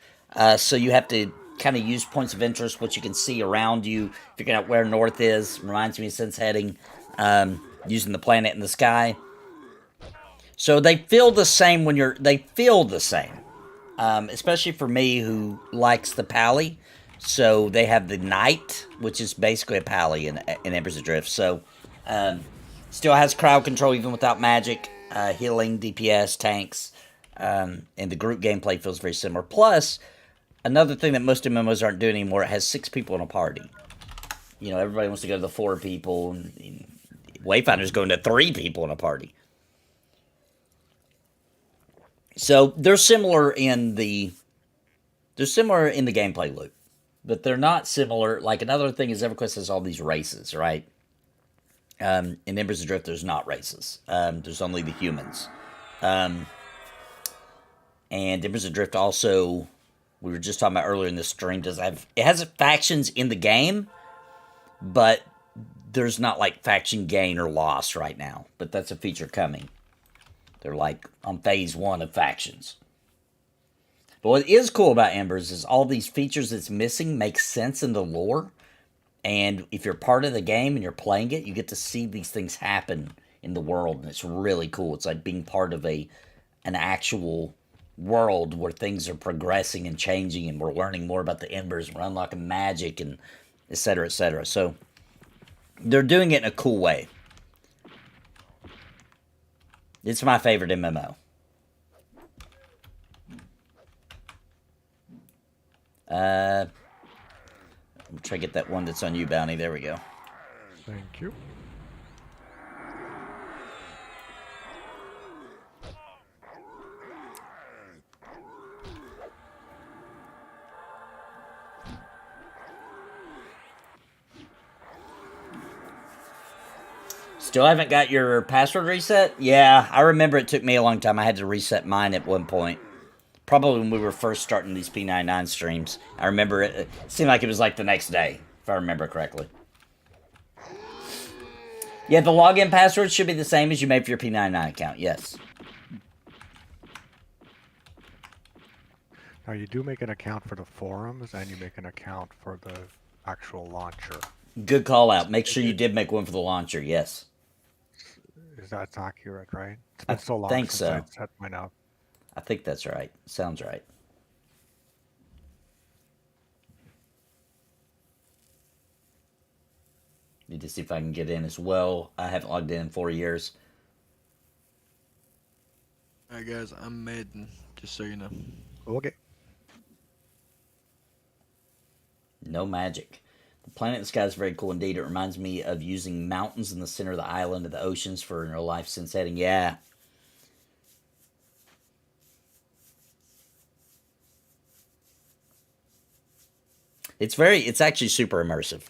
So you have to kind of use points of interest, what you can see around you, figuring out where north is. Reminds me of sense heading, using the planet in the sky. So they feel the same especially for me who likes the pally. So they have the knight, which is basically a pally in Embers Adrift. So still has crowd control even without magic, healing, DPS, tanks, and the group gameplay feels very similar. Plus, another thing that most MMOs aren't doing anymore, it has 6 people in a party. You know, everybody wants to go to the 4 people, and Wayfinder's going to 3 people in a party. So they're similar in the gameplay loop, but they're not similar. Like another thing is EverQuest has all these races, right? In Embers Adrift, there's not races. There's only the humans. And Embers Adrift also, we were just talking about earlier in the stream, it has factions in the game, but there's not like faction gain or loss right now. But that's a feature coming. They're like on phase 1 of factions. But what is cool about Embers is all these features that's missing make sense in the lore. And if you're part of the game and you're playing it, you get to see these things happen in the world. And it's really cool. It's like being part of an actual world where things are progressing and changing. And we're learning more about the Embers. And we're unlocking magic and et cetera, et cetera. So they're doing it in a cool way. It's my favorite MMO. I'm trying to get that one that's on you, Bounty. There we go. Thank you. Still haven't got your password reset? Yeah, I remember it took me a long time. I had to reset mine at one point. Probably when we were first starting these P99 streams. I remember it seemed like it was like the next day, if I remember correctly. Yeah, the login password should be the same as you made for your P99 account, yes. Now, you do make an account for the forums, and you make an account for the actual launcher. Good call out. Make sure you did make one for the launcher, yes. Is that accurate, right? It's been so long think since so. I set mine up. I think that's right. Sounds right. Need to see if I can get in as well. I haven't logged in 4 years. Alright guys, I'm Madden, just so you know. Okay. No magic. The planet in the sky is very cool indeed. It reminds me of using mountains in the center of the island of the oceans for real life sin setting. Yeah. It's actually super immersive.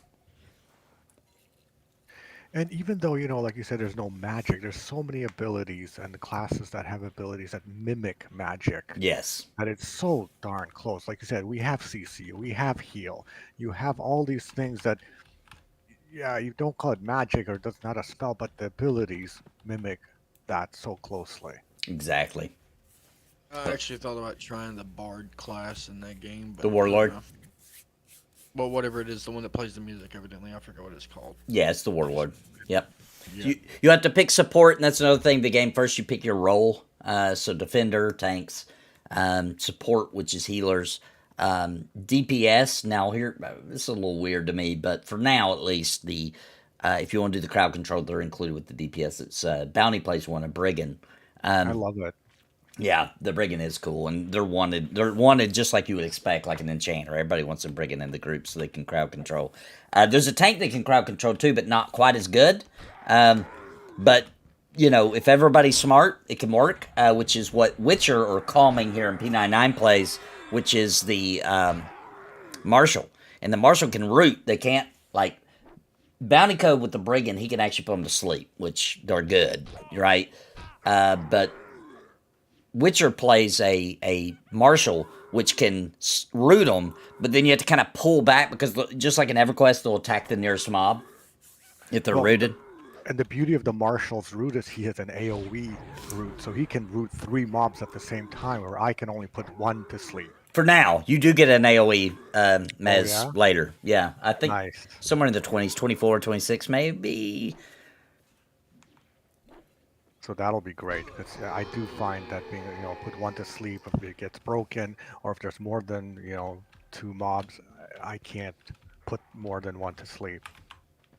And even though, like you said, there's no magic, there's so many abilities and classes that have abilities that mimic magic. Yes. That it's so darn close. Like you said, we have CC, we have heal. You have all these things that, yeah, you don't call it magic or that's not a spell, but the abilities mimic that so closely. Exactly. I actually thought about trying the Bard class in that game. But the Warlord? Well, whatever it is, the one that plays the music, evidently. I forgot what it's called. Yeah, it's the Warlord. Yep. Yeah. You have to pick support, and that's another thing. The game first, you pick your role. So defender, tanks, support, which is healers, DPS. Now here, this is a little weird to me, but for now at least, the if you want to do the crowd control, they're included with the DPS. It's Bounty plays one, a Brigand. I love it. Yeah, the Brigand is cool, and they're wanted. They're wanted just like you would expect, like an Enchanter. Everybody wants a Brigand in the group so they can crowd control. There's a tank that can crowd control too, but not quite as good. But, if everybody's smart, it can work, which is what Witcher or Calming here in P99 plays, which is the Marshal. And the Marshal can root. They can't, Bounty Code with the Brigand, he can actually put them to sleep, which they're good, right? But Witcher plays a Marshal, which can root them, but then you have to kind of pull back because just like in EverQuest, they'll attack the nearest mob if they're rooted. And the beauty of the Marshal's root is he has an AoE root, so he can root 3 mobs at the same time, where I can only put 1 to sleep. For now, you do get an AoE mez later. Yeah, I think somewhere in the 20s, 24, 26 maybe. So that'll be great, because I do find that being, put 1 to sleep if it gets broken, or if there's more than, 2 mobs, I can't put more than 1 to sleep.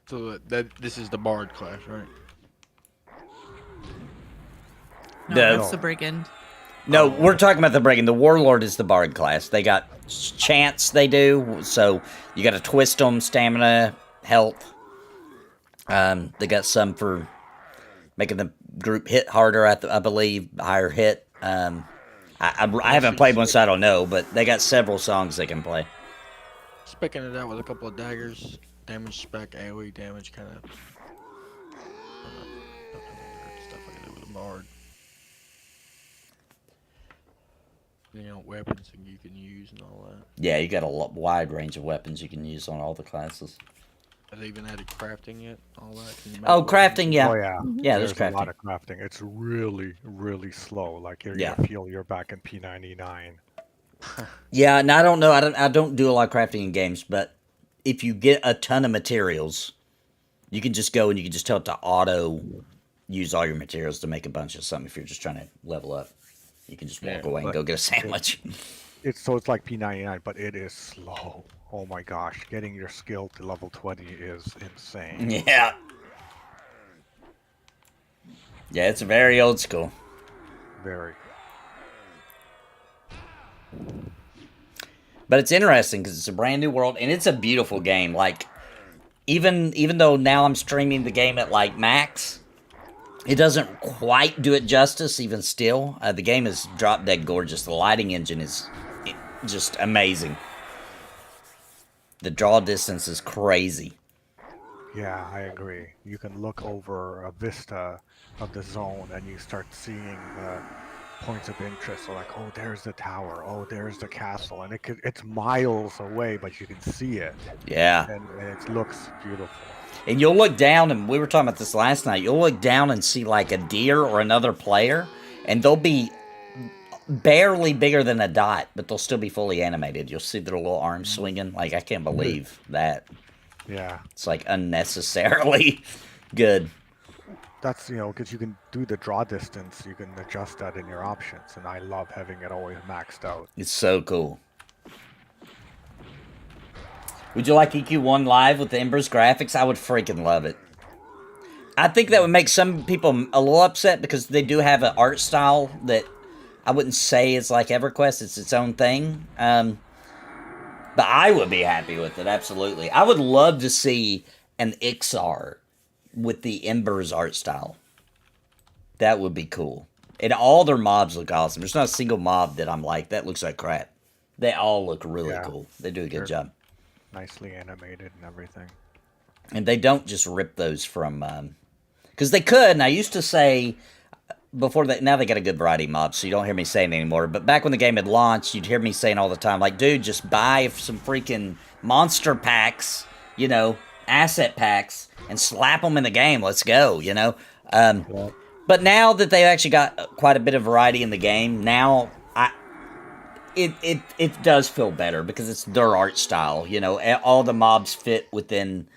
So this is the Bard class, right? No, that's the Brigand. No, we're talking about the Brigand. The Warlord is the Bard class. They got chants they do, so you got to twist them, stamina, health. They got some for making the group hit harder, I believe, higher hit. I haven't played one, so I don't know, but they got several songs they can play. Specking it out with a couple of daggers, damage spec, AoE damage, kind of stuff I can do with a bard. You know, weapons you can use and all that. Yeah, you got a wide range of weapons you can use on all the classes. Have they even added crafting yet? All that? Oh, crafting, yeah. Oh yeah. Yeah, there's a lot crafting. of crafting. It's really, really slow. Like you're Yeah. gonna feel you're back in P99. Yeah, and I don't know. I don't do a lot of crafting in games, but if you get a ton of materials, you can just go and you can just tell it to auto use all your materials to make a bunch of something. If you're just trying to level up, you can just walk away and go get a sandwich. It's like P99, but it is slow. Oh my gosh, getting your skill to level 20 is insane. Yeah. Yeah, it's very old school. Very. But it's interesting because it's a brand new world and it's a beautiful game. Like, even though now I'm streaming the game at like max, it doesn't quite do it justice. Even still, the game is drop dead gorgeous. The lighting engine is just amazing. The draw distance is crazy. Yeah, I agree. You can look over a vista of the zone and you start seeing points of interest. So like, oh, there's the tower. Oh, there's the castle. And it's miles away, but you can see it. Yeah. And it looks beautiful. And you'll look down, and we were talking about this last night, you'll look down and see like a deer or another player, and they'll be barely bigger than a dot, but they'll still be fully animated. You'll see their little arms swinging. Like, I can't believe that. Yeah. It's like unnecessarily good. That's, because you can do the draw distance. You can adjust that in your options, and I love having it always maxed out. It's so cool. Would you like EQ1 Live with the Embers graphics? I would freaking love it. I think that would make some people a little upset because they do have an art style that I wouldn't say is like EverQuest. It's its own thing. But I would be happy with it, absolutely. I would love to see an Ixar with the Embers art style. That would be cool. And all their mobs look awesome. There's not a single mob that I'm like, that looks like crap. They all look really cool. They do a good job. Nicely animated and everything. And they don't just rip those from... because they could, and I used to say... Before that, now they got a good variety of mobs, so you don't hear me saying it anymore. But back when the game had launched, you'd hear me saying all the time, like, dude, just buy some freaking monster packs, asset packs, and slap them in the game. Let's go, But now that they've actually got quite a bit of variety in the game, now it does feel better because it's their art style. All the mobs fit within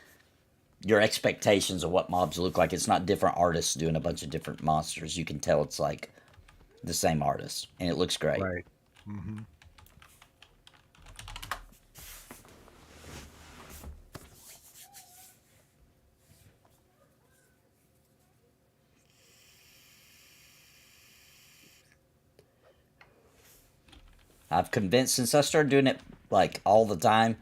your expectations of what mobs look like. It's not different artists doing a bunch of different monsters. You can tell it's like the same artist, and it looks great. Right. Mm-hmm. I've convinced, since I started doing it like all the time.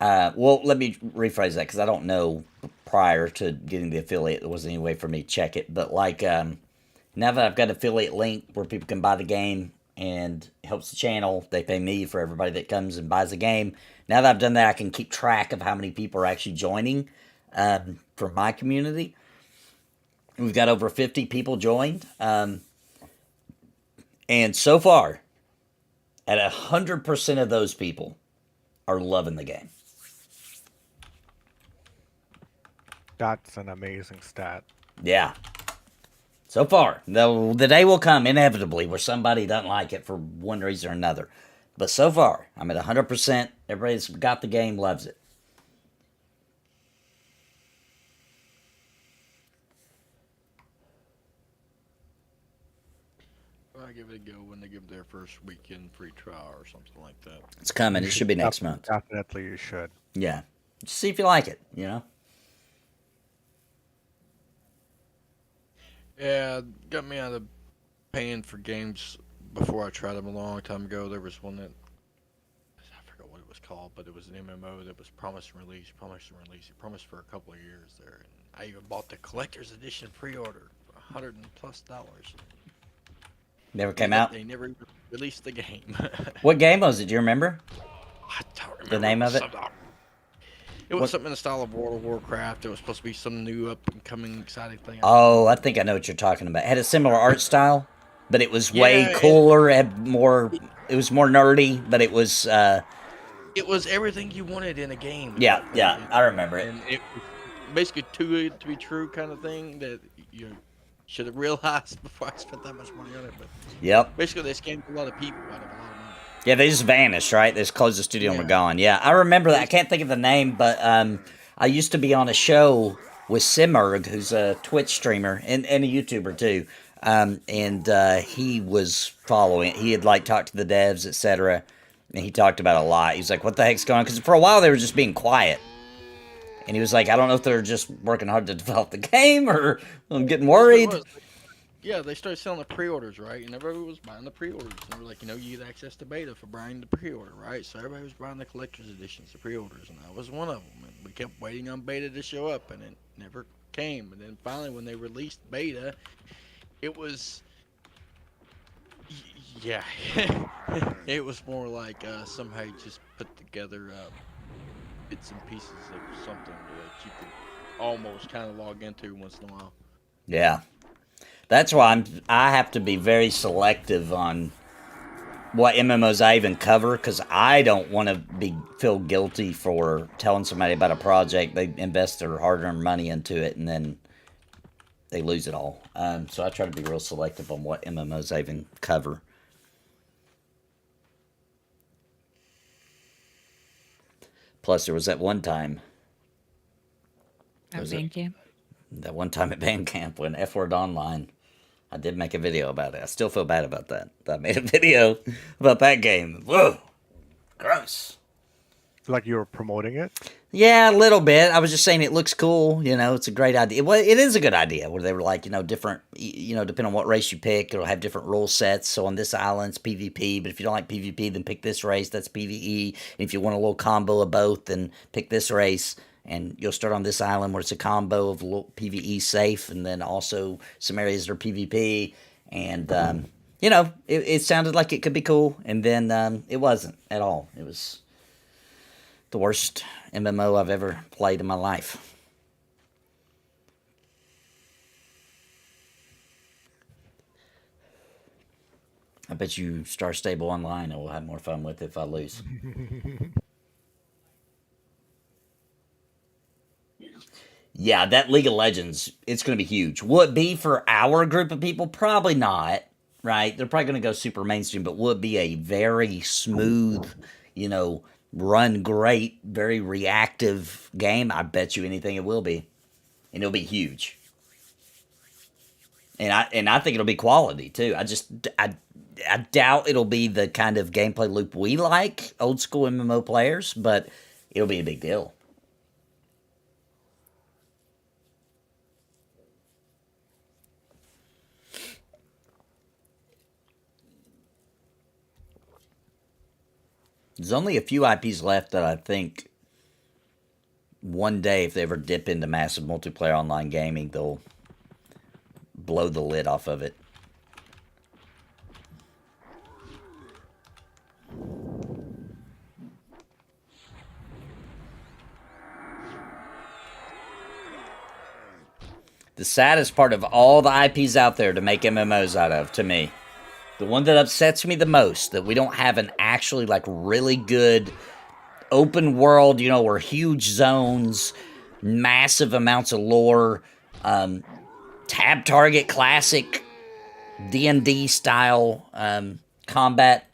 Well, let me rephrase that because I don't know prior to getting the affiliate, there wasn't any way for me to check it. But like now that I've got an affiliate link where people can buy the game and it helps the channel, they pay me for everybody that comes and buys the game. Now that I've done that, I can keep track of how many people are actually joining from my community. We've got over 50 people joined. And so far, at 100% of those people are loving the game. That's an amazing stat. Yeah. So far. The day will come, inevitably, where somebody doesn't like it for one reason or another. But so far, I'm at 100%. Everybody that's got the game loves it. I give it a go when they give their first weekend free trial or something like that. It's coming. It should be next month. Definitely you should. Yeah. Just see if you like it, Yeah, got me out of paying for games before I tried them a long time ago. There was one that, I forgot what it was called, but it was an MMO that was promised and release. It promised for a couple of years there. And I even bought the collector's edition pre-order for $100+ dollars. Never came out? They never even released the game. What game was it? Do you remember? I don't remember The name of it? It was something in the style of World of Warcraft. It was supposed to be some new up-and-coming exciting thing. Oh, I think I know what you're talking about. It had a similar art style, but it was way cooler. Had more. It was more nerdy, but it was. It was everything you wanted in a game. Yeah, I remember it. And it was basically too good to be true kind of thing that you should have realized before I spent that much money on it. But yep. basically, they scammed a lot of people out of a lot of money. Yeah, they just vanished, right? They just closed the studio and were gone. Yeah, I remember that. I can't think of the name, but I used to be on a show with Simmerg, who's a Twitch streamer and a YouTuber too. And he was following. He had like talked to the devs, etc. And he talked about it a lot. He's like, "What the heck's going on?" Because for a while they were just being quiet. And he was like, "I don't know if they're just working hard to develop the game or I'm getting worried." Yeah, they started selling the pre-orders, right? And everybody was buying the pre-orders. And they were like, you get access to beta for buying the pre-order, right? So everybody was buying the collector's editions, the pre-orders, and I was one of them. And we kept waiting on beta to show up, and it never came. And then finally, when they released beta, it was, yeah, it was more like somehow you just put together bits and pieces of something that you could almost kind of log into once in a while. Yeah. That's why I have to be very selective on what MMOs I even cover, because I don't want to feel guilty for telling somebody about a project. They invest their hard-earned money into it, and then they lose it all. So I try to be real selective on what MMOs I even cover. Plus, there was that one time. At Bandcamp? That one time at Bandcamp when F-Word Online, I did make a video about it. I still feel bad about that. I made a video about that game. Whoa. Gross. Like you were promoting it? Yeah, a little bit. I was just saying it looks cool. It's a great idea. Well, it is a good idea where they were like, different, depending on what race you pick, it'll have different rule sets. So on this island, it's PvP. But if you don't like PvP, then pick this race. That's PvE. And if you want a little combo of both, then pick this race. And you'll start on this island where it's a combo of a little PvE safe, and then also some areas that are PvP. And, it sounded like it could be cool. And then it wasn't at all. It was the worst MMO I've ever played in my life. I bet you Star Stable Online and we'll have more fun with it if I lose. Yeah, that League of Legends, it's going to be huge. Will it be for our group of people? Probably not, right? They're probably going to go super mainstream, but will it be a very smooth, run great, very reactive game? I bet you anything it will be. And it'll be huge. And I think it'll be quality, too. I doubt it'll be the kind of gameplay loop we like, old school MMO players, but it'll be a big deal. There's only a few IPs left that I think one day, if they ever dip into massive multiplayer online gaming, they'll blow the lid off of it. The saddest part of all the IPs out there to make MMOs out of, to me, the one that upsets me the most, that we don't have an actually really good open world, where huge zones, massive amounts of lore, tab target classic D&D style combat.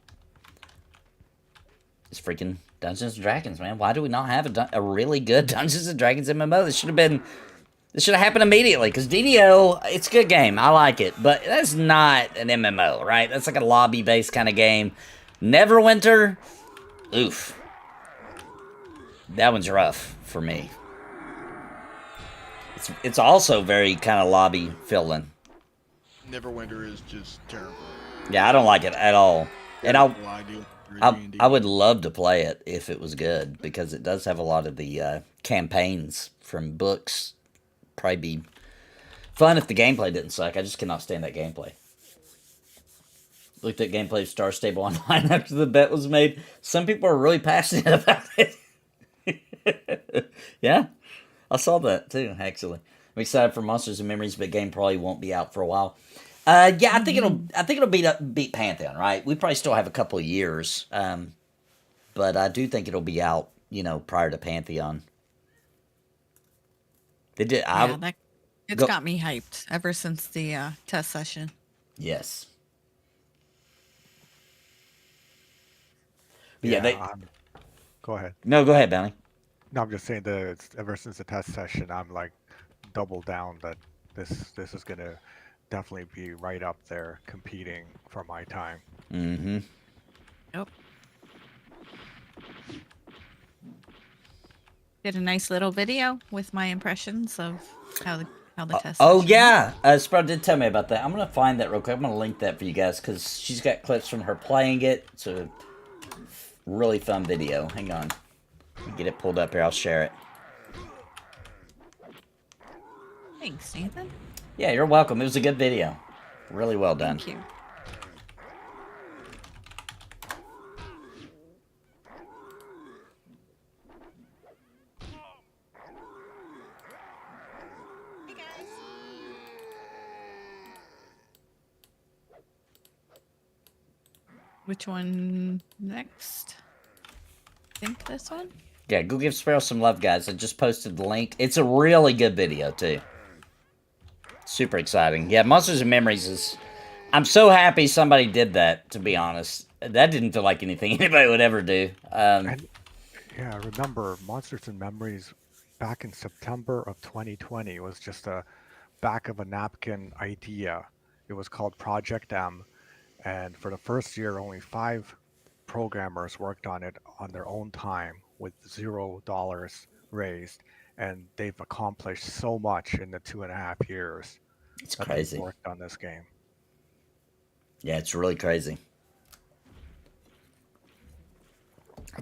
It's freaking Dungeons and Dragons, man. Why do we not have a really good Dungeons and Dragons MMO? This should have happened immediately, because DDO, it's a good game. I like it, but that's not an MMO, right? That's like a lobby-based kind of game. Neverwinter, oof. That one's rough for me. It's also very kind of lobby-filling. Neverwinter is just terrible. Yeah, I don't like it at all. And I would love to play it if it was good, because it does have a lot of the campaigns from books probably be fun if the gameplay didn't suck. I just cannot stand that gameplay. Looked at gameplay of Star Stable Online after the bet was made. Some people are really passionate about it. Yeah, I saw that too, actually. I'm excited for Monsters and Memories, but game probably won't be out for a while. Yeah, I think it'll beat Pantheon, right? We probably still have a couple of years, but I do think it'll be out, prior to Pantheon. They did. It's got me hyped ever since the test session. Yes. Go ahead. No, go ahead, Bounty. No, I'm just saying that ever since the test session, I'm like double down that this is gonna definitely be right up there competing for my time. Mm-hmm. Yep. Did a nice little video with my impressions of how the test. Oh session yeah, Sprout did tell me about that. I'm gonna find that real quick. I'm gonna link that for you guys because she's got clips from her playing it. It's a really fun video. Hang on, get it pulled up here. I'll share it. Thanks, Nathan. Yeah, you're welcome. It was a good video. Really well done. Thank you. Which one next? I think this one? Yeah, go give Sparrow some love, guys. I just posted the link. It's a really good video, too. Super exciting. Yeah, Monsters and Memories is... I'm so happy somebody did that, to be honest. That didn't feel like anything anybody would ever do. And, yeah, remember, Monsters and Memories back in September of 2020 was just a back-of-a-napkin idea. It was called Project M. And for the first year, only 5 programmers worked on it on their own time with $0 raised. And they've accomplished so much in the 2.5 years. It's crazy. They've worked on this game. Yeah, it's really crazy.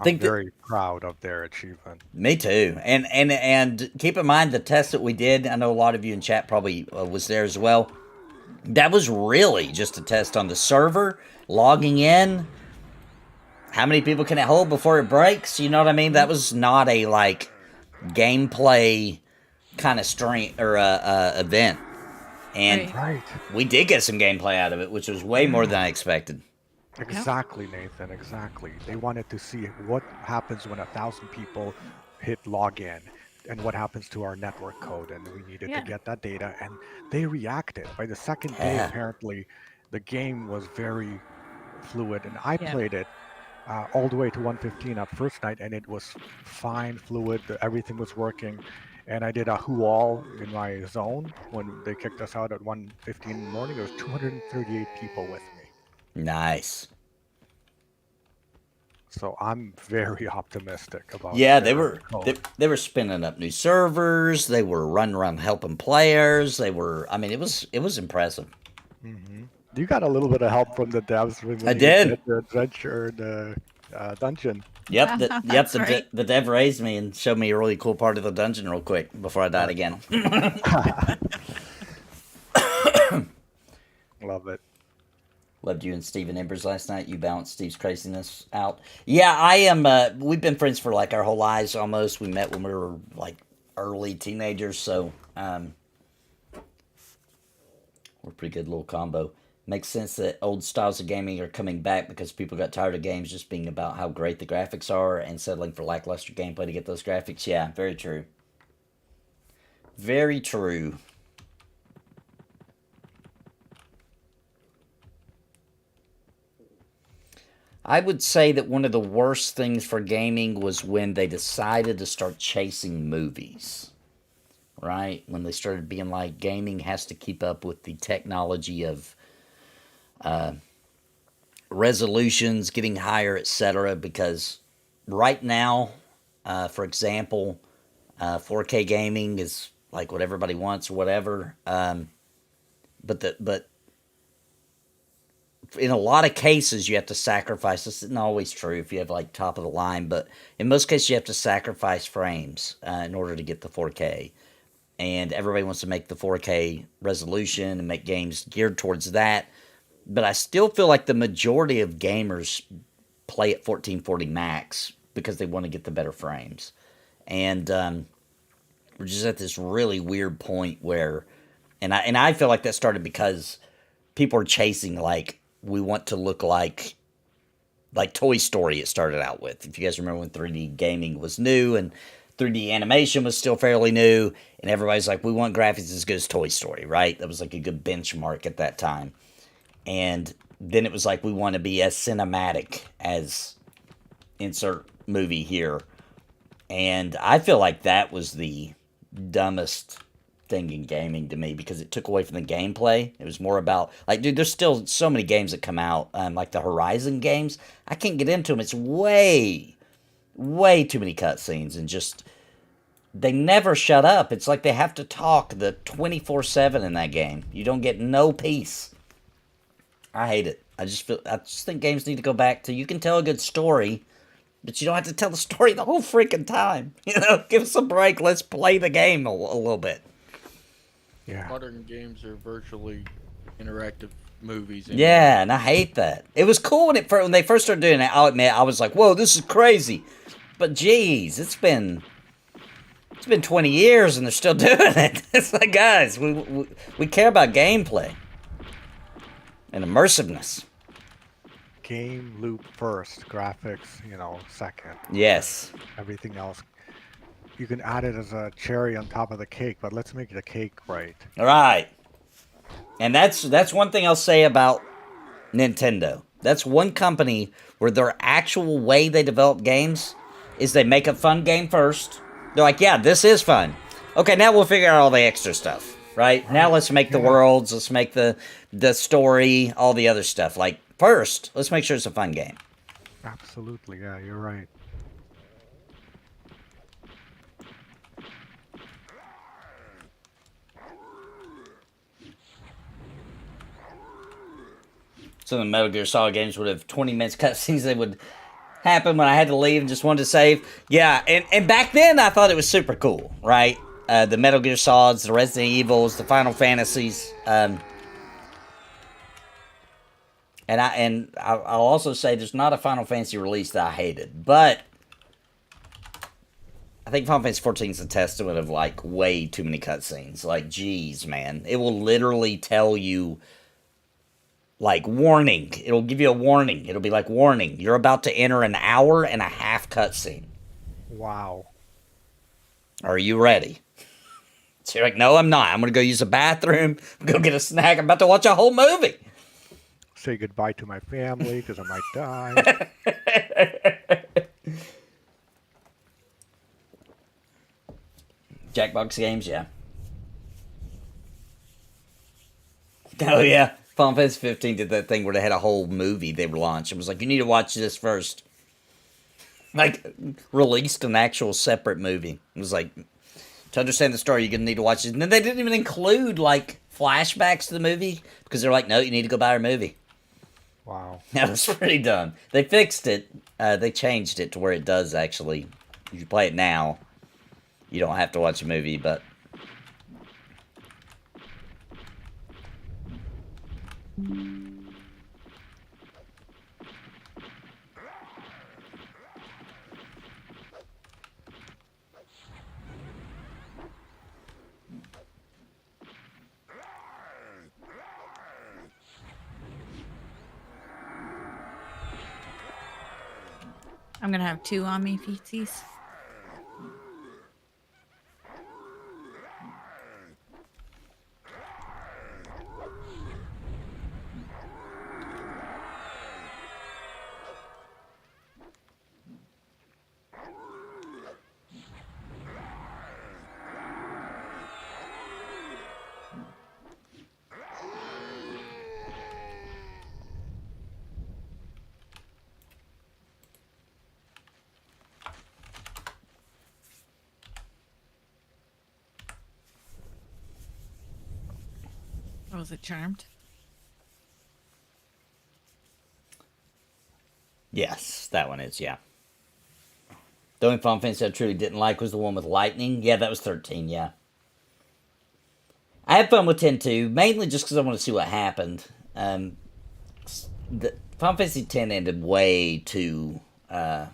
I'm very proud of their achievement. Me too. And keep in mind the test that we did. I know a lot of you in chat probably was there as well. That was really just a test on the server, logging in. How many people can it hold before it breaks? You know what I mean? That was not a gameplay kind of stream or event. And we did get some gameplay out of it, which was way more than I expected. Exactly, Nathan, exactly. They wanted to see what happens when 1,000 people hit login and what happens to our network code, and we needed to get that data, and they reacted. By the second day, apparently, the game was very fluid, and I played it all the way to 1:15 at first night, and it was fine, fluid, everything was working, and I did a who all in my zone when they kicked us out at 1:15 in the morning. There was 238 people with me. Nice. So I'm very optimistic about. Yeah, they were spinning up new servers. They were running around helping players. They were. I mean, it was impressive. Mm-hmm. You got a little bit of help from the devs when I did the adventure, the dungeon. Yep, the dev raised me and showed me a really cool part of the dungeon real quick before I died again. Love it. Loved you and Steven Embers last night. You balanced Steve's craziness out. Yeah, I am. We've been friends for our whole lives almost. We met when we were early teenagers, so we're a pretty good little combo. Makes sense that old styles of gaming are coming back because people got tired of games just being about how great the graphics are and settling for lackluster gameplay to get those graphics. Yeah, very true. Very true. I would say that one of the worst things for gaming was when they decided to start chasing movies. Right? When they started being like, gaming has to keep up with the technology of resolutions getting higher, etc. Because right now, for example, 4K gaming is like what everybody wants or whatever. But in a lot of cases, you have to sacrifice. This isn't always true if you have top of the line, but in most cases, you have to sacrifice frames in order to get the 4K. and everybody wants to make the 4K resolution and make games geared towards that. But I still feel like the majority of gamers play at 1440 max because they want to get the better frames. And we're just at this really weird point where, and I feel like that started because people are chasing, like, we want to look like Toy Story it started out with. If you guys remember when 3D gaming was new and 3D animation was still fairly new, and everybody's like, we want graphics as good as Toy Story, right? That was like a good benchmark at that time. And then it was like, we want to be as cinematic as insert movie here. And I feel like that was the dumbest thing in gaming to me, because it took away from the gameplay. It was more about, like, dude, there's still so many games that come out, like the Horizon games. I can't get into them. It's way too many cutscenes, and just, they never shut up. It's like they have to talk the 24/7 in that game. You don't get no peace. I hate it. I just think games need to go back to, you can tell a good story, but you don't have to tell the story the whole freaking time. You know, give us a break. Let's play the game a little bit. Yeah. Modern games are virtually interactive movies. Yeah, and I hate that. It was cool when they first started doing it. I'll admit, I was like, whoa, this is crazy. But geez, it's been 20 years and they're still doing it. It's like, guys, we care about gameplay and immersiveness. Game loop first, graphics, second. Yes. Everything else, you can add it as a cherry on top of the cake, but let's make the cake right. All right. And that's one thing I'll say about Nintendo. That's one company where their actual way they develop games is they make a fun game first. They're like, yeah, this is fun. Okay, now we'll figure out all the extra stuff, right? Now let's make the worlds, let's make the story, all the other stuff. Like, first, let's make sure it's a fun game. Absolutely, yeah, you're right. Some of the Metal Gear Solid games would have 20 minutes cutscenes. They would happen when I had to leave and just wanted to save. Yeah, and back then I thought it was super cool, right? The Metal Gear Solids, the Resident Evils, the Final Fantasies. And I'll also say there's not a Final Fantasy release that I hated, but I think Final Fantasy 14 is a testament of, like, way too many cutscenes. Like, geez, man, it will literally tell you, like, warning. It'll give you a warning. It'll be like, warning, you're about to enter an hour-and-a-half cutscene. Wow. Are you ready? So you're like, no, I'm not. I'm going to go use a bathroom, go get a snack. I'm about to watch a whole movie. Say goodbye to my family because I might die. Jackbox games, yeah. Oh, yeah. Final Fantasy 15 did that thing where they had a whole movie they launched. It was like, you need to watch this first. Like, released an actual separate movie. It was like, to understand the story, you're going to need to watch it. And then they didn't even include, like, flashbacks to the movie, because they're like, no, you need to go buy our movie. Wow. That was pretty dumb. They fixed it. They changed it to where it does actually, if you play it now, you don't have to watch a movie, but... I'm gonna have 2 on me, PTs. Oh, was it Charmed? Yes, that one is, yeah. The only Final Fantasy I truly didn't like was the one with lightning. Yeah, that was 13, yeah. I had fun with 10-2, mainly just because I want to see what happened. The Final Fantasy 10 ended way too not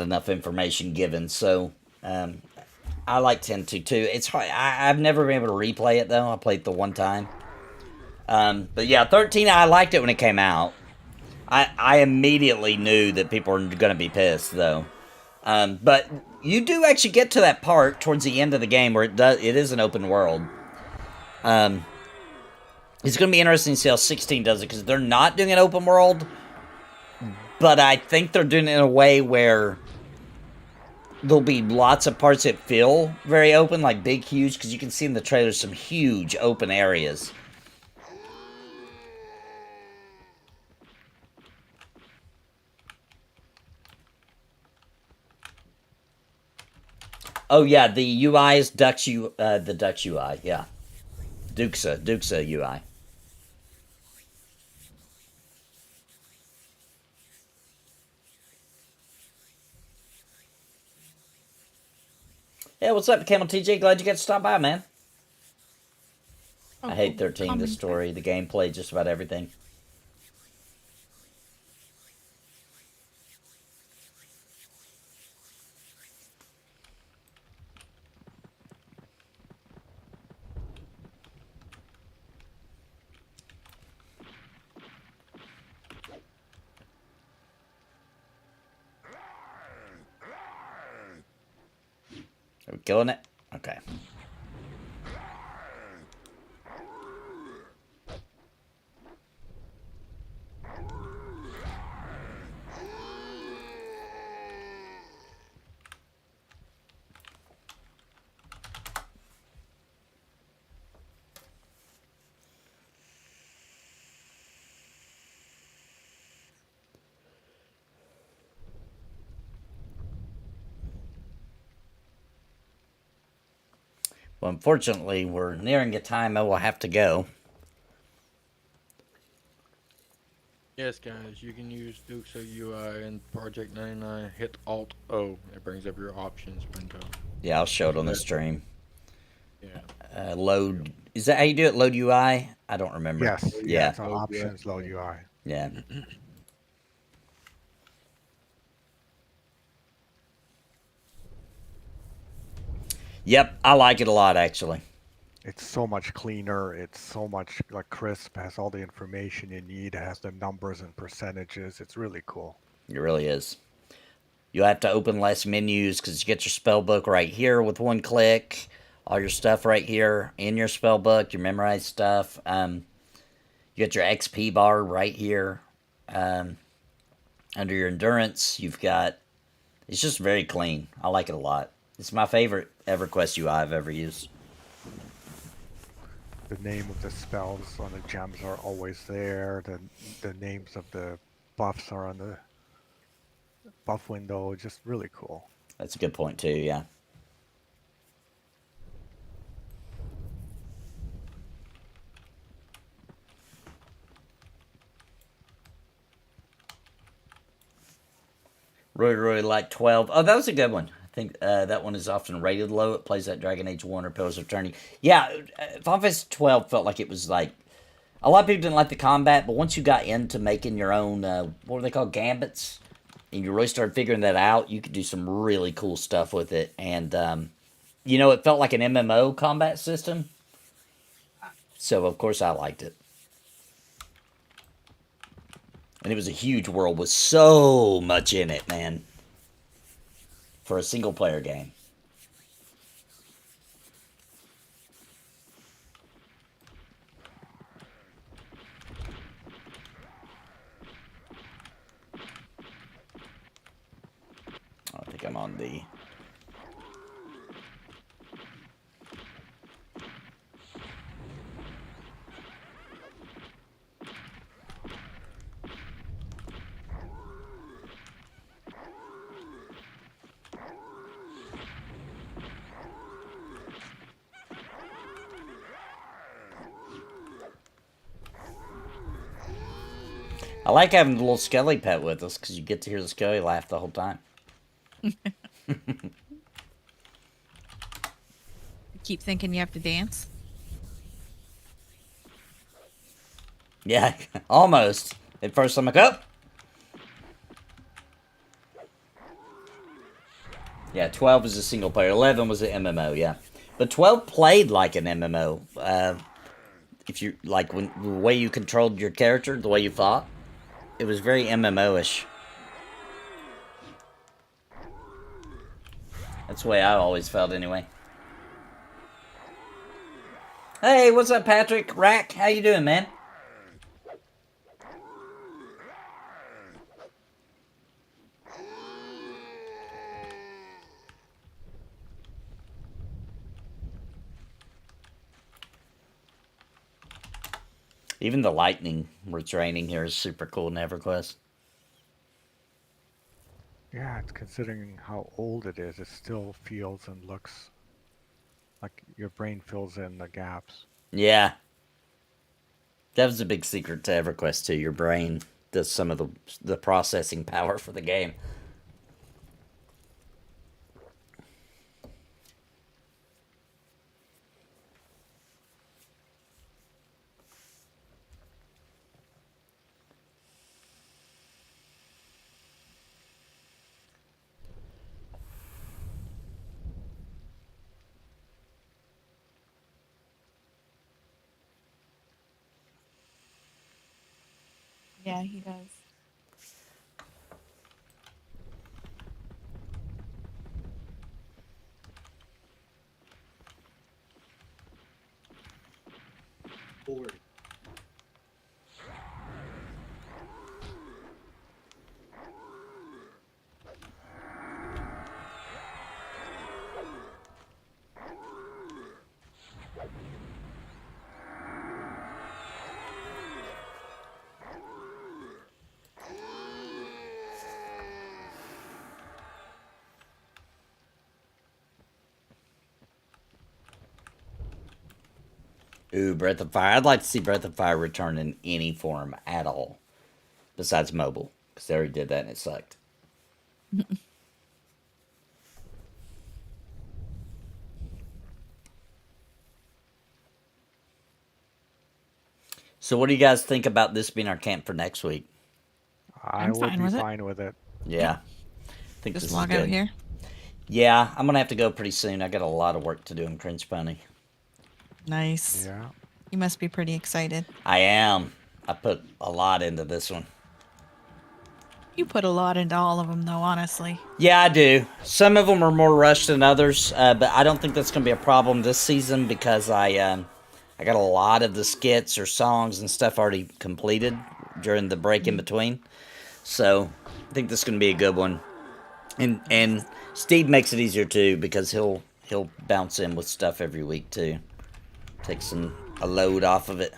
enough information given, so I like 10-2 too. It's hard. I've never been able to replay it though. I played it the one time. But yeah, 13, I liked it when it came out. I immediately knew that people were going to be pissed though. But you do actually get to that part towards the end of the game where it is an open world. It's going to be interesting to see how 16 does it, because they're not doing an open world, but I think they're doing it in a way where there'll be lots of parts that feel very open, like big, huge, because you can see in the trailer some huge open areas. Oh yeah, the UI is the Dux UI, yeah. Duxa UI. Yeah, what's up, Camel TJ? Glad you got to stop by, man. I hate 13, the story, the gameplay, just about everything. Are we killing it? Okay. Well, unfortunately, we're nearing a time I will have to go. Yes, guys, you can use Duke's UI in Project 99. Hit Alt-O. It brings up your options window. Yeah, I'll show it on the stream. Yeah. Load. Is that how you do it? Load UI? I don't remember. Yes. Yeah. It's on options, load UI. Yeah. Yep, I like it a lot, actually. It's so much cleaner. It's so much like crisp. Has all the information you need. It has the numbers and percentages. It's really cool. It really is. You'll have to open less menus because you get your spell book right here with one click. All your stuff right here in your spell book, your memorized stuff. You get your XP bar right here. Under your endurance, you've got... It's just very clean. I like it a lot. It's my favorite EverQuest UI I've ever used. The name of the spells on the gems are always there. The names of the buffs are on the buff window. Just really cool. That's a good point too, yeah. Roy like 12. Oh, that was a good one. I think that one is often rated low. It plays that Dragon Age 1 or Pillars of Eternity. Yeah, Final Fantasy 12 felt like it was like... A lot of people didn't like the combat, but once you got into making your own, what were they called, gambits? And you really started figuring that out, you could do some really cool stuff with it. And, you know, it felt like an MMO combat system. So, of course, I liked it. And it was a huge world with so much in it, man. For a single-player game. I think I'm on the... I like having the little Skelly pet with us, because you get to hear the Skelly laugh the whole time. keep thinking you have to dance. Yeah, almost. At first I'm like, oh! Yeah, 12 was a single player. 11 was an MMO, yeah. But 12 played like an MMO. If you, like, when the way you controlled your character, the way you fought, it was very MMO-ish. That's the way I always felt anyway. Hey, what's up, Patrick? Rack, how you doing, man? Even the lightning where it's raining here is super cool in EverQuest. Yeah, it's considering how old it is, it still feels and looks like your brain fills in the gaps. Yeah. That was a big secret to EverQuest too. Your brain does some of the processing power for the game. Yeah, he does. Forward. Ooh, Breath of Fire. I'd like to see Breath of Fire return in any form at all. Besides mobile. Because they already did that and it sucked. So what do you guys think about this being our camp for next week? I would be fine with it. Yeah. I think Just this log is good. out here. Yeah, I'm going to have to go pretty soon. I got a lot of work to do in Cringe Pony. Nice. Yeah. You must be pretty excited. I am. I put a lot into this one. You put a lot into all of them, though, honestly. Yeah, I do. Some of them are more rushed than others, but I don't think that's going to be a problem this season because I got a lot of the skits or songs and stuff already completed during the break in between. So I think this is going to be a good one. And Steve makes it easier too because he'll bounce in with stuff every week too. Takes a load off of it.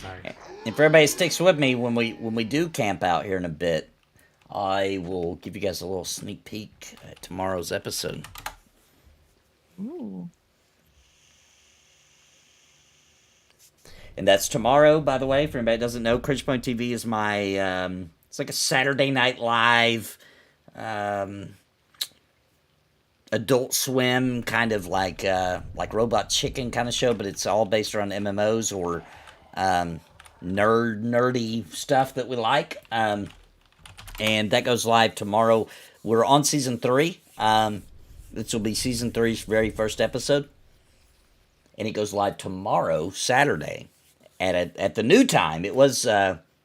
Nice. And for everybody that sticks with me, when we do camp out here in a bit, I will give you guys a little sneak peek at tomorrow's episode. Ooh. And that's tomorrow, by the way. For anybody that doesn't know, Cringe Point TV is my it's like a Saturday Night Live, Adult Swim kind of like Robot Chicken kind of show, but it's all based around MMOs or nerdy stuff that we like. And that goes live tomorrow. We're on season 3. This will be season 3's very first episode, and it goes live tomorrow, Saturday, at the new time. It was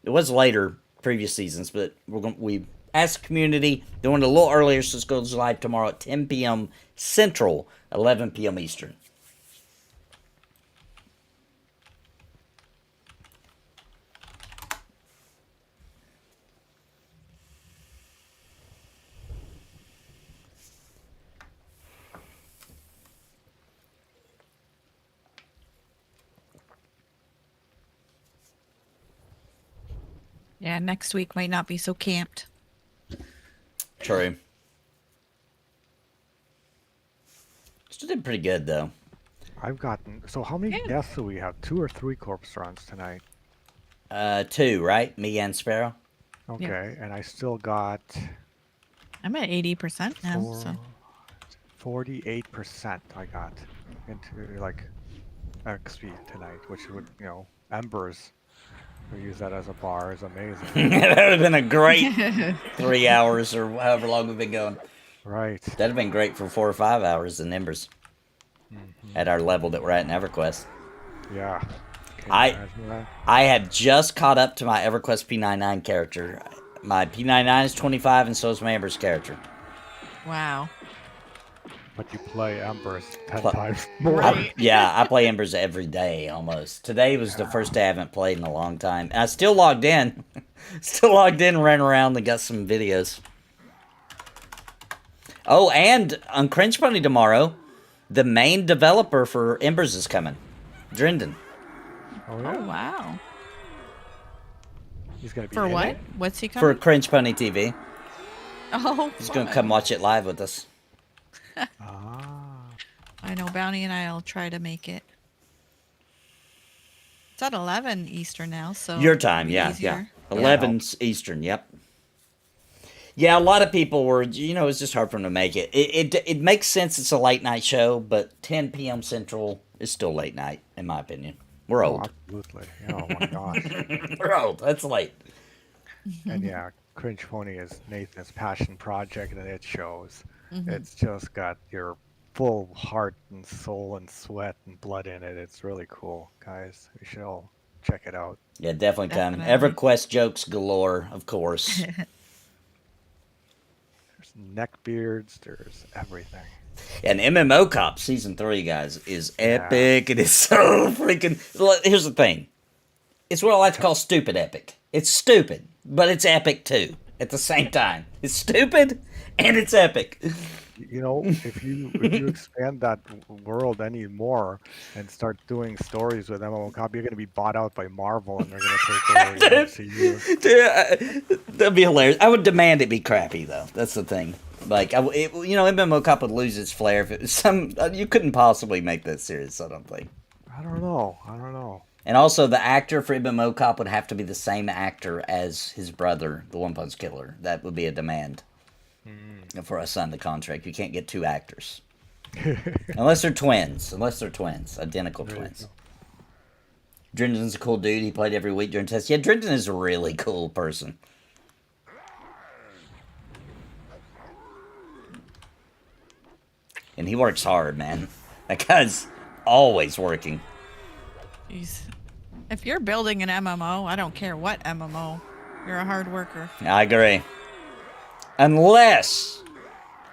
later previous seasons, but we asked the community, doing it a little earlier, so it goes live tomorrow at 10 p.m. Central, 11 p.m. Eastern. Yeah, next week might not be so camped. True. Still did pretty good, though. I've gotten... So how many deaths do we have? 2 or 3 corpse runs tonight? 2, right? Me and Sparrow? Okay, and I still got... I'm at 80% now, 4, so... 48% I got into like XP tonight, which would, embers. We use that as a bar is amazing. That would have been a great 3 hours or however long we've been going. Right. That'd have been great for 4 or 5 hours in Embers. At our level that we're at in EverQuest. Yeah. I have just caught up to my EverQuest P99 character. My P99 is 25 and so is my Embers character. Wow. But you play Embers 10 times more. Right. I play Embers every day almost. Today was the first day I haven't played in a long time. And I still logged in. Ran around and got some videos. Oh, and on Cringe Pony tomorrow, the main developer for Embers is coming. Drindon. Oh, yeah? Oh, wow. He's going to be For in what? it? What's he For coming? Cringe Pony TV. Oh, He's going to come watch it live with us. I know Bounty and I'll try to make it. It's at 11 Eastern now, so Your time, it'll be yeah. easier. 11 Eastern, yep. Yeah, a lot of people were, it's just hard for them to make it. It makes sense it's a late night show, but 10 p.m. Central is still late night, in my opinion. We're old. Absolutely. Oh, my gosh. We're old. That's late. And yeah, Cringe Pony is Nathan's passion project, and it shows. It's just got your full heart and soul and sweat and blood in it. It's really cool, guys. We should all check it out. Yeah, definitely come. Definitely. EverQuest jokes galore, of course. There's neckbeards. There's everything. And MMO Cop Season 3, guys, is epic. It is so freaking... Here's the thing. It's what I like to call stupid epic. It's stupid, but it's epic too at the same time. It's stupid and it's epic. If you expand that world any more and start doing stories with MMO Cop, you're going to be bought out by Marvel and they're going to take over the MCU. Dude, that'd be hilarious. I would demand it be crappy, though. That's the thing. Like, MMO Cop would lose its flair if it was you couldn't possibly make that serious, I don't think. I don't know. And also, the actor for MMO Cop would have to be the same actor as his brother, the One Punch Killer. That would be a demand for us to sign the contract. You can't get two actors. Unless they're twins. Identical twins. Drindon's a cool dude. He played every week during tests. Yeah, Drindon is a really cool person. And he works hard, man. That guy's always working. Jeez. If you're building an MMO, I don't care what MMO, you're a hard worker. I agree. Unless,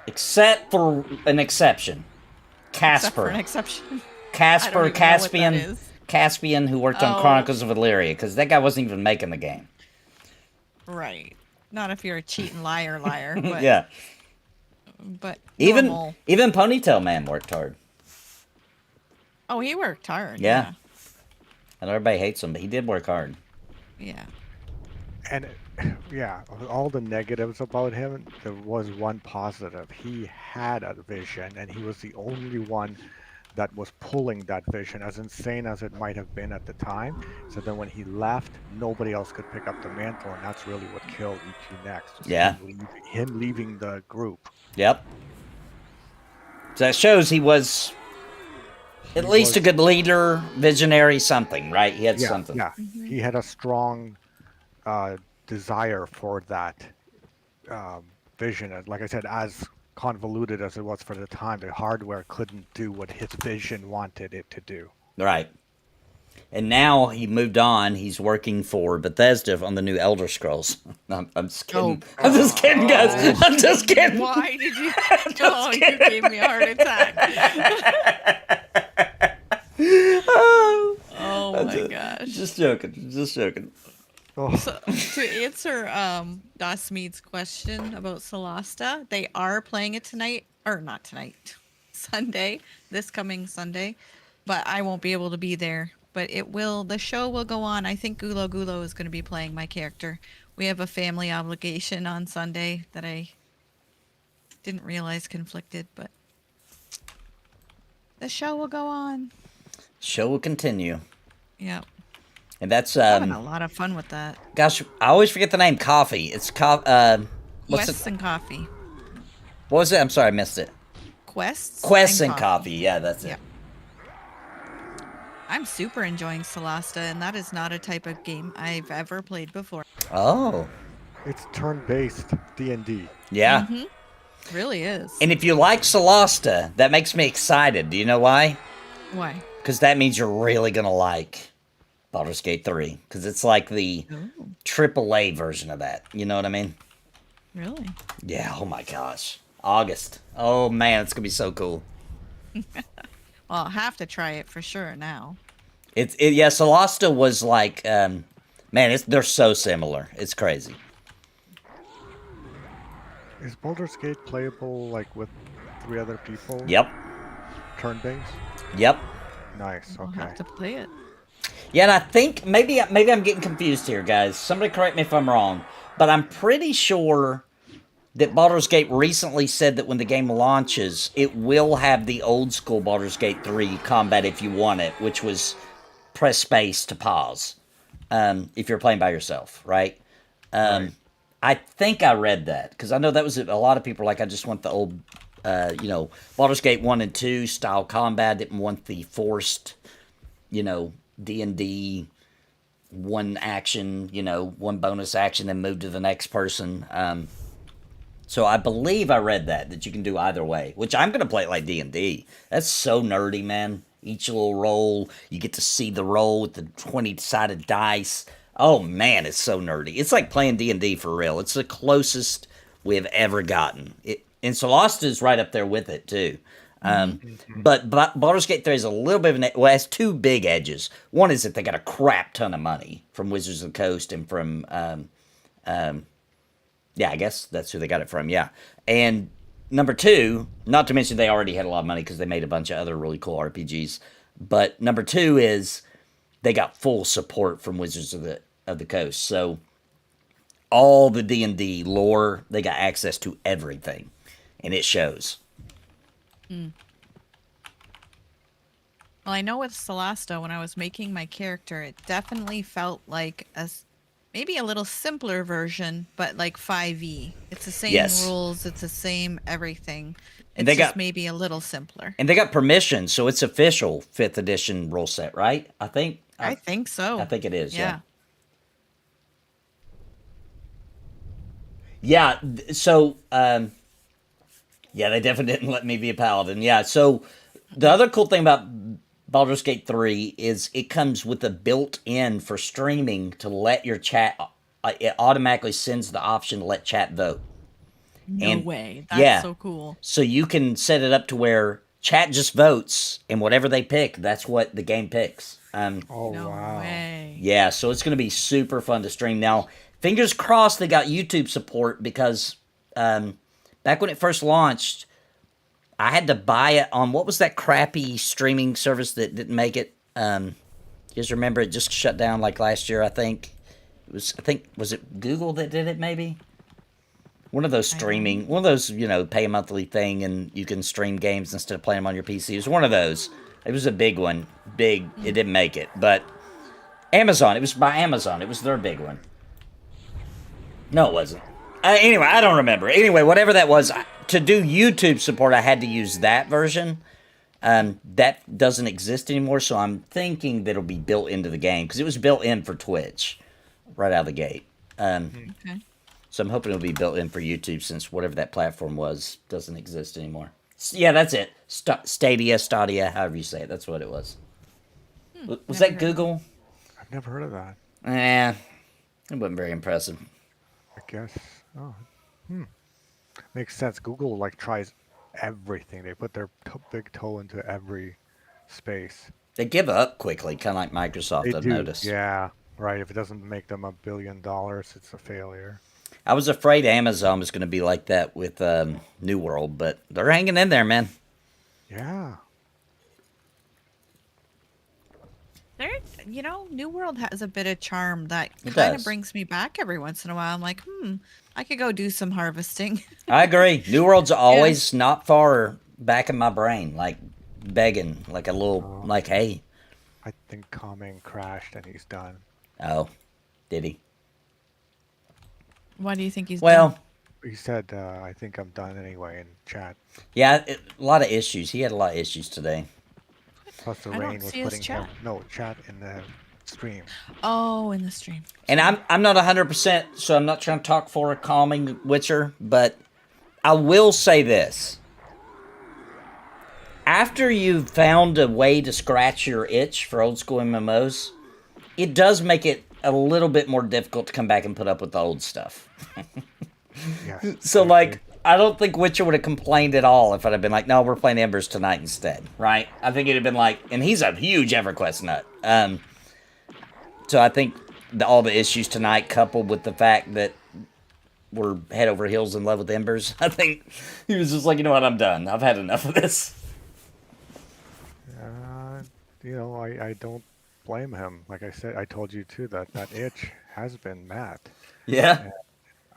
except for an exception, Casper. Except for an exception. Casper, Caspian, Caspian, who worked on Chronicles of Illyria, because that guy wasn't even making the game. Right. Not if you're a cheating liar. But, Yeah. But Even normal. Ponytail Man worked hard. Oh, he worked hard. Yeah. And everybody hates him, but he did work hard. Yeah. And yeah, all the negatives about him, there was one positive. He had a vision, and he was the only one that was pulling that vision, as insane as it might have been at the time. So then when he left, nobody else could pick up the mantle, and that's really what killed EQ Next. Yeah. Him leaving the group. Yep. So that shows he was at least a good leader, visionary, something, right? He had something. Yeah, he had a strong desire for that vision. Like I said, as convoluted as it was for the time, the hardware couldn't do what his vision wanted it to do. Right. And now he moved on. He's working for Bethesda on the new Elder Scrolls. I'm just kidding. I'm just kidding, guys. I'm just kidding. Why did you? You gave me a heart attack. Oh my gosh. Just joking. Oh. So, to answer Dasmead's question about Solasta, they are playing it tonight, or not tonight, Sunday, this coming Sunday, but I won't be able to be there. But the show will go on. I think Gulo is going to be playing my character. We have a family obligation on Sunday that I didn't realize conflicted, but the show will go on. Show will continue. Yep. And that's Having a lot of fun with that. gosh, I always forget the name. Coffee. It's Weston Coffee. What was it? I'm sorry, I missed it. Quests and coffee. Yeah, that's it. Yeah. I'm super enjoying Solasta, and that is not a type of game I've ever played before. Oh. It's turn-based D&D. Yeah. Really is. And if you like Solasta, that makes me excited. Do you know why? Why? Because that means you're really going to like Baldur's Gate 3. Because it's like the AAA version of that. You know what I mean? Really? Yeah, oh my gosh. August. Oh man, it's going to be so cool. Well, I'll have to try it for sure now. Yeah, Solasta was like, man, they're so similar. It's crazy. Is Baldur's Gate playable like with 3 other people? Yep. Turn-based? Yep. Nice. I'll Okay. have to play it. Yeah, and I think maybe I'm getting confused here, guys. Somebody correct me if I'm wrong, but I'm pretty sure that Baldur's Gate recently said that when the game launches, it will have the old school Baldur's Gate 3 combat if you want it, which was press space to pause if you're playing by yourself, right? Right. I think I read that, because I know that was a lot of people like, I just want the old, Baldur's Gate 1 and 2 style combat, didn't want the forced, D&D one action, one bonus action, then move to the next person. So I believe I read that you can do either way, which I'm going to play it like D&D. That's so nerdy, man. Each little roll, you get to see the roll with the 20-sided dice. Oh, man, it's so nerdy. It's like playing D&D for real. It's the closest we have ever gotten. And Solasta is right up there with it, too. But Baldur's Gate 3 is a little bit of it has 2 big edges. One is that they got a crap ton of money from Wizards of the Coast and from... yeah, I guess that's who they got it from, yeah. And number 2, not to mention they already had a lot of money because they made a bunch of other really cool RPGs. But number 2 is they got full support from Wizards of the Coast. So all the D&D lore, they got access to everything. And it shows. Well, I know with Solasta, when I was making my character, it definitely felt like maybe a little simpler version, but like 5e. It's the same rules, it's the same everything. And It's just maybe a little simpler. And they got permission, so it's official 5th edition rule set, right? I think so. I think it is, Yeah. Yeah, so, yeah, they definitely didn't let me be a paladin. Yeah, so the other cool thing about Baldur's Gate 3 is it comes with a built-in for streaming to let your chat, it automatically sends the option to let chat vote. No way. That's so cool. So you can set it up to where chat just votes, and whatever they pick, that's what the game picks. No way. Yeah, so it's going to be super fun to stream. Now, fingers crossed they got YouTube support, because back when it first launched, I had to buy it on, what was that crappy streaming service that didn't make it? You guys remember it just shut down like last year, I think? Was it Google that did it maybe? One of those streaming, one of those, pay a monthly thing and you can stream games instead of playing them on your PC. It was one of those. It was a big one. It didn't make it. But Amazon, it was by Amazon. It was their big one. No, it wasn't. Anyway, I don't remember. Anyway, whatever that was, to do YouTube support, I had to use that version. That doesn't exist anymore, so I'm thinking that it'll be built into the game, because it was built in for Twitch right out of the gate. Okay. So I'm hoping it'll be built in for YouTube, since whatever that platform was doesn't exist anymore. Yeah, that's it. Stadia, however you say it. That's what it was. Was that Google? I've never heard of that. It wasn't very impressive. I guess. Oh. Makes sense. Google tries everything. They put their big toe into every space. They give up quickly, kind of like Microsoft, I've noticed. Yeah, right. If it doesn't make them $1 billion, it's a failure. I was afraid Amazon was going to be like that with New World, but they're hanging in there, man. Yeah. New World has a bit of charm that kind of brings me back every once in a while. I'm like, I could go do some harvesting. I agree. New World's always not far back in my brain, like begging, like a little, hey. I think Coming crashed and he's done. Oh, did he? Why do you think he's Well, done? He said, "I think I'm done anyway." In chat. Yeah, a lot of issues. He had a lot of issues today. Plus, the I don't rain was see his putting chat. him. No chat in the stream. Oh, in the stream. And I'm not 100%, so I'm not trying to talk for a calming Witcher, but I will say this. After you've found a way to scratch your itch for old school MMOs, it does make it a little bit more difficult to come back and put up with the old stuff. Yes. So, like, I don't think Witcher would have complained at all if I'd have been like, no, we're playing Embers tonight instead, right? I think it'd have been like, and he's a huge EverQuest nut. So I think all the issues tonight, coupled with the fact that we're head over heels in love with Embers, I think he was just like, you know what, I'm done. I've had enough of this. I don't blame him. Like I said, I told you too that itch has been met. Yeah.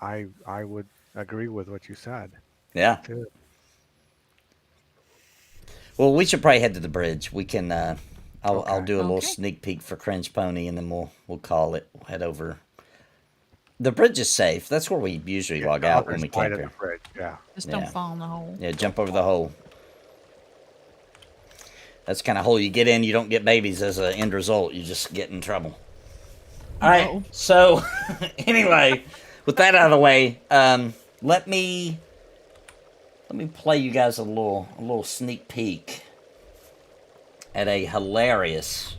And I would agree with what you said. Yeah. Too. Well, we should probably head to the bridge. We can. I'll do a little Okay. sneak peek for Cringe Pony, and then we'll call it. We'll head over. The bridge is safe. That's where we usually log The out other when we side camp of here. the bridge, yeah. Just Yeah. don't fall in the hole. Yeah, jump over the hole. That's the kind of hole you get in. You don't get babies as an end result. You just get in trouble. All right. No. So, anyway, with that out of the way, let me play you guys a little sneak peek at a hilarious.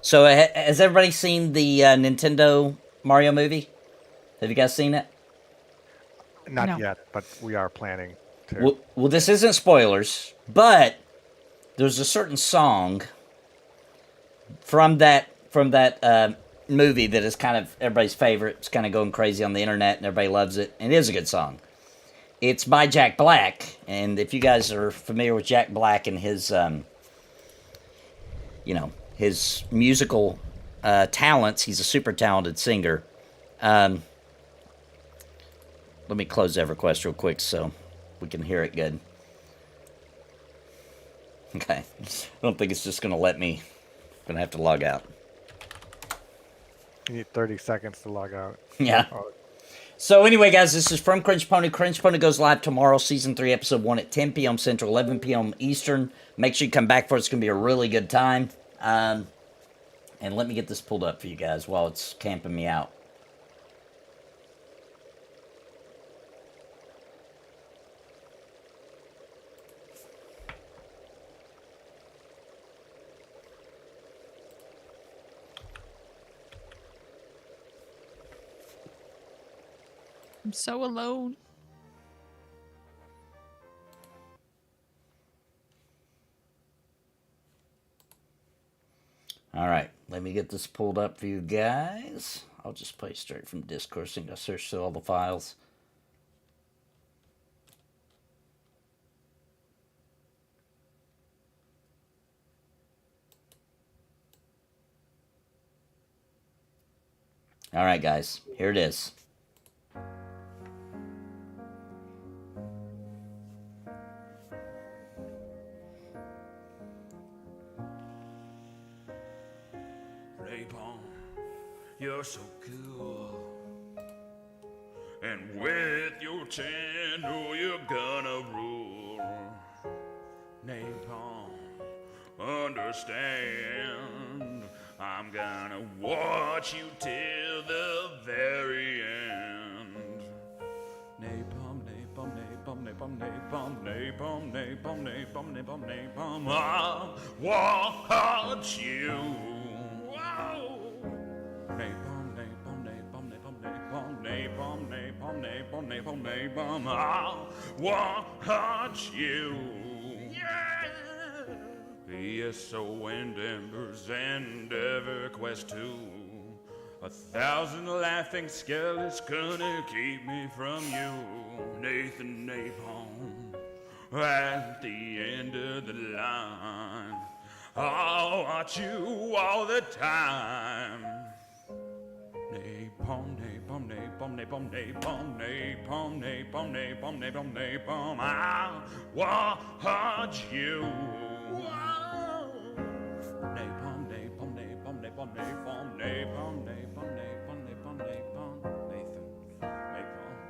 So, has everybody seen the Nintendo Mario movie? Have you guys seen it? Not No. yet, but we are planning to. Well, this isn't spoilers, but there's a certain song from that movie that is kind of everybody's favorite. It's kind of going crazy on the internet, and everybody loves it. And it is a good song. It's by Jack Black, and if you guys are familiar with Jack Black and his, his musical talents, he's a super talented singer. Let me close EverQuest real quick so we can hear it good. Okay. I don't think it's just going to let me. I'm going to have to log out. You need 30 seconds to log out. Yeah. Oh, So anyway, guys, this is from Cringe Pony. Cringe Pony goes live tomorrow, Season 3, Episode 1 at 10 p.m. Central, 11 p.m. Eastern. Make sure you come back for it. It's going to be a really good time. And let me get this pulled up for you guys while it's camping me out. I'm so alone. All right, let me get this pulled up for you guys. I'll just play straight from Discord so I search through all the files. All right, guys, here it is. Napalm, you're so cool. And with your channel, you're gonna rule. Napalm, understand. I'm gonna watch you till the very end. Napalm, napalm, napalm, napalm, napalm, napalm, napalm, napalm, napalm, napalm. I'll watch you. Whoa. Napalm, napalm, napalm, napalm, napalm, napalm, napalm, napalm, napalm, napalm. I'll watch you. Yeah. ESO and Embers and EverQuest 2. 1,000 laughing skeletons gonna keep me from you. Nathan Napalm at the end of the line. I'll watch you all the time. Napalm, napalm, napalm, napalm, napalm, napalm, napalm, napalm, napalm, napalm. I'll watch you. Napalm, napalm, napalm, napalm, napalm, napalm, napalm, napalm, napalm, napalm, Nathan, napalm.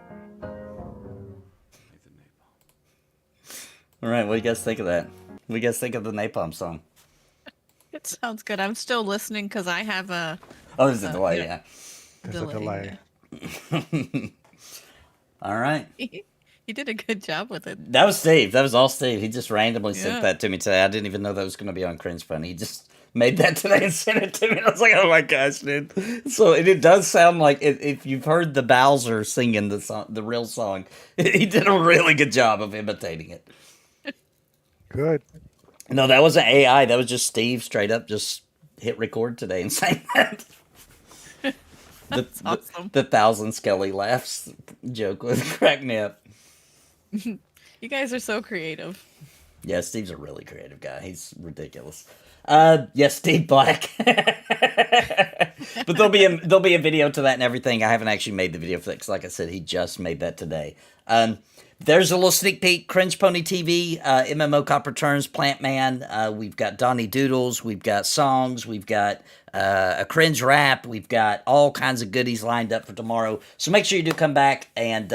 All right, what do you guys think of that? What do you guys think of the Napalm song? It sounds good. I'm still listening because I have a Oh, there's a delay, yeah. There's a delay. All right. You did a good job with it. That was Steve. That was all Steve. He just randomly Yeah. sent that to me today. I didn't even know that was going to be on Cringe Fun. He just made that today and sent it to me. I was like, oh my gosh, dude. So it does sound like if you've heard the Bowser singing the song, the real song, he did a really good job of imitating it. Good. No, that wasn't AI. That was just Steve straight up just hit record today and sang that. That's awesome. The 1,000 Skelly laughs joke was cracked me up. You guys are so creative. Yeah, Steve's a really creative guy. He's ridiculous. Yes, Steve Black. But there'll be a video to that and everything. I haven't actually made the video for that because, like I said, he just made that today. There's a little sneak peek. Cringe Pony TV, MMO Cop Returns, Plant Man. We've got Donnie Doodles. We've got songs. We've got a cringe rap. We've got all kinds of goodies lined up for tomorrow. So make sure you do come back and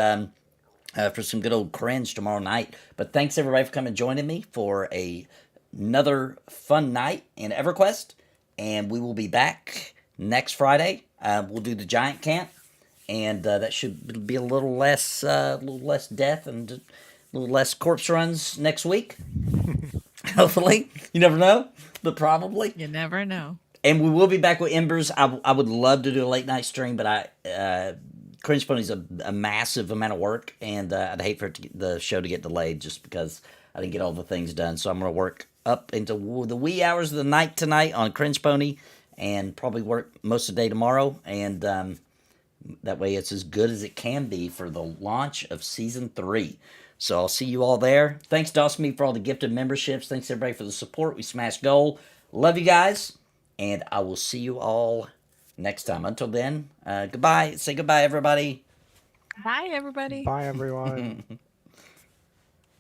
for some good old cringe tomorrow night. But thanks everybody for coming and joining me for another fun night in EverQuest. And we will be back next Friday. We'll do the giant camp. And that should be a little less death and a little less corpse runs next week. Hopefully. You never know, but probably. You never know. And we will be back with Embers. I would love to do a late night stream, but Cringe Pony's a massive amount of work, and I'd hate for the show to get delayed just because I didn't get all the things done. So I'm going to work up into the wee hours of the night tonight on Cringe Pony and probably work most of the day tomorrow. And that way it's as good as it can be for the launch of Season 3. So I'll see you all there. Thanks, DOSMe, for all the gifted memberships. Thanks, everybody, for the support. We smashed goal. Love you guys. And I will see you all next time. Until then, goodbye. Say goodbye, everybody. Bye, everybody. Bye, everyone.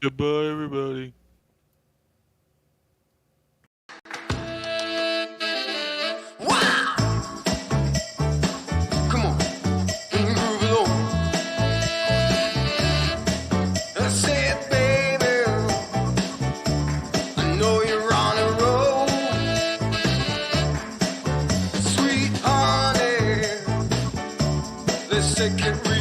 Goodbye, everybody. Come on, groove it on. I said, baby, I know you're on a roll. Sweet honey, let's take it real.